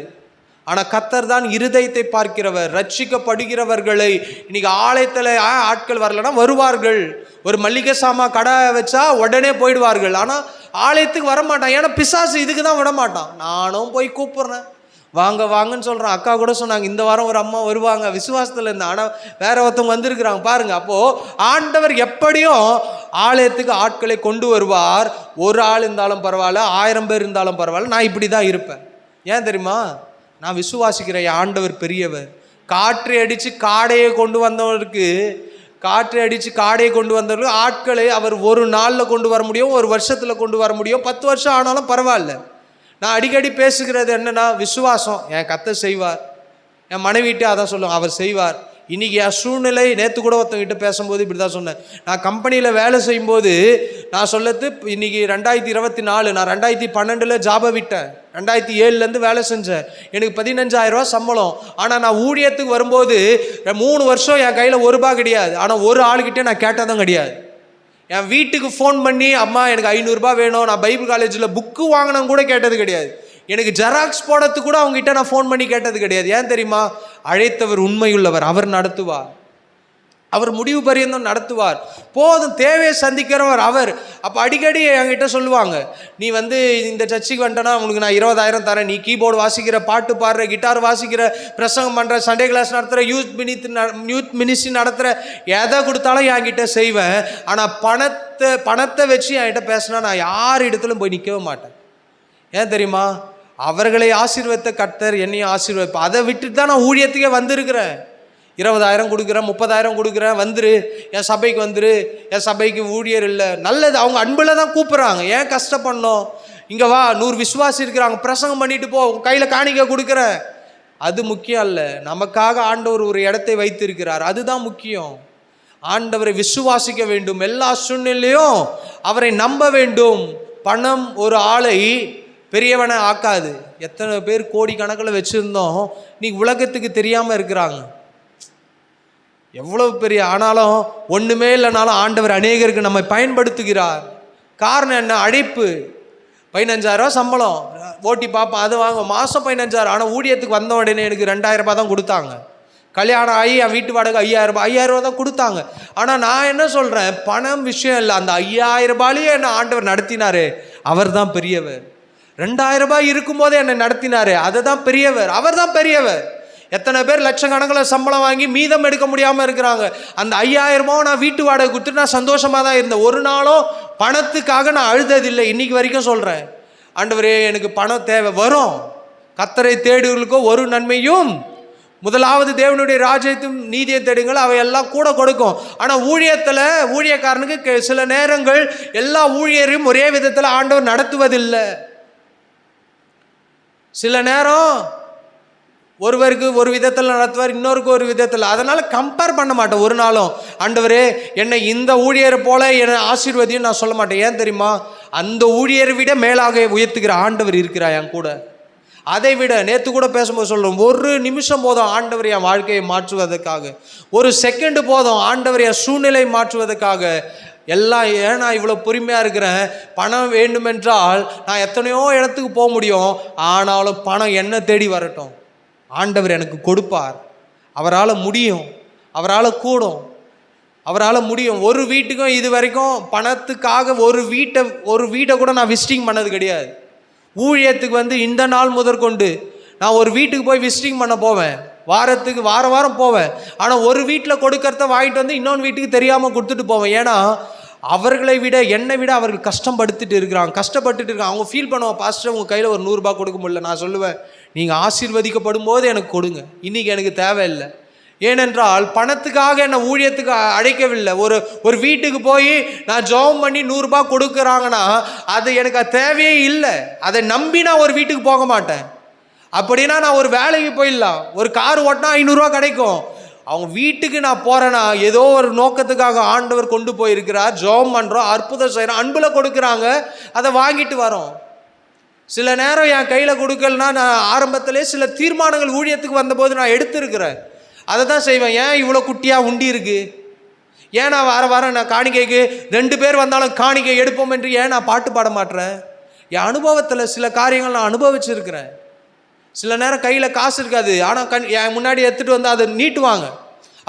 ஆனால் கர்த்தர் தான் இருதயத்தை பார்க்கிறவர். ரட்சிக்கப்படுகிறவர்களை இன்னைக்கு ஆலயத்தில் ஆட்கள் வரலன்னா வருவார்கள். ஒரு மளிகை சாமான் கடை வச்சா உடனே போயிடுவார்கள். ஆனால் ஆலயத்துக்கு வரமாட்டான். ஏன்னா பிசாசு இதுக்கு தான் விட மாட்டான். நானும் போய் கூப்பிட்றேன், வாங்கன்னு சொல்கிறேன். அக்கா கூட சொன்னாங்க, இந்த வாரம் ஒரு அம்மா வருவாங்க விசுவாசத்தில் இருந்து, ஆனால் வேற ஒருத்தவங்க வந்திருக்கிறாங்க பாருங்க. அப்போது ஆண்டவர் எப்படியும் ஆலயத்துக்கு ஆட்களை கொண்டு வருவார். ஒரு ஆள் இருந்தாலும் பரவாயில்ல, 1000 பேர் இருந்தாலும் பரவாயில்ல, நான் இப்படி தான் இருப்பேன். ஏன் தெரியுமா? நான் விசுவாசிக்கிறேன், ஆண்டவர் பெரியவர். காற்றை அடித்து காடையை கொண்டு வந்தவருக்கு ஆட்களை அவர் ஒரு நாளில் கொண்டு வர முடியும், ஒரு வருஷத்தில் கொண்டு வர முடியும், 10 வருஷம் ஆனாலும் பரவாயில்ல. நான் அடிக்கடி பேசுகிறது என்னென்னா, விசுவாசம். என் கர்த்தர் செய்வார். என் மனைவிட்டே அதான் சொல்லுவேன், அவர் செய்வார். இன்றைக்கி என் சூழ்நிலை, நேற்று கூட ஒருத்தவங்கிட்ட பேசும்போது இப்படி தான் சொன்னேன். நான் கம்பெனியில் வேலை செய்யும்போது நான் சொல்லது, இன்றைக்கி 2024, நான் 2012 ஜாபை விட்டேன். 2007 வேலை செஞ்சேன். எனக்கு 15,000 சம்பளம். ஆனால் நான் ஊழியத்துக்கு வரும்போது 3 வருஷம் என் கையில் ₹1 கிடையாது. ஆனால் ஒரு ஆளுக்கிட்டே நான் கேட்டதும் கிடையாது. என் வீட்டுக்கு ஃபோன் பண்ணி, அம்மா எனக்கு ₹500 வேணும், நான் பைபிள் காலேஜில் புக்கு வாங்கினேன்னு கூட கேட்டது கிடையாது. எனக்கு ஜெராக்ஸ் போடுறதுக்கு கூட அவங்ககிட்ட நான் ஃபோன் பண்ணி கேட்டது கிடையாது. ஏன் தெரியுமா? அழைத்தவர் உண்மையுள்ளவர், அவர் நடத்துவார். அவர் முடிவு பரியந்தம் நடத்துவார். போதும், தேவையை சந்திக்கிறவர் அவர். அப்போ அடிக்கடி என்கிட்ட சொல்லுவாங்க, நீ இந்த சர்ச்சுக்கு வந்துட்டனா உனக்கு நான் 20,000 தரேன், நீ கீபோர்டு வாசிக்கிற, பாட்டு பாடுற, கிட்டார் வாசிக்கிற, பிரசங்கம் பண்ணுற, சண்டே கிளாஸ் நடத்துகிற, யூத் மினிஸ்ட்ரி நடத்துகிற, எதை கொடுத்தாலும் என்கிட்ட செய்வேன். ஆனால் பணத்தை வச்சு என்கிட்ட பேசினா நான் யார் இடத்துலையும் போய் நிற்கவே மாட்டேன். ஏன் தெரியுமா? அவர்களை ஆசீர்வதித்த கர்த்தர் என்னையும் ஆசீர்வதிப்பார். அதை விட்டுட்டு தான் நான் ஊழியத்துக்கே வந்திருக்கிறேன். 20,000 கொடுக்குறேன், 30,000 கொடுக்குறேன், வந்துரு என் சபைக்கு வந்துரு, என் சபைக்கு ஊழியர் இல்லை. நல்லது, அவங்க அன்பில் தான் கூப்பிட்றாங்க. ஏன் கஷ்டப்படணும்? இங்கே வா, 100 விசுவாசி இருக்கிறாங்க, பிரசங்கம் பண்ணிட்டு போ, கையில் காணிக்க கொடுக்குறேன். அது முக்கியம் இல்லை. நமக்காக ஆண்டவர் ஒரு இடத்தை வைத்திருக்கிறார், அதுதான் முக்கியம். ஆண்டவரை விசுவாசிக்க வேண்டும், எல்லா சூழ்நிலையும் அவரை நம்ப வேண்டும். பணம் ஒரு ஆளை பெரியவனை ஆக்காது. எத்தனை பேர் கோடி கணக்கில் வச்சுருந்தோம், இன்னைக்கு உலகத்துக்கு தெரியாமல் இருக்கிறாங்க. எவ்வளவு பெரிய ஆனாலும் ஒன்றுமே இல்லைனாலும் ஆண்டவர் அநேகருக்கு நம்மை பயன்படுத்துகிறார். காரணம் என்ன? அழைப்பு. 15,000 சம்பளம், ஓட்டி பார்ப்பேன், அது வாங்க, மாதம் 15,000. ஆனால் ஊழியத்துக்கு வந்த உடனே எனக்கு 2,000 ரூபாய் தான் கொடுத்தாங்க. கல்யாணம் ஆகி என் வீட்டு வாடகை 5,000 ரூபா தான் கொடுத்தாங்க. ஆனால் நான் என்ன சொல்கிறேன், பணம் விஷயம் இல்லை, அந்த 5,000 ரூபாயிலேயே என்னை ஆண்டவர் நடத்தினாரு, அவர் தான் பெரியவர். 2,000 ரூபாய் இருக்கும்போதே என்னை நடத்தினாரு, அதை தான் பெரியவர், அவர் தான் பெரியவர். எத்தனை பேர் லட்சக்கணக்கில் சம்பளம் வாங்கி மீதம் எடுக்க முடியாமல் இருக்கிறாங்க. அந்த 5,000 ரூபாவை நான் வீட்டு வாடகை கொடுத்துட்டு நான் சந்தோஷமாக தான் இருந்தேன். ஒரு நாளும் பணத்துக்காக நான் அழுததில்லை. இன்னைக்கு வரைக்கும் சொல்கிறேன், ஆண்டவரே எனக்கு பணம் தேவை, வரும். கர்த்தரை தேடுகளுக்கோ ஒரு நன்மையும், முதலாவது தேவனுடைய ராஜ்யத்தையும் நீதியை தேடுங்கள், அவையெல்லாம் கூட கொடுக்கும். ஆனால் ஊழியத்தில் ஊழியக்காரனுக்கு சில நேரங்கள் எல்லா ஊழியரையும் ஒரே விதத்தில் ஆண்டவர் நடத்துவதில்லை. சில நேரம் ஒருவருக்கு ஒரு விதத்தில் நடத்துவார், இன்னொருக்கு ஒரு விதத்தில். அதனால் கம்பேர் பண்ண மாட்டேன் ஒரு நாளும். ஆண்டவரே என்னை இந்த ஊழியரை போல என்னை ஆசீர்வதியும் நான் சொல்ல மாட்டேன். ஏன் தெரியுமா? அந்த ஊழியரை விட மேலாக உயர்த்துகிற ஆண்டவர் இருக்கிறா என் கூட. அதை விட நேற்று கூட பேசும்போது சொல்கிறோம், ஒரு நிமிஷம் போதும் ஆண்டவர் என் வாழ்க்கையை மாற்றுவதற்காக, ஒரு செகண்டு போதும் ஆண்டவர் என் சூழ்நிலை மாற்றுவதற்காக. எல்லாம் ஏன் நான் இவ்வளோ பொறுமையாக இருக்கிறேன்? பணம் வேண்டுமென்றால் நான் எத்தனையோ இடத்துக்கு போக முடியும், ஆனாலும் பணம் என்ன தேடி வரட்டும், ஆண்டவர் எனக்கு கொடுப்பார். அவரால் முடியும், அவரால் கூடும், அவரால் முடியும். ஒரு வீட்டுக்கும் இது வரைக்கும் பணத்துக்காக ஒரு வீட்டை கூட நான் விசிட்டிங் பண்ணது கிடையாது. ஊழியத்துக்கு இந்த நாள் முதற்கொண்டு நான் ஒரு வீட்டுக்கு போய் விசிட்டிங் பண்ண போவேன், வாரத்துக்கு வாரம் போவேன். ஆனால் ஒரு வீட்டில் கொடுக்கறத வாங்கிட்டு இன்னொன்று வீட்டுக்கு தெரியாமல் கொடுத்துட்டு போவேன். ஏன்னா அவர்களை விட என்னை விட அவர்கள் கஷ்டப்பட்டுட்டு இருக்காங்க. அவங்க ஃபீல் பண்ணுவாங்க, பாஸ்டர் உங்கள் கையில் ஒரு 100 ரூபாய் கொடுக்க முடியல. நான் சொல்லுவேன், நீங்கள் ஆசீர்வதிக்கப்படும் போது எனக்கு கொடுங்க, இன்றைக்கி எனக்கு தேவையில்லை. ஏனென்றால் பணத்துக்காக என்னை ஊழியத்துக்கு அழைக்கவில்லை. ஒரு வீட்டுக்கு போய் நான் ஜெபம் பண்ணி 100 ரூபாய் கொடுக்குறாங்கன்னா அது எனக்கு தேவையே இல்லை. அதை நம்பி நான் ஒரு வீட்டுக்கு போக மாட்டேன். அப்படின்னா நான் ஒரு வேலைக்கு போயிடலாம், ஒரு கார் ஓட்டினா 500 ரூபா கிடைக்கும். அவங்க வீட்டுக்கு நான் போகிறேன்னா ஏதோ ஒரு நோக்கத்துக்காக ஆண்டவர் கொண்டு போயிருக்கிறார், ஜெபம் பண்ணுறோம், அற்புதம் செய்கிறோம், அன்பில் கொடுக்குறாங்க, அதை வாங்கிட்டு வரோம். சில நேரம் என் கையில் கொடுக்கலன்னா நான் ஆரம்பத்திலே சில தீர்மானங்கள் ஊழியத்துக்கு வந்தபோது நான் எடுத்திருக்கிறேன், அதை தான் செய்வேன். ஏன் இவ்வளோ குட்டியாக உண்டி இருக்குது, ஏன் நான் வாரம் நான் காணிக்கைக்கு 2 பேர் வந்தாலும் காணிக்கை எடுப்போம் என்று ஏன் நான் பாட்டு பாட மாட்டேறேன்? என் அனுபவத்தில் சில காரியங்கள் நான் அனுபவிச்சிருக்கிறேன். சில நேரம் கையில் காசு இருக்காது, ஆனால் என் முன்னாடி எடுத்துகிட்டு வந்து அதை நீட்டுவாங்க.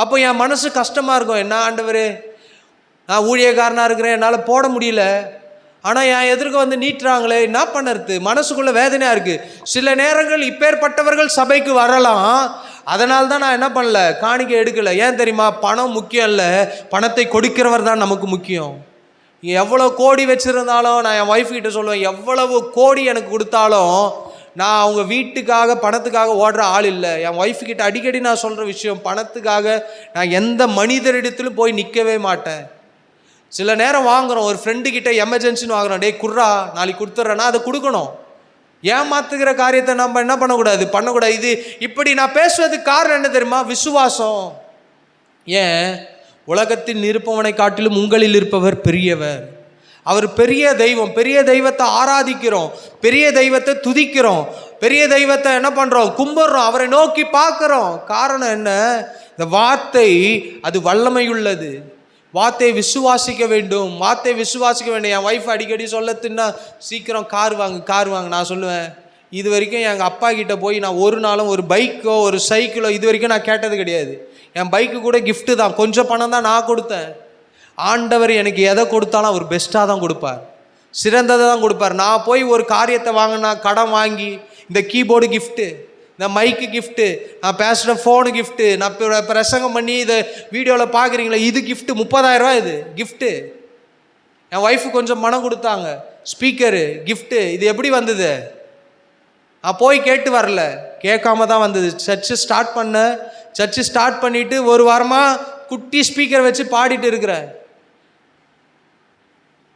அப்போ என் மனசு கஷ்டமாக இருக்கும், என்ன ஆண்டவரே நான் ஊழியக்காரனாக இருக்கிறேன், என்னால் போட முடியல, ஆனால் என் எதிர்க்க நீட்டுறாங்களே, என்ன பண்ணுறது? மனசுக்குள்ளே வேதனையாக இருக்குது. சில நேரங்கள் இப்பேற்பட்டவர்கள் சபைக்கு வரலாம், அதனால தான் நான் என்ன பண்ணல, காணிக்கை எடுக்கலை. ஏன் தெரியுமா? பணம் முக்கியம் இல்லை, பணத்தை கொடுக்கிறவர் தான் நமக்கு முக்கியம். எவ்வளோ கோடி வச்சுருந்தாலும் நான் என் ஒய்ஃப் கிட்ட சொல்லுவேன், எவ்வளவு கோடி எனக்கு கொடுத்தாலும் நான் அவங்க வீட்டுக்காக பணத்துக்காக ஓடுற ஆள் இல்லை. என் ஒய்ஃப்கிட்ட அடிக்கடி நான் சொல்கிற விஷயம், பணத்துக்காக நான் எந்த மனிதரிடத்திலும் போய் நிற்கவே மாட்டேன். சில நேரம் வாங்குகிறோம், ஒரு ஃப்ரெண்டுக்கிட்ட எமர்ஜென்சின்னு வாங்குகிறோம், டே குர்ரா நாளைக்கு கொடுத்துட்றேன்னா அதை கொடுக்கணும். ஏமாத்துகிற காரியத்தை நம்ம என்ன பண்ணக்கூடாது. இது இப்படி நான் பேசுவதுக்கு காரணம் என்ன தெரியுமா? விசுவாசம். ஏன்? உலகத்தில் இருப்பவனை காட்டிலும் உங்களில் இருப்பவர் பெரியவர். அவர் பெரிய தெய்வம், பெரிய தெய்வத்தை ஆராதிக்கிறோம், பெரிய தெய்வத்தை துதிக்கிறோம், பெரிய தெய்வத்தை என்ன பண்ணுறோம்? கும்பிட்றோம், அவரை நோக்கி பார்க்குறோம். காரணம் என்ன? இந்த வார்த்தை அது வல்லமையுள்ளது. வார்த்தையை விசுவாசிக்க வேண்டும், வார்த்தையை விசுவாசிக்க வேண்டும். என் ஒய்ஃப் அடிக்கடி சொல்லத்துன்னா சீக்கிரம் கார் வாங்கு. நான் சொல்லுவேன், இது வரைக்கும் எங்கள் அப்பா கிட்டே போய் நான் ஒரு நாளும் ஒரு பைக்கோ ஒரு சைக்கிளோ இது வரைக்கும் நான் கேட்டது கிடையாது. என் பைக்கு கூட கிஃப்ட்டு தான், கொஞ்சம் பணம் தான் நான் கொடுத்தேன். ஆண்டவர் எனக்கு எதை கொடுத்தாலும் அவர் பெஸ்ட்டாக தான் கொடுப்பார், சிறந்ததை தான் கொடுப்பார். நான் போய் ஒரு காரியத்தை வாங்கினா கடன் வாங்கி, இந்த கீபோர்டு கிஃப்ட்டு, இந்த மைக்கு கிஃப்ட்டு, நான் பேசுகிற ஃபோனு கிஃப்ட்டு, நான் பிரசங்கம் பண்ணி இதை வீடியோவில் பார்க்குறீங்களா, இது கிஃப்ட்டு, 30,000 ரூபா இது கிஃப்ட்டு. என் ஒய்ஃபு கொஞ்சம் பணம் கொடுத்தாங்க, ஸ்பீக்கரு கிஃப்ட்டு. இது எப்படி வந்தது? நான் போய் கேட்டு வரல, கேட்காம தான் வந்தது. சர்ச்சு ஸ்டார்ட் பண்ண, சர்ச்சு ஸ்டார்ட் பண்ணிட்டு ஒரு வாரமாக குட்டி ஸ்பீக்கர் வச்சு பாடிட்டு இருக்கிற.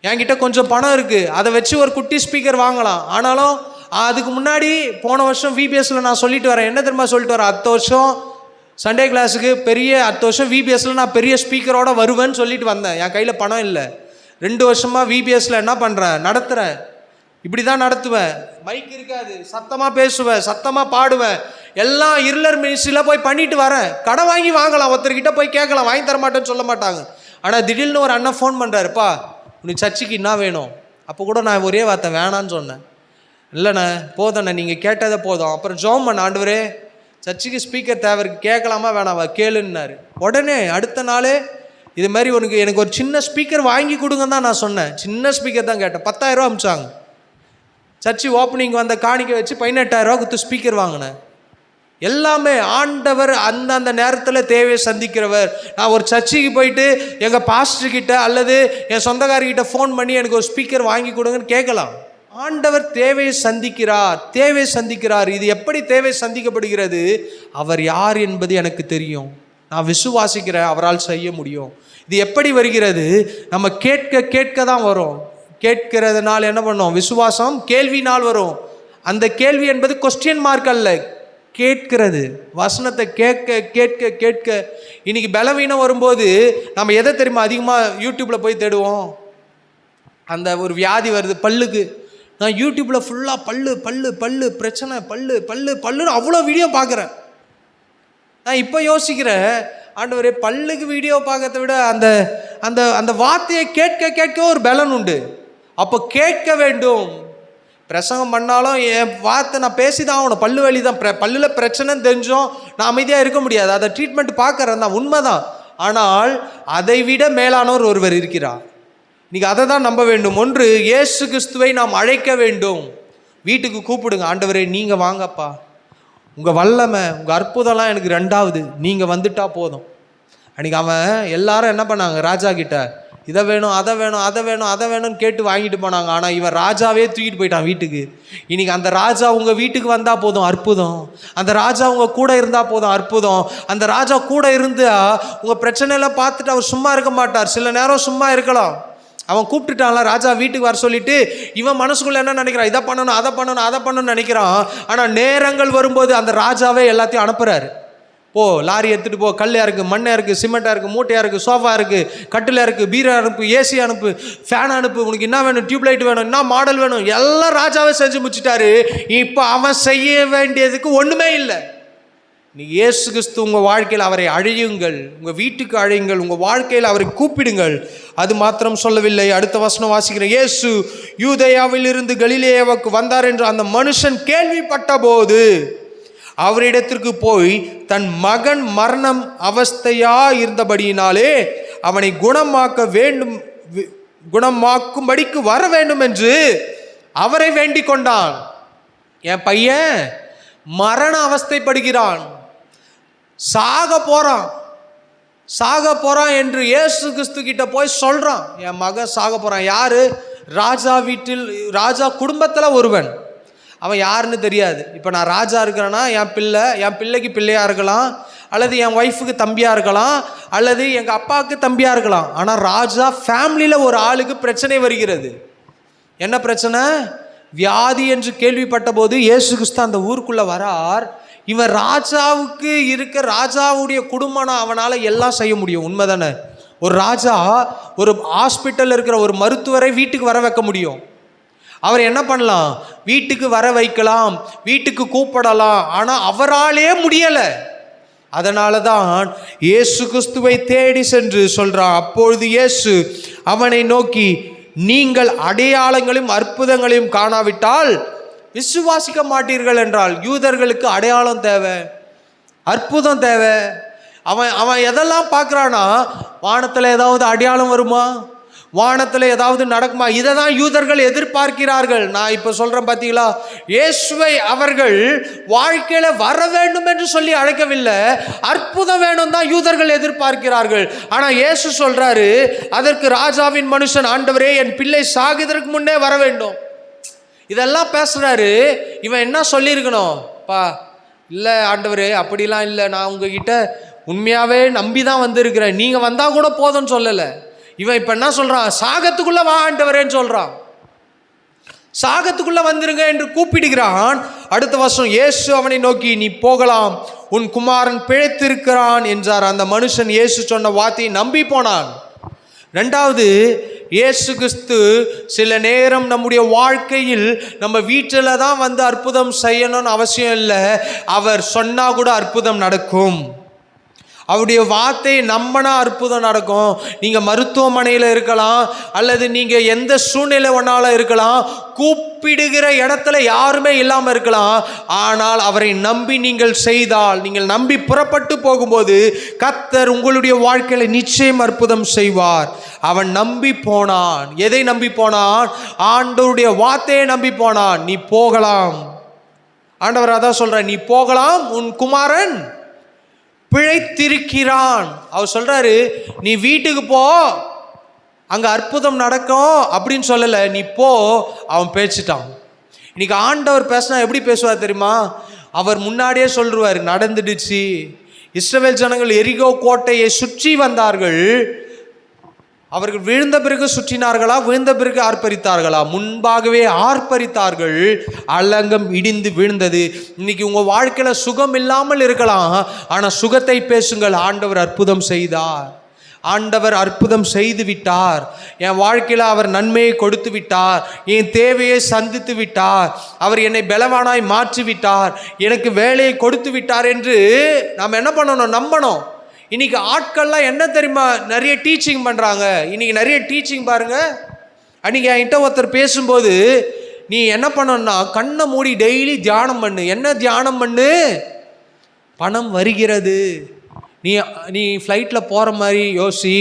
என்கிட்ட கொஞ்சம் பணம் இருக்குது, அதை வச்சு ஒரு குட்டி ஸ்பீக்கர் வாங்கலாம். ஆனாலும் அதுக்கு முன்னாடி போன வருஷம் விபிஎஸ்ல நான் சொல்லிட்டு வரேன். என்ன தெரியுமா சொல்லிட்டு வரேன்? அடுத்த வருஷம் சண்டே கிளாஸுக்கு அடுத்த வருஷம் விபிஎஸ்ல நான் பெரிய ஸ்பீக்கரோட வருவேன்னு சொல்லிட்டு வந்தேன். என் கையில் பணம் இல்லை. 2 வருஷமாக விபிஎஸ்ல என்ன பண்ணுறேன், நடத்துகிறேன். இப்படி தான் நடத்துவேன். மைக் இருக்காது, சத்தமாக பேசுவேன், சத்தமாக பாடுவேன். எல்லாம் இருளர் மினிஸ்ட்ரியில் போய் பண்ணிட்டு வரேன். கடை வாங்கலாம், ஒருத்தர்கிட்ட போய் கேட்கலாம், வாங்கி தர மாட்டேன்னு சொல்ல மாட்டாங்க. ஆனால் திடீர்னு ஒரு அண்ணன் ஃபோன் பண்ணுறாருப்பா, உனக்கு சர்ச்சுக்கு என்ன வேணும்? அப்போ கூட நான் ஒரே வார்த்தை வேணான்னு சொன்னேன். இல்லைண்ணே போதண்ணே, நீங்கள் கேட்டதே போதும். அப்புறம் ஜோம் பண்ண, ஆண்டவரே சர்ச்சுக்கு ஸ்பீக்கர் தேவை இருக்கு, கேட்கலாமா வேணாவா கேளுன்னாரு. உடனே அடுத்த நாள் இது மாதிரி எனக்கு ஒரு சின்ன ஸ்பீக்கர் வாங்கி கொடுங்க தான் நான் சொன்னேன். சின்ன ஸ்பீக்கர் தான் கேட்டேன். 10,000 ரூபா அமிச்சாங்க. சர்ச்சு ஓப்பனிங் வந்த காணிக்கை வச்சு 18,000 ரூபா கொடுத்து ஸ்பீக்கர் வாங்கினேன். எல்லாமே ஆண்டவர் அந்த நேரத்தில் தேவையை சந்திக்கிறவர். நான் ஒரு சர்ச்சுக்கு போயிட்டு எங்கள் பாஸ்டர்கிட்ட அல்லது என் சொந்தக்காரர்கிட்ட ஃபோன் பண்ணி எனக்கு ஒரு ஸ்பீக்கர் வாங்கி கொடுங்கன்னு கேட்கலாம். ஆண்டவர் தேவையை சந்திக்கிறார். இது எப்படி தேவை சந்திக்கப்படுகிறது? அவர் யார் என்பது எனக்கு தெரியும், நான் விசுவாசிக்கிறேன், அவரால் செய்ய முடியும். இது எப்படி வருகிறது? நம்ம கேட்க தான் வரும். கேட்கிறதுனால என்ன பண்ணோம்? விசுவாசம் கேள்வினால் வரும். அந்த கேள்வி என்பது கொஸ்டின் மார்க் அல்ல, கேட்கிறது. வசனத்தை கேட்க இன்னைக்கு பலவீனம் வரும்போது நம்ம எதை தெரியுமா அதிகமாக யூடியூப்பில் போய் தேடுவோம்? அந்த ஒரு வியாதி வருது பல்லுக்கு, நான் யூடியூப்பில் ஃபுல்லாக பல்லு பிரச்சனை, பல்லுன்னு அவ்வளோ வீடியோ பார்க்குறேன். நான் இப்போ யோசிக்கிறேன், ஆண்டவரே பல்லுக்கு வீடியோ பார்க்கறத விட அந்த அந்த அந்த வார்த்தையை கேட்க ஒரு பலன் உண்டு. அப்போ கேட்க வேண்டும். பிரசங்கம் பண்ணாலும் என் வார்த்தை நான் பேசி தான் ஆகணும். பல்லு வலி தான், பல்லில் பிரச்சனைன்னு தெரிஞ்சோம் நான் அமைதியாக இருக்க முடியாது. அதை ட்ரீட்மெண்ட் பார்க்குறேன் தான், உண்மைதான். ஆனால் அதை விட மேலானவர் ஒருவர் இருக்கிறார். இன்றைக்கி அதை தான் நம்ப வேண்டும். ஒன்று, இயேசு கிறிஸ்துவை நாம் அழைக்க வேண்டும். வீட்டுக்கு கூப்பிடுங்க, ஆண்டவரே நீங்கள் வாங்கப்பா, உங்கள் வல்லமை உங்கள் அற்புதம்லாம் எனக்கு 2வது, நீங்கள் வந்துட்டா போதும். அன்றைக்கி அவன் எல்லாரும் என்ன பண்ணாங்க, ராஜா கிட்ட இதை வேணும் அதை வேணும்னு கேட்டு வாங்கிட்டு போனாங்க. ஆனால் இவன் ராஜாவே தூக்கிட்டு போயிட்டான் வீட்டுக்கு. இன்றைக்கி அந்த ராஜா உங்கள் வீட்டுக்கு வந்தால் போதும், அற்புதம். அந்த ராஜா உங்கள் கூட இருந்தால் போதும், அற்புதம். அந்த ராஜா கூட இருந்தால் உங்கள் பிரச்சனையெல்லாம் பார்த்துட்டு அவர் சும்மா இருக்க மாட்டார். சில நேரம் சும்மா இருக்கலாம். அவன் கூப்பிட்டுட்டான்ல ராஜா வீட்டுக்கு வர சொல்லிட்டு, இவன் மனசுக்குள்ள என்ன நினைக்கிறான், இதை பண்ணணும் நினைக்கிறான். ஆனால் நேரங்கள் வரும்போது அந்த ராஜாவே எல்லாத்தையும் அனுப்புறாரு. போ, லாரி எடுத்துகிட்டு போ, கல்லையாக இருக்குது, மண்ணாக இருக்குது, சிமெண்ட்டாக இருக்குது, மூட்டையாக இருக்குது, சோஃபா இருக்குது, கட்டிலாக இருக்குது, பீரா அனுப்பு, ஏசி அனுப்பு, ஃபேன் அனுப்பு, உனக்கு என்ன வேணும், டியூப்லைட் வேணும், என்ன மாடல் வேணும், எல்லாம் ராஜாவே செஞ்சு முடிச்சிட்டாரு. இப்போ அவன் செய்ய வேண்டியதுக்கு ஒன்றுமே இல்லை. நீ இயேசு கிறிஸ்து உங்கள் வாழ்க்கையில் அவரை அழையுங்கள், உங்கள் வீட்டுக்கு அழையுங்கள், உங்கள் வாழ்க்கையில் அவரை கூப்பிடுங்கள். அது மாத்திரம் சொல்லவில்லை. அடுத்த வசனம் வாசிக்கிறேன். இயேசு யூதேயாவில் இருந்து கலிலேயாவுக்கு வந்தார் என்று அந்த மனுஷன் கேள்விப்பட்ட போது அவரிடத்திற்கு போய் தன் மகன் மரணம் அவஸ்தையா இருந்தபடியினாலே அவனை குணமாக்கும்படிக்கு வர வேண்டும் என்று அவரை வேண்டிக் கொண்டான். என் பையன் மரண அவஸ்தைப்படுகிறான், சாக போறான் என்று இயேசு கிறிஸ்து கிட்ட போய் சொல்றான். என் மகன் சாக போறான். யாரு? ராஜா வீட்டில், ராஜா குடும்பத்தில் ஒருவன். அவன் யாருன்னு தெரியாது. இப்போ நான் ராஜா இருக்கிறேன்னா என் பிள்ளைக்கு பிள்ளையாக இருக்கலாம், அல்லது என் ஒய்ஃபுக்கு தம்பியாக இருக்கலாம், அல்லது எங்கள் அப்பாவுக்கு தம்பியாக இருக்கலாம். ஆனால் ராஜா ஃபேமிலியில் ஒரு ஆளுக்கு பிரச்சனை வருகிறது. என்ன பிரச்சனை? வியாதி என்று கேள்விப்பட்ட போது இயேசு கிறிஸ்து அந்த ஊருக்குள்ளே வரார். இவன் ராஜாவுக்கு ராஜாவுடைய குடும்பம், அவனால் எல்லாம் செய்ய முடியும், உண்மைதானே? ஒரு ராஜா ஒரு ஹாஸ்பிட்டலில் இருக்கிற ஒரு மருத்துவரை வீட்டுக்கு வர வைக்க முடியும். அவர் என்ன பண்ணலாம்? வீட்டுக்கு வர வைக்கலாம், வீட்டுக்கு கூப்பிடலாம். ஆனால் அவராலே முடியலை. அதனால தான் இயேசு கிறிஸ்துவை தேடி சென்று சொல்றான். அப்பொழுது இயேசு அவனை நோக்கி, நீங்கள் அடையாளங்களையும் அற்புதங்களையும் காணாவிட்டால் விசுவாசிக்க மாட்டீர்கள் என்றால். யூதர்களுக்கு அடையாளம் தேவை, அற்புதம் தேவை. அவன் எதெல்லாம் பார்க்குறான்னா, வானத்தில் ஏதாவது அடையாளம் வருமா, வானத்தில் ஏதாவது நடக்குமா, இதை தான் யூதர்கள் எதிர்பார்க்கிறார்கள். நான் இப்போ சொல்கிறேன் பார்த்தீங்களா, இயேசுவை அவர்கள் வாழ்க்கையில் வர வேண்டும் என்று சொல்லி அழைக்கவில்லை, அற்புதம் வேணும் தான் யூதர்கள் எதிர்பார்க்கிறார்கள். ஆனால் இயேசு சொல்கிறாரு, அதற்கு ராஜாவின் மனுஷன், ஆண்டவரே என் பிள்ளை சாகுதற்கு முன்னே வர வேண்டும். இதெல்லாம் பேசுகிறாரு. இவன் என்ன சொல்லியிருக்கணும்? பா இல்லை ஆண்டவரே அப்படிலாம் இல்லை, நான் உங்ககிட்ட உண்மையாகவே நம்பி தான் வந்திருக்கிறேன், நீங்கள் வந்தால் கூட போதும்னு சொல்லலை. இவன் இப்போ என்ன சொல்கிறான்? சாகத்துக்குள்ளே வா ஆண்டவரேன்னு சொல்கிறான். சாகத்துக்குள்ளே வந்துருங்க என்று கூப்பிடுகிறான். அடுத்த வருஷம் இயேசு அவனை நோக்கி, நீ போகலாம், உன் குமாரன் பிழைத்திருக்கிறான் என்றார். அந்த மனுஷன் இயேசு சொன்ன வார்த்தையை நம்பி போனான். ரெண்டாவது, இயேசு கிறிஸ்து சில நேரம் நம்முடைய வாழ்க்கையில் நம்ம வீட்டில் தான் வந்து அற்புதம் செய்யணும்னு அவசியம் இல்லை. அவர் சொன்னால் கூட அற்புதம் நடக்கும். அவருடைய வார்த்தையை நம்பினா அற்புதம் நடக்கும். நீங்கள் மருத்துவமனையில் இருக்கலாம், அல்லது நீங்கள் எந்த சூழ்நிலை ஒன்றால் இருக்கலாம், கூப்பிடுகிற இடத்துல யாருமே இல்லாமல் இருக்கலாம். ஆனால் அவரை நம்பி நீங்கள் செய்தால், நீங்கள் நம்பி புறப்பட்டு போகும்போது கர்த்தர் உங்களுடைய வாழ்க்கையில் நிச்சயம் அற்புதம் செய்வார். அவன் நம்பி போனான். எதை நம்பி போனான்? ஆண்டவருடைய வார்த்தையை நம்பி போனான். நீ போகலாம், ஆண்டவர் அதான் சொல்ற, நீ போகலாம், உன் குமாரன் பிழைத்திருக்கிறான். அவர் சொல்றாரு, நீ வீட்டுக்கு போ, அங்க அற்புதம் நடக்கும் அப்படின்னு சொல்லலை. நீ போ. அவன் பேசிட்டான். இன்னைக்கு ஆண்டவர் பேசினா எப்படி பேசுவார் தெரியுமா? அவர் முன்னாடியே சொல்லுவார், நடந்துடுச்சு. இஸ்ரவேல் ஜனங்கள் எரிகோ கோட்டையை சுற்றி வந்தார்கள். அவர்கள் விழுந்த பிறகு சுற்றினார்களா, விழுந்த பிறகு ஆர்ப்பரித்தார்களா? முன்பாகவே ஆர்ப்பரித்தார்கள். அலங்கம் இடிந்து விழுந்தது. இன்னைக்கு உங்கள் வாழ்க்கையில் சுகம் இல்லாமல் இருக்கலாம், ஆனால் சுகத்தை பேசுங்கள். ஆண்டவர் அற்புதம் செய்தார், ஆண்டவர் அற்புதம் செய்து விட்டார், என் வாழ்க்கையில் அவர் நன்மையை கொடுத்து விட்டார், என் தேவையை சந்தித்து விட்டார், அவர் என்னை பலவானாய் மாற்றி விட்டார், எனக்கு வேலையை கொடுத்து விட்டார் என்று நாம் என்ன பண்ணணும்? நம்பணும். இன்னைக்கு ஆட்கள்லாம் என்ன தெரியுமா, நிறைய டீச்சிங் பண்ணுறாங்க. இன்னைக்கு நிறைய டீச்சிங் பாருங்க. அன்றைக்கி என்கிட்ட ஒருத்தர் பேசும்போது, நீ என்ன பண்ணணும்னா கண்ணை மூடி டெய்லி தியானம் பண்ணு. என்ன தியானம் பண்ணு? பணம் வருகிறது, நீ ஃப்ளைட்டில் போகிற மாதிரி யோசி.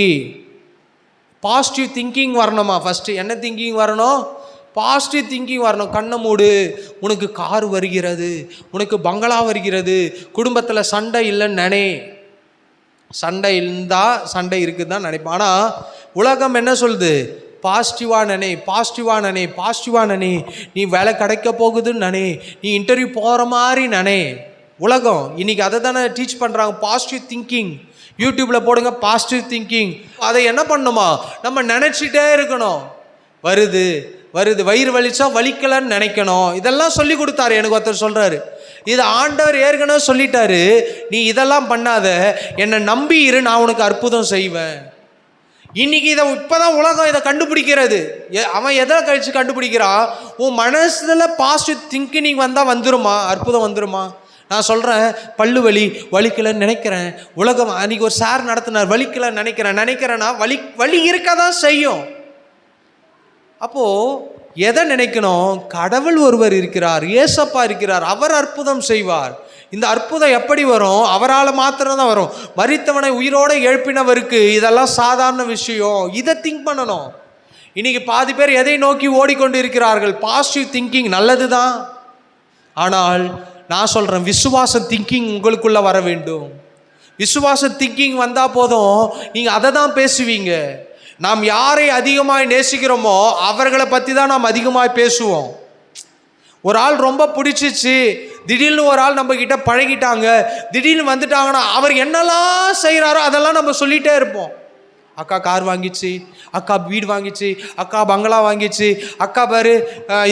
பாசிட்டிவ் திங்கிங் வரணுமா? ஃபஸ்ட்டு என்ன திங்கிங் வரணும்? பாசிட்டிவ் திங்கிங் வரணும். கண்ணை மூடு, உனக்கு கார் வருகிறது, உனக்கு பங்களா வருகிறது, குடும்பத்தில் சண்டை இல்லைன்னு நினை. சண்டை இருந்தால் சண்டை இருக்குது தான் நினைப்பேன். ஆனால் உலகம் என்ன சொல்லுது? பாசிட்டிவாக நினை, பாசிட்டிவாக நினை, பாசிட்டிவாக நினை. நீ வேலை கிடைக்க போகுதுன்னு நினை, நீ இன்டர்வியூ போகிற மாதிரி நினை. உலகம் இன்னைக்கு அதை தானே டீச் பண்ணுறாங்க, பாசிட்டிவ் திங்கிங். யூடியூப்பில் போடுங்க பாசிட்டிவ் திங்கிங். அதை என்ன பண்ணணுமா? நம்ம நினச்சிட்டே இருக்கணும். வருது வருது, வயிறு வலிச்சா வலிக்கலன்னு நினைக்கணும். இதெல்லாம் சொல்லி கொடுத்தாரு எனக்கு ஒருத்தர். சொல்கிறாரு, இது ஆண்டவர் ஏற்கனவே சொல்லிட்டாரு, நீ இதெல்லாம் பண்ணாத, என்னை நம்பி இரு, நான் உனக்கு அற்புதம் செய்வேன். இன்னைக்கு இதை இப்போதான் உலகம் இதை கண்டுபிடிக்கிறது. அவன் எதை கழிச்சு கண்டுபிடிக்கிறான்? உன் மனசில் பாசிட்டிவ் திங்கிங் வந்தால் வந்துருமா? அற்புதம் வந்துருமா? நான் சொல்கிறேன், பல்லு வலிக்கலன்னு நினைக்கிறேன். உலகம் அன்றைக்கி ஒரு சார் நடத்தினார், வலிக்கலன்னு நினைக்கிறேன்னா வலி இருக்க தான் செய்யும். அப்போது எதை நினைக்கணும்? கடவுள் ஒருவர் இருக்கிறார், ஏசப்பா இருக்கிறார், அவர் அற்புதம் செய்வார். இந்த அற்புதம் எப்படி வரும்? அவரால் மாத்திரம்தான் வரும். மரித்தவனை உயிரோடு எழுப்பினவருக்கு இதெல்லாம் சாதாரண விஷயம். இதை திங்க் பண்ணணும். இன்னைக்கு பாதி பேர் எதை நோக்கி ஓடிக்கொண்டு இருக்கிறார்கள்? பாசிட்டிவ் திங்கிங் நல்லது தான், ஆனால் நான் சொல்கிறேன், விசுவாச திங்கிங் உங்களுக்குள்ளே வர வேண்டும். விசுவாச திங்கிங் வந்தால் போதும், நீங்கள் அதை தான் பேசுவீங்க. நாம் யாரை அதிகமாக நேசிக்கிறோமோ அவர்களை பற்றி தான் நாம் அதிகமாக பேசுவோம். ஒரு ஆள் ரொம்ப பிடிச்சிச்சு, திடீர்னு ஒரு ஆள் நம்ம கிட்ட பழகிட்டாங்க, திடீர்னு வந்துட்டாங்கன்னா அவர் என்னெல்லாம் செய்கிறாரோ அதெல்லாம் நம்ம சொல்லிகிட்டே இருப்போம். அக்கா கார் வாங்கிச்சு, அக்கா வீடு வாங்கிச்சு, அக்கா பங்களா வாங்கிச்சு, அக்கா பாரு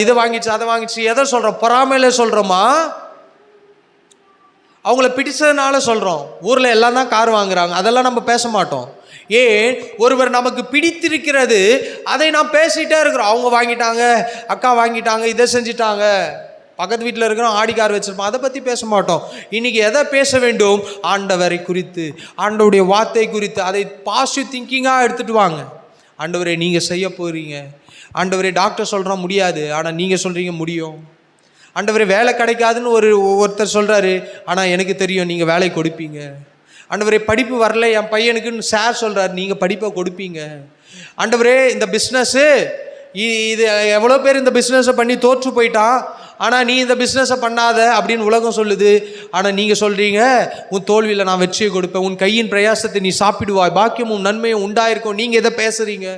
இதை வாங்கிச்சு, அதை வாங்கிச்சு. எதை சொல்கிறோம்? பொறாமையில சொல்கிறோமா? அவங்கள பிடிச்சதுனால சொல்கிறோம். ஊரில் எல்லாம் தான் கார் வாங்குறாங்க, அதெல்லாம் நம்ம பேச மாட்டோம். ஏன்? ஒருவர் நமக்கு பிடித்திருக்கிறது, அதை நாம் பேசிகிட்டே இருக்கிறோம். அவங்க வாங்கிட்டாங்க, அக்கா வாங்கிட்டாங்க, இதை செஞ்சிட்டாங்க, பக்கத்து வீட்டில் இருக்கிறோம் ஆடி கார் வச்சுருப்போம், அதை பற்றி பேச மாட்டோம். இன்றைக்கி எதை பேச வேண்டும்? ஆண்டவரை குறித்து, ஆண்டவருடைய வார்த்தை குறித்து. அதை பாசிட்டிவ் திங்கிங்காக எடுத்துகிட்டு வாங்க. ஆண்டவரே நீங்கள் செய்ய போகிறீங்க. ஆண்டவரே டாக்டர் சொல்கிறோம் முடியாது, ஆனால் நீங்கள் சொல்கிறீங்க முடியும். ஆண்டவரே வேலை கிடைக்காதுன்னு ஒருத்தர் சொல்கிறாரு, ஆனால் எனக்கு தெரியும் நீங்கள் வேலை கொடுப்பீங்க. ஆண்டவரே படிப்பு வரல என் பையனுக்குன்னு சார் சொல்கிறார், நீங்கள் படிப்பை கொடுப்பீங்க. ஆண்டவரே இந்த பிஸ்னஸ்ஸு இது எவ்வளோ பேர் இந்த பிஸ்னஸை பண்ணி தோற்று போயிட்டான், ஆனால் நீ இந்த பிஸ்னஸை பண்ணாத அப்படின்னு உலகம் சொல்லுது. ஆனால் நீங்கள் சொல்கிறீங்க, உன் தோல்வியில் நான் வெற்றியை கொடுப்பேன், உன் கையின் பிரயாசத்தை நீ சாப்பிடுவாய், பாக்கியமும் நன்மையும் உண்டாயிருக்கும். நீங்கள் எதை பேசுகிறீங்க?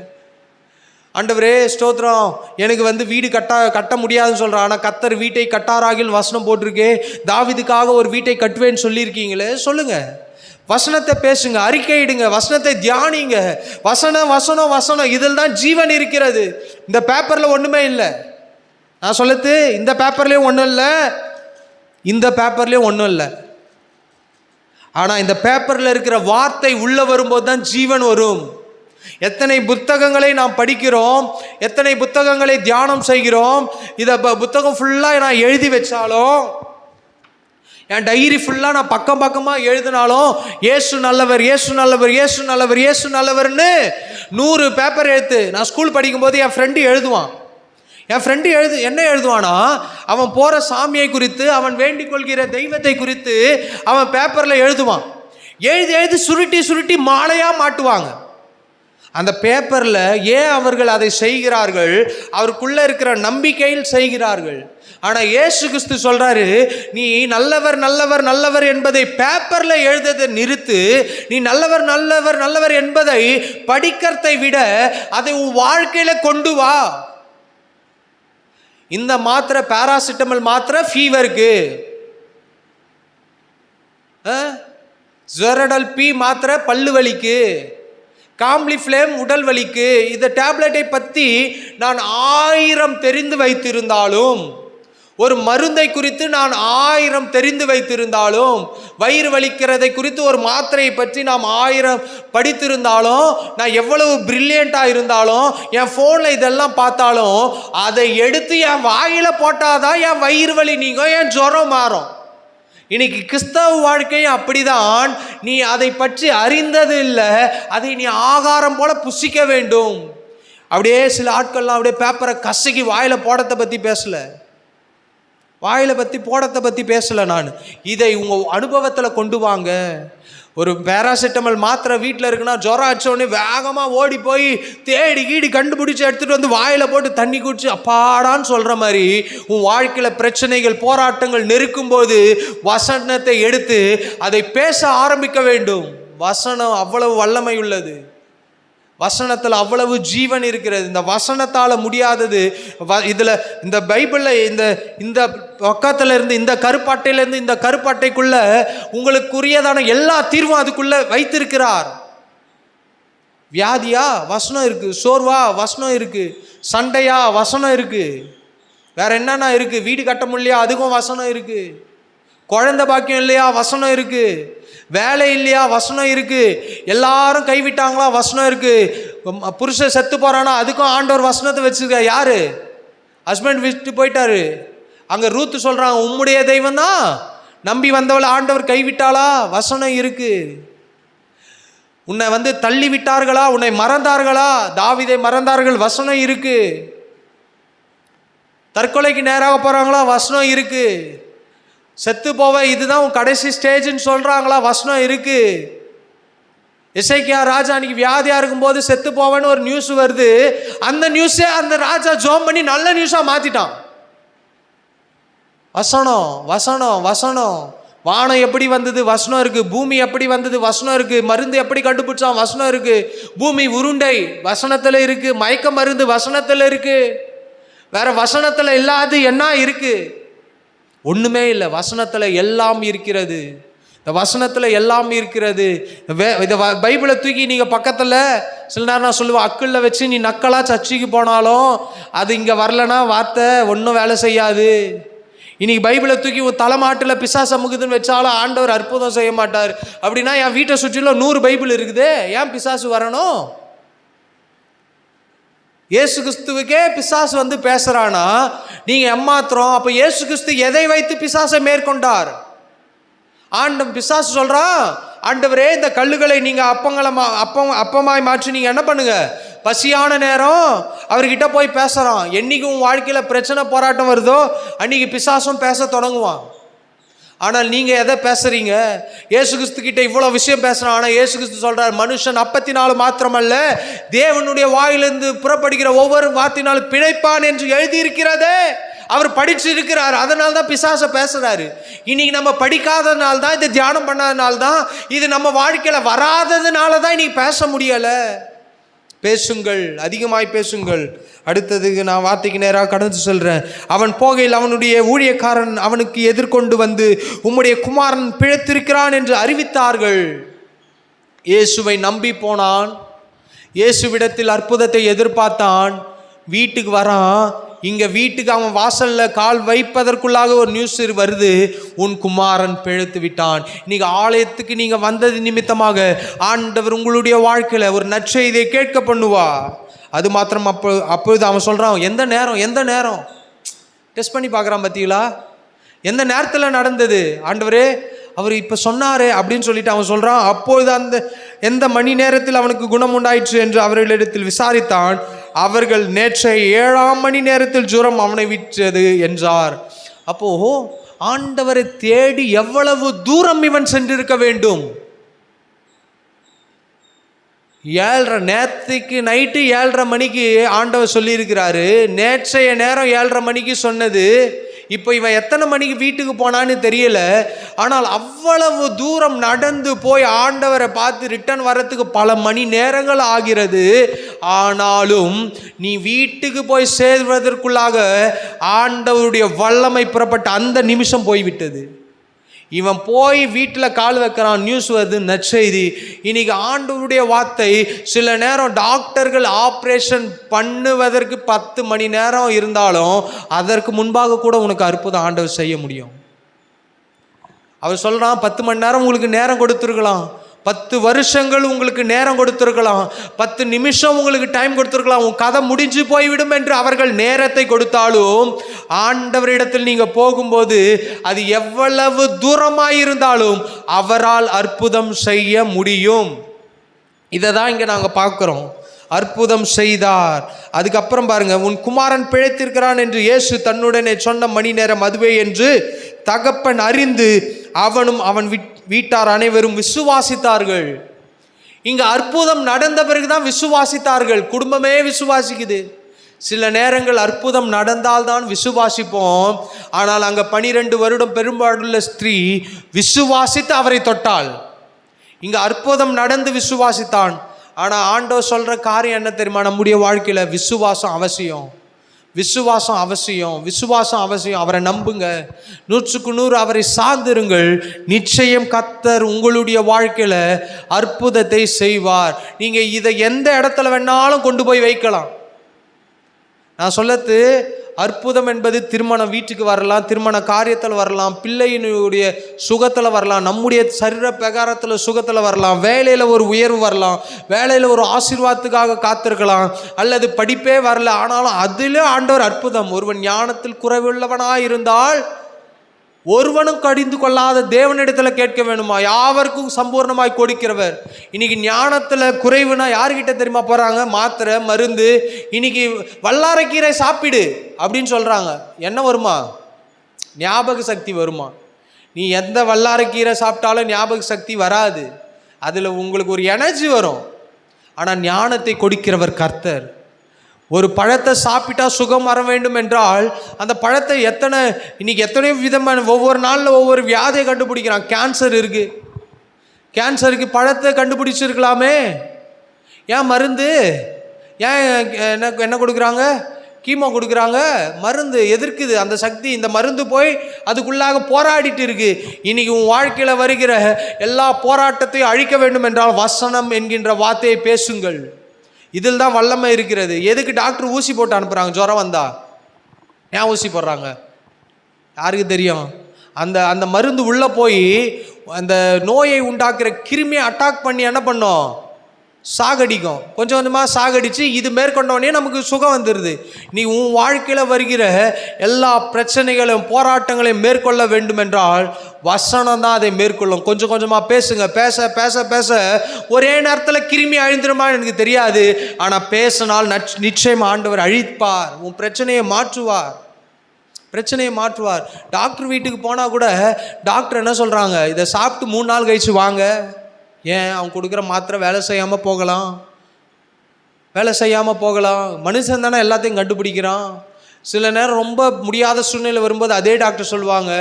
ஆண்டவரே ஸ்தோத்திரம், எனக்கு வீடு கட்ட முடியாதுன்னு சொல்கிறான். ஆனால் கர்த்தர் வீட்டை கட்டாராகில் வசனம் போட்டிருக்கே, தாவீதுக்காக ஒரு வீட்டை கட்டுவேன்னு சொல்லியிருக்கீங்களே. சொல்லுங்கள், வசனத்தை பேசுங்க, அறிக்கையிடுங்க, வசனத்தை தியானிங்க. வசனம் வசனம் வசனம், இதில் தான் ஜீவன் இருக்கிறது. இந்த பேப்பரில் ஒன்றுமே இல்லை. நான் சொல்லுது, இந்த பேப்பர்லேயும் ஒன்றும் இல்லை, இந்த பேப்பர்லேயும் ஒன்றும் இல்லை. ஆனால் இந்த பேப்பரில் இருக்கிற வார்த்தை உள்ளே வரும்போது தான் ஜீவன் வரும். எத்தனை புத்தகங்களை நாம் படிக்கிறோம், எத்தனை புத்தகங்களை தியானம் செய்கிறோம். இதை புத்தகம் ஃபுல்லாக நான் எழுதி வச்சாலும், என் டைரி ஃபுல்லாக நான் பக்கம் பக்கமாக எழுதினாலும், ஏசு நல்லவர், ஏசு நல்லவர், ஏசு நல்லவர், ஏசு நல்லவர்னு 100 பேப்பர் எடுத்து, நான் ஸ்கூல் படிக்கும்போது என் ஃப்ரெண்டு எழுதுவான். என் ஃப்ரெண்டு என்ன எழுதுவானா, அவன் போகிற சாமியை குறித்து, அவன் வேண்டிக் கொள்கிற தெய்வத்தை குறித்து அவன் பேப்பரில் எழுதுவான். எழுதி எழுதி சுருட்டி சுருட்டி மாலையாக மாட்டுவாங்க. அந்த பேப்பரில் ஏன் அவர்கள் அதை செய்கிறார்கள்? அவருக்குள்ளே இருக்கிற நம்பிக்கையில் செய்கிறார்கள். ஆனால் இயேசு கிறிஸ்து சொல்கிறாரு, நீ நல்லவர் நல்லவர் நல்லவர் என்பதை பேப்பரில் எழுதுறதை நிறுத்து. நீ நல்லவர் நல்லவர் நல்லவர் என்பதை படிக்கிறதை விட அதை உன் வாழ்க்கையில் கொண்டு வா. இந்த மாத்திரை, பாராசிட்டமல் மாத்திரை ஃபீவருக்கு, ஜெரடல் பி மாத்திரை பல்லு வலிக்கு, காம்ப்ளிஃப்ளேம் உடல் வலிக்கு. இந்த டேப்லெட்டை பற்றி நான் 1000 தெரிந்து வைத்திருந்தாலும், ஒரு மருந்தை குறித்து நான் 1000 தெரிந்து வைத்திருந்தாலும், வயிறு வலிக்கிறதை குறித்து ஒரு மாத்திரையை பற்றி நாம் 1000 படித்திருந்தாலும், நான் எவ்வளவு பிரில்லியண்ட்டாக இருந்தாலும், என் ஃபோனில் இதெல்லாம் பார்த்தாலும், அதை எடுத்து என் வாயில் போட்டாதான் என் வயிறு வலி நீங்கும், என் ஜுரம் மாறும். இன்னைக்கு கிறிஸ்தவ வாழ்க்கையும் அப்படிதான். நீ அதை பற்றி அறிந்தது இல்லை, அதை நீ ஆகாரம் போல புசிக்க வேண்டும். அப்படியே சில ஆட்கள்லாம் அப்படியே பேப்பரை கசக்கி வாயில் போடத்தை பற்றி பேசலை, வாயில் பற்றி போடத்தை பற்றி பேசலை. நான் இதை உங்கள் அனுபவத்தில் கொண்டு வாங்க. ஒரு பேராசிட்டமல் மாத்திரை வீட்டில் இருக்குன்னா, ஜுரம் அடிச்சோடனே வேகமாக ஓடி போய் தேடி கீடி கண்டுபிடிச்சி எடுத்துகிட்டு வந்து வாயில் போட்டு தண்ணி குடிச்சு அப்பாடான்னு சொல்கிற மாதிரி, உன் வாழ்க்கையில் பிரச்சனைகள் போராட்டங்கள் நெருக்கும்போது வசனத்தை எடுத்து அதை பேச ஆரம்பிக்க வேண்டும். வசனம் அவ்வளவு வல்லமை உள்ளது, வசனத்தில் அவ்வளவு ஜீவன் இருக்கிறது. இந்த வசனத்தால் முடியாதது. இதில் இந்த பைபிளில் இந்த பக்கத்தில் இருந்து, இந்த கருப்பாட்டையிலேருந்து இந்த கருப்பாட்டைக்குள்ள உங்களுக்குரியதான எல்லா தீர்வும் அதுக்குள்ளே வைத்திருக்கிறார். வியாதியா வசனம் இருக்குது, சோர்வா வசனம் இருக்குது, சண்டையா வசனம் இருக்குது, வேற என்னென்ன இருக்குது, வீடு கட்ட முடியலையா அதுக்கும் வசனம் இருக்குது, குழந்தை பாக்கியம் இல்லையா வசனம் இருக்குது, வேலை இல்லையா வசனம் இருக்குது, எல்லாரும் கைவிட்டாங்களா வசனம் இருக்குது, புருஷன் செத்து போகிறானா அதுக்கும் ஆண்டவர் வசனத்தை வச்சுருக்க. யார்? ஹஸ்பண்ட் விட்டு போயிட்டாரு. அங்கே ரூத்து சொல்கிறாங்க, உம்முடைய தெய்வம் தான் நம்பி வந்தவளை ஆண்டவர் கைவிட்டாளா வசனம் இருக்குது. உன்னை தள்ளி விட்டார்களா, உன்னை மறந்தார்களா, தாவீதை மறந்தார்கள் வசனம் இருக்குது. தற்கொலைக்கு நேராக போகிறாங்களா வசனம் இருக்குது. செத்து போவ இதுதான் உன் கடைசி ஸ்டேஜ்னு சொல்கிறாங்களா வசனம் இருக்குது. எசேக்கியா ராஜா அன்னைக்கு வியாதியாக இருக்கும்போது செத்து போவேன்னு ஒரு நியூஸ் வருது. அந்த நியூஸே அந்த ராஜா ஜோம் பண்ணி நல்ல நியூஸாக மாற்றிட்டான். வசனம் வசனம் வசனம். வானம் எப்படி வந்தது வசனம் இருக்குது, பூமி எப்படி வந்தது வசனம் இருக்குது, மருந்து எப்படி கண்டுபிடிச்சான் வசனம் இருக்குது, பூமி உருண்டை வசனத்தில் இருக்குது, மயக்க மருந்து வசனத்தில் இருக்குது, வேற வசனத்தில் இல்லாது என்ன இருக்குது? ஒன்றுமே இல்லை. வசனத்தில் எல்லாம் இருக்கிறது. இந்த வசனத்தில் எல்லாம் இருக்கிறது. இதை பைபிளை தூக்கி நீங்கள் பக்கத்தில் சில நேரம் நான் சொல்லுவேன், அக்குள்ள வச்சு நீ நக்கலாக சர்ச்சைக்கு போனாலும் அது இங்கே வரலன்னா வார்த்தை ஒன்றும் வேலை செய்யாது. இன்னைக்கு பைபிளை தூக்கி ஒரு தலைமாட்டில் பிசாசு அமுகுதுன்னு வச்சாலும் ஆண்டவர் அற்புதம் செய்ய மாட்டார். அப்படின்னா என் வீட்டை சுற்றிலும் 100 பைபிள் இருக்குது, ஏன் பிசாசு வரணும்? இயேசு கிறிஸ்துவுக்கே பிசாசு பேசுறானா நீங்க ஏமாத்துறோம். அப்ப இயேசு கிறிஸ்து எதை வைத்து பிசாசை மேற்கொண்டார்? பிசாசு சொல்றான், ஆண்டவரே இந்த கல்லுகளை நீங்க அப்பமாய் மாற்றி நீங்க என்ன பண்ணுங்க, பசியான நேரம் அவர்கிட்ட போய் பேசுறான். என்னைக்கு உன் வாழ்க்கையில பிரச்சனை போராட்டம் வருதோ அன்னைக்கு பிசாசும் பேச தொடங்குவான். ஆனால் நீங்கள் எதை பேசுகிறீங்க? இயேசு கிறிஸ்து கிட்ட இவ்வளோ விஷயம் பேசுகிறான். ஆனால் இயேசு கிறிஸ்து சொல்கிறார், மனுஷன் அப்பத்தினாலும் மாத்திரமல்ல தேவனுடைய வாயிலிருந்து புறப்படுகிற ஒவ்வொரு வார்த்தையினாலும் பிழைப்பான் என்று எழுதியிருக்கிறதே. அவர் படிச்சு இருக்கிறார், அதனால தான் பிசாசை பேசுகிறாரு. இன்னைக்கு நம்ம படிக்காததுனால தான், இது தியானம் பண்ணாதனால தான், இது நம்ம வாழ்க்கையில் வராததுனால தான் இன்னைக்கு பேச முடியலை. பேசுங்கள், அதிகமாய் பேசுங்கள். அடுத்ததுக்கு நான் வார்த்தைக்கு நேராக கடந்து செல்கிறேன். அவன் போகையில் அவனுடைய ஊழியக்காரன் அவனுக்கு எதிர்கொண்டு வந்து, உம்முடைய குமாரன் பிழைத்திருக்கிறான் என்று அறிவித்தார்கள். இயேசுவை நம்பி போனான். இயேசுவிடத்தில் அற்புதத்தை எதிர்பார்த்தான். வீட்டுக்கு வரான். இங்கே வீட்டுக்கு அவன் வாசலில் கால் வைப்பதற்குள்ளாக ஒரு நியூஸ் வருது, உன் குமாரன் பிழைத்து விட்டான். இன்னைக்கு ஆலயத்துக்கு நீங்கள் வந்தது நிமித்தமாக ஆண்டவர் உங்களுடைய வாழ்க்கையில் ஒரு நற்செய்தியை கேட்க பண்ணுவா. அது மாத்திரம் அப்பொழுது அவன் சொல்கிறான், எந்த நேரம் டெஸ்ட் பண்ணி பார்க்குறான். பார்த்தீங்களா, எந்த நேரத்தில் நடந்தது ஆண்டவரே, அவர் இப்போ சொன்னாரே அப்படின்னு சொல்லிட்டு அவன் சொல்கிறான். அப்பொழுது எந்த மணி நேரத்தில் அவனுக்கு குணம் உண்டாயிற்று என்று அவர்களிடத்தில் விசாரித்தான். அவர்கள் நேற்றைய 7ஆம் மணி நேரத்தில் ஜுரம் அவனை விட்டது என்றார். அப்போ ஆண்டவரை தேடி எவ்வளவு தூரம் இவன் சென்றிருக்க வேண்டும். 7:30 நேற்றுக்கு நைட்டு 7:30 மணிக்கு ஆண்டவர் சொல்லியிருக்கிறாரு. நேற்றைய நேரம் 7:30 மணிக்கு சொன்னது. இப்போ இவன் எத்தனை மணிக்கு வீட்டுக்கு போனான்னு தெரியல. ஆனால் அவ்வளவு தூரம் நடந்து போய் ஆண்டவரை பார்த்து ரிட்டர்ன் வர்றதுக்கு பல மணி நேரங்கள் ஆகிறது. ஆனாலும் நீ வீட்டுக்கு போய் சேர்வதற்குள்ளாக ஆண்டவருடைய வல்லமை புறப்பட்ட அந்த நிமிஷம் போய்விட்டது. இவன் போய் வீட்டில் கால் வைக்கிறான், நியூஸ் வருது, நற்செய்தி. இன்னைக்கு ஆண்டவருடைய வார்த்தை, சில நேரம் டாக்டர்கள் ஆப்ரேஷன் பண்ணுவதற்கு 10 மணி நேரம் இருந்தாலும் அதற்கு முன்பாக கூட உனக்கு அற்புதம் ஆண்டவர் செய்ய முடியும். அவர் சொல்கிறான், 10 மணி நேரம் உங்களுக்கு நேரம் கொடுத்துருக்கலாம், 10 வருஷங்கள் உங்களுக்கு நேரம் கொடுத்துருக்கலாம், 10 நிமிஷம் உங்களுக்கு டைம் கொடுத்துருக்கலாம், உன் கதை முடிஞ்சு போய்விடும் என்று அவர்கள் நேரத்தை கொடுத்தாலும் ஆண்டவரிடத்தில் நீங்கள் போகும்போது அது எவ்வளவு தூரமாயிருந்தாலும் அவரால் அற்புதம் செய்ய முடியும். இதை தான் இங்கே நாங்கள் பார்க்குறோம். அற்புதம் செய்தார். அதுக்கப்புறம் பாருங்க, உன் குமாரன் பிழைத்திருக்கிறான் என்று இயேசு தன்னுடனே சொன்ன மணி நேரம் அதுவே என்று தகப்பன் அறிந்து அவனும் அவன் வீட்டார் அனைவரும் விசுவாசித்தார்கள். இங்க அற்புதம் நடந்த பிறகுதான் விசுவாசித்தார்கள். குடும்பமே விசுவாசிக்குது. சில நேரங்கள் அற்புதம் நடந்தால்தான் விசுவாசிப்போம். ஆனால் அங்க 12 வருடம் பெரும்பாலுள்ள ஸ்திரீ விசுவாசித்து அவரை தொட்டாள். இங்க அற்புதம் நடந்து விசுவாசித்தான். ஆனால் ஆண்டவர் சொல்ற காரியம் என்ன தெரியுமா? நம்முடைய வாழ்க்கையில விசுவாசம் அவசியம், விசுவாசம் அவசியம், விசுவாசம் அவசியம். அவரை நம்புங்க, 100க்கு 100 அவரை சார்ந்திருங்கள். நிச்சயம் கர்த்தர் உங்களுடைய வாழ்க்கையில அற்புதத்தை செய்வார். நீங்க இதை எந்த இடத்துல வேணாலும் கொண்டு போய் வைக்கலாம். நான் சொல்லத்து, அற்புதம் என்பது திருமணம் வீட்டுக்கு வரலாம், திருமண காரியத்தில் வரலாம், பிள்ளையினுடைய சுகத்தில் வரலாம், நம்முடைய சரீர பிரகாரத்தில் சுகத்தில் வரலாம், வேலையில் ஒரு உயர்வு வரலாம், வேலையில் ஒரு ஆசீர்வாதத்துக்காக காத்திருக்கலாம், அல்லது படிப்பே வரல ஆனாலும் அதில் ஆண்டவர் அற்புதம். ஒருவன் ஞானத்தில் குறைவுள்ளவனாக இருந்தால் ஒருவனும் கடிந்து கொள்ளாத தேவனிடத்தில் கேட்க வேணுமா? யாவருக்கும் சம்பூர்ணமாய் கொடுக்கிறவர். இன்னைக்கு ஞானத்தில் குறைவுனா யாருக்கிட்ட தெரியுமா போகிறாங்க? மாத்திரை, மருந்து. இன்னைக்கு வல்லாரைக்கீரை சாப்பிடு அப்படின்னு சொல்கிறாங்க. என்ன வருமா? ஞாபக சக்தி வருமா? நீ எந்த வல்லாரைக்கீரை சாப்பிட்டாலும் ஞாபக சக்தி வராது. அதில் உங்களுக்கு ஒரு எனர்ஜி வரும். ஆனால் ஞானத்தை கொடுக்கிறவர் கர்த்தர். ஒரு பழத்தை சாப்பிட்டா சுகம் வர வேண்டும் என்றால் அந்த பழத்தை இன்னைக்கு எத்தனையோ விதமான ஒவ்வொரு நாளில் ஒவ்வொரு வியாதியை கண்டுபிடிக்கிறான். கேன்சர் இருக்கு, கேன்சருக்கு பழத்தை கண்டுபிடிச்சிருக்கலாமே, ஏன் மருந்து? ஏன் என்ன கொடுக்குறாங்க? கீமோ கொடுக்குறாங்க. மருந்து எதிர்க்குது அந்த சக்தி. இந்த மருந்து போய் அதுக்குள்ளாக போராடிட்டு இருக்கு. இன்னைக்கு உன் வாழ்க்கையில் வருகிற எல்லா போராட்டத்தையும் அழிக்க வேண்டும் என்றால் வசனம் என்கின்ற வார்த்தையை பேசுங்கள். இதில் தான் வல்லமை இருக்கிறது. எதுக்கு டாக்டர் ஊசி போட்டு அனுப்புகிறாங்க? ஜுரம் வந்தா ஏன் ஊசி போடுறாங்க? யாருக்கு தெரியும்? அந்த மருந்து உள்ளே போய் அந்த நோயை உண்டாக்குற கிருமியை அட்டாக் பண்ணி என்ன பண்ணோம்? சாகடிக்கும். கொஞ்சம் கொஞ்சமாக சாகடித்து இது மேற்கொண்டோடனே நமக்கு சுகம் வந்துடுது. நீ உன் வாழ்க்கையில் வருகிற எல்லா பிரச்சனைகளையும் போராட்டங்களையும் மேற்கொள்ள வேண்டும் என்றால் வசனம் தான் அதை மேற்கொள்ளும். கொஞ்சம் கொஞ்சமாக பேசுங்க. பேச பேச பேச ஒரே நேரத்தில் கிருமி அழிந்துருமா எனக்கு தெரியாது. ஆனால் பேசினால் நிச்சயம் ஆண்டவர் அழிப்பார். உன் பிரச்சனையை மாற்றுவார், பிரச்சனையை மாற்றுவார். டாக்டர் வீட்டுக்கு போனால் கூட டாக்டர் என்ன சொல்கிறாங்க? இதை சாப்பிட்டு 3 நாள் கழிச்சு வாங்க. ஏன்? அவங்க கொடுக்குற மாத்திரை வேலை செய்யாமல் போகலாம், வேலை செய்யாமல் போகலாம். மனுஷன் தானே எல்லாத்தையும் கண்டுபிடிக்கிறான். சில நேரம் ரொம்ப முடியாத சூழ்நிலை வரும்போது அதே டாக்டர் சொல்லுவாங்க,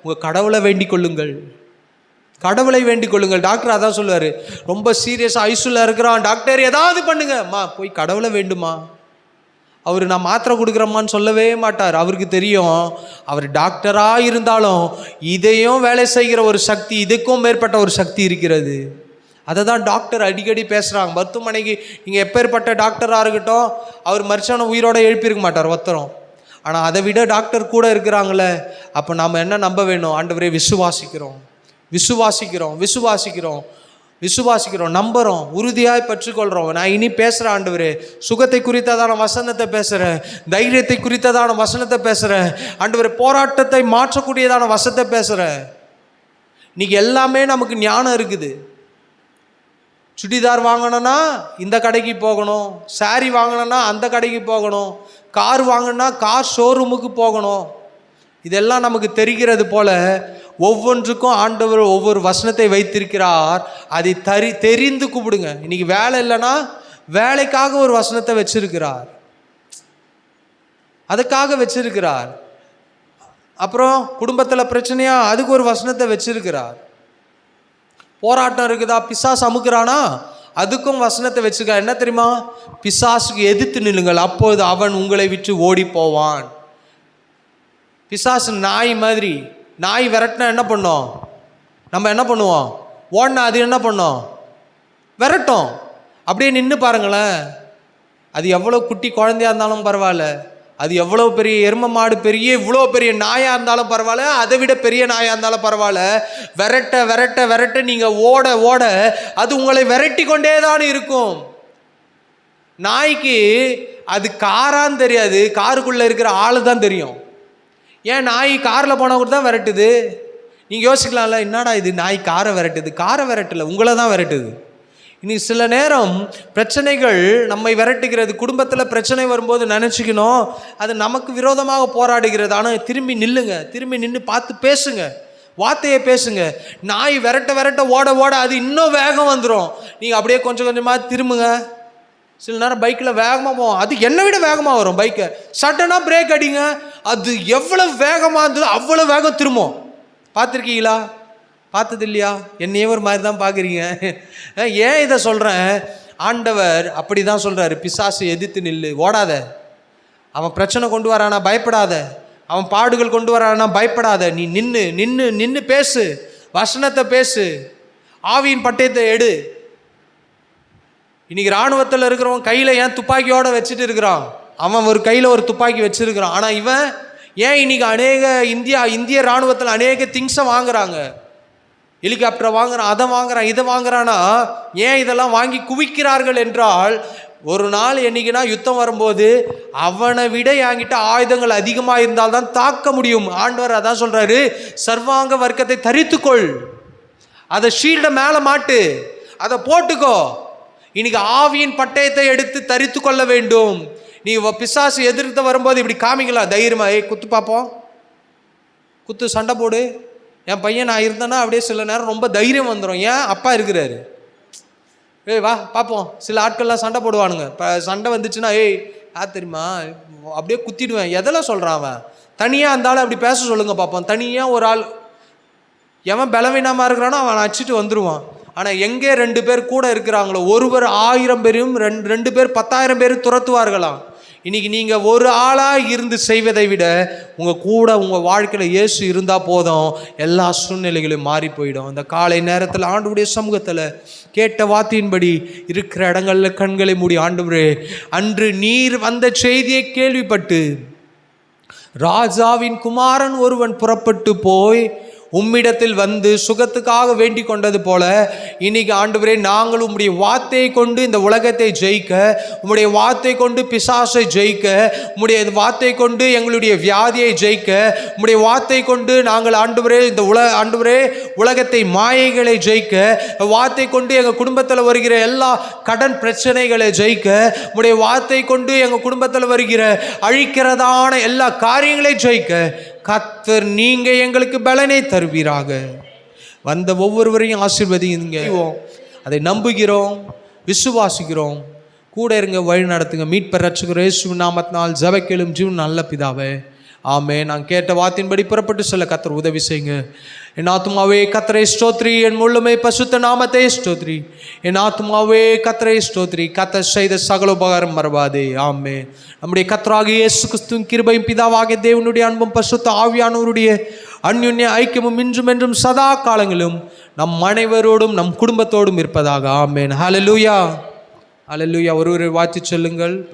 உங்கள் கடவுளை வேண்டிக் கொள்ளுங்கள். கடவுளை வேண்டிக் கொள்ளுங்கள். டாக்டர் அதான் சொல்லுவார், ரொம்ப சீரியஸாக ஐசியூல இருக்கிறான் டாக்டர் ஏதாவது பண்ணுங்க, அம்மா போய் கடவுளை வேண்டுமா. அவர் நான் மாத்திரை கொடுக்குறம்மான்னு சொல்லவே மாட்டார். அவருக்கு தெரியும், அவர் டாக்டராக இருந்தாலும் இதையும் வேலை செய்கிற ஒரு சக்தி, இதுக்கும் மேற்பட்ட ஒரு சக்தி இருக்கிறது. அதை தான் டாக்டர் அடிக்கடி பேசுகிறாங்க. மருத்துவமனைக்கு நீங்கள் எப்பேற்பட்ட டாக்டராக இருக்கட்டும், அவர் மனுஷனை உயிரோட எழுப்பியிருக்க மாட்டார் ஒருத்தரும். ஆனால் அதை விட டாக்டர் கூட இருக்கிறாங்களே, அப்போ நாம் என்ன நம்ப வேணும்? ஆண்டவரே விசுவாசிக்கிறோம், விசுவாசிக்கிறோம், விசுவாசிக்கிறோம், விசுவாசிக்கிறோம், நம்புகிறோம், உறுதியாய் பற்றுக்கொள்கிறோம். நான் இனி பேசுகிறேன் ஆண்டவரே, சுகத்தை குறித்ததான வசனத்தை பேசுகிறேன், தைரியத்தை குறித்ததான வசனத்தை பேசுகிறேன் ஆண்டவரே, போராட்டத்தை மாற்றக்கூடியதான வசனத்தை பேசுகிறேன். இன்னைக்கு எல்லாமே நமக்கு ஞானம் இருக்குது. சுடிதார் வாங்கணும்னா இந்த கடைக்கு போகணும், சாரி வாங்கணும்னா அந்த கடைக்கு போகணும், கார் வாங்கணும்னா கார் ஷோரூமுக்கு போகணும். இதெல்லாம் நமக்கு தெரிகிறது போல ஒவ்வொன்றுக்கும் ஆண்டவர் ஒவ்வொரு வசனத்தை வைத்திருக்கிறார். அதை தெரிந்து கூப்பிடுங்க. இன்னைக்கு வேலை இல்லைன்னா வேலைக்காக ஒரு வசனத்தை வச்சிருக்கிறார், அதுக்காக வச்சிருக்கிறார். அப்புறம் குடும்பத்தில் பிரச்சனையா, அதுக்கு ஒரு வசனத்தை வச்சிருக்கிறார். போராட்டம் இருக்குதா, பிசாசு அமுக்குறானா, அதுக்கும் வசனத்தை வச்சிருக்கார். என்ன தெரியுமா? பிசாசுக்கு எதிர்த்து நில்லுங்கள், அப்போது அவன் உங்களை விட்டு ஓடி போவான். பிசாசு நாய் மாதிரி. நாய் விரட்டினா என்ன பண்ணோம்? நம்ம என்ன பண்ணுவோம்? ஓடினா அது என்ன பண்ணோம்? விரட்டும். அப்படியே நின்று பாருங்களேன், அது எவ்வளோ குட்டி குழந்தையாக இருந்தாலும் பரவாயில்ல, அது எவ்வளோ பெரிய எரும மாடு, இவ்வளோ பெரிய நாயாக இருந்தாலும் பரவாயில்ல, அதை விட பெரிய நாயாக இருந்தாலும் பரவாயில்ல, விரட்ட விரட்ட விரட்ட நீங்கள் ஓட ஓட அது உங்களை விரட்டி கொண்டே தான் இருக்கும். நாய்க்கு அது காரான்னு தெரியாது, காருக்குள்ளே இருக்கிற ஆள் தான் தெரியும். ஏன் நாய் காரில் போனால் கூட தான் விரட்டுது. நீங்கள் யோசிக்கலாம்ல, என்னடா இது நாய் காரை விரட்டுது. காரை விரட்டலை, உங்களை தான் விரட்டுது. இன்னைக்கு சில நேரம் பிரச்சனைகள் நம்மை விரட்டுகிறது. குடும்பத்தில் பிரச்சனை வரும்போது நினச்சிக்கணும் அது நமக்கு விரோதமாக போராடுகிறது. ஆனால் திரும்பி நில்லுங்க, திரும்பி நின்று பார்த்து பேசுங்க, வார்த்தையை பேசுங்க. நாய் விரட்ட விரட்ட ஓட ஓட அது இன்னும் வேகம் வந்துடும். நீங்கள் அப்படியே கொஞ்சம் கொஞ்சமாக திரும்புங்க. சில நேரம் பைக்கில் வேகமாக போவோம், அது என்னை விட வேகமாக வரும் பைக்கை. சட்டனாக பிரேக் அடிங்க, அது எவ்வளோ வேகமாக இருந்ததோ அவ்வளோ வேகம் திரும்பும். பார்த்துருக்கீங்களா? பார்த்தது இல்லையா? என்னையே ஒரு மாதிரி தான் பார்க்குறீங்க. ஏன் இதை சொல்கிறேன்? ஆண்டவர் அப்படி தான் சொல்கிறாரு, பிசாசு எதிர்த்து நில்லு, ஓடாத. அவன் பிரச்சனை கொண்டு வரானா பயப்படாத, அவன் பாடுகள் கொண்டு வரானா பயப்படாத. நீ நின்று நின்று நின்று பேசு, வசனத்தை பேசு, ஆவியின் பட்டயத்தை எடு. இன்னைக்கு இராணுவத்தில் இருக்கிறவன் கையில் ஏன் துப்பாக்கியோடு வச்சுட்டு இருக்கிறான்? அவன் ஒரு கையில் ஒரு துப்பாக்கி வச்சுருக்கிறான். ஆனால் இவன் ஏன் இன்னைக்கு அநேக இந்திய இராணுவத்தில் அநேக திங்ஸை வாங்குறாங்க, ஹெலிகாப்டரை வாங்குறான், அதை வாங்குறான், இதை வாங்குறான்னா ஏன் இதெல்லாம் வாங்கி குவிக்கிறார்கள் என்றால், ஒரு நாள் என்னைக்குன்னா யுத்தம் வரும்போது அவனை விட என்கிட்ட ஆயுதங்கள் அதிகமாக இருந்தால்தான் தாக்க முடியும். ஆண்டவர் அதான் சொல்கிறாரு, சர்வாங்க வர்க்கத்தை தரித்துக்கொள், அதை ஷீல்டை மேலே மாட்டு, அதை போட்டுக்கோ. இன்னைக்கு ஆவியின் பட்டயத்தை எடுத்து தரித்து கொள்ள வேண்டும். நீ பிசாசு எதிர்த்து வரும்போது இப்படி காமிக்கலாம் தைரியமா, குத்து பார்ப்போம், குத்து, சண்டை போடு. என் பையன் நான் இருந்தேன்னா அப்படியே சில நேரம் ரொம்ப தைரியம் வந்துடும். ஏன்? அப்பா இருக்கிறாரு. வா பார்ப்போம். சில ஆட்கள்லாம் சண்டை போடுவானுங்க. இப்போ சண்டை வந்துச்சுன்னா தெரியுமா அப்படியே குத்திடுவேன். எதெல்லாம் சொல்கிறான் அவன்? தனியாக இருந்தாலும் அப்படி பேச சொல்லுங்க பார்ப்போம். தனியாக ஒரு ஆள் எவன் பலவீனமாக இருக்கிறானோ அவன் அடிச்சுட்டு வந்துடுவான். ஆனால் எங்கே 2 பேர் கூட இருக்கிறாங்களோ, ஒருவர் 1000 பேரும் 2 பேர் 10,000 பேரும் துரத்துவார்களாம். இன்னைக்கு நீங்கள் ஒரு ஆளாக இருந்து செய்வதை விட உங்கள் கூட உங்கள் வாழ்க்கையில் இயேசு இருந்தால் போதும், எல்லா சூழ்நிலைகளும் மாறி போயிடும். இந்த காலை நேரத்தில் ஆண்டவருடைய சமூகத்தில் கேட்ட வார்த்தையின்படி இருக்கிற இடங்களில் கண்களை மூடி, ஆண்டவரே, அன்று நீர் வந்த செய்தியை கேள்விப்பட்டு ராஜாவின் குமாரன் ஒருவன் புறப்பட்டு போய் உம்மிடத்தில் வந்து சுகத்துக்காக வேண்டிக் கொண்டது போல இன்னைக்கு ஆண்டவரே, நாங்கள் உம்முடைய வார்த்தையை கொண்டு இந்த உலகத்தை ஜெயிக்க, உம்முடைய வார்த்தை கொண்டு பிசாசை ஜெயிக்க, உம்முடைய வார்த்தை கொண்டு எங்களுடைய வியாதியை ஜெயிக்க, உம்முடைய வார்த்தை கொண்டு நாங்கள் ஆண்டவரே இந்த ஆண்டவரே உலகத்தை மாயைகளை ஜெயிக்க, வார்த்தை கொண்டு எங்கள் குடும்பத்தில் வருகிற எல்லா கடன் பிரச்சனைகளை ஜெயிக்க, உம்முடைய வார்த்தை கொண்டு எங்கள் குடும்பத்தில் வருகிற அழிக்கிறதான எல்லா காரியங்களையும் ஜெயிக்க கர்த்தர் நீங்க எங்களுக்கு பலனை தருவீராக. வந்த ஒவ்வொருவரையும் ஆசீர்வதிங்க. அதை நம்புகிறோம், விசுவாசிக்கிறோம். கூட இருங்க, வழி நடத்துங்க. மீட்பர் ரட்சகர் இயேசுவின் நாமத்தினால் ஜெபக்கேளும் ஜீவன் நல்ல பிதாவே, ஆமென். நான் கேட்ட வார்த்தையின்படி புறப்பட்டு செல்ல கர்த்தர் உதவி செய்யுங்க. என் ஆத்துமாவே கர்த்தரை ஸ்தோத்ரி, என் முழுமை பசுத்த நாமத்தை ஸ்தோத்ரி. என் ஆத்துமாவே கர்த்தரை ஸ்தோத்ரி, கர்த்தர் செய்த சகல உபகாரம் மறவாதே. ஆமென். நம்முடைய கர்த்தராகிய இயேசு கிறிஸ்துவின் கிருபையும் பிதாவாகிய தேவனுடைய அன்பும் பசுத்த ஆவியானவருடைய அந்யுன்ய ஐக்கியமும் இன்றும் என்றும் சதா காலங்களும் நம் அனைவரோடும் நம் குடும்பத்தோடும் இருப்பதாக. ஆமென். ஹல்லேலூயா, ஹல்லேலூயா. ஒருவரை வாழ்த்து சொல்லுங்கள்.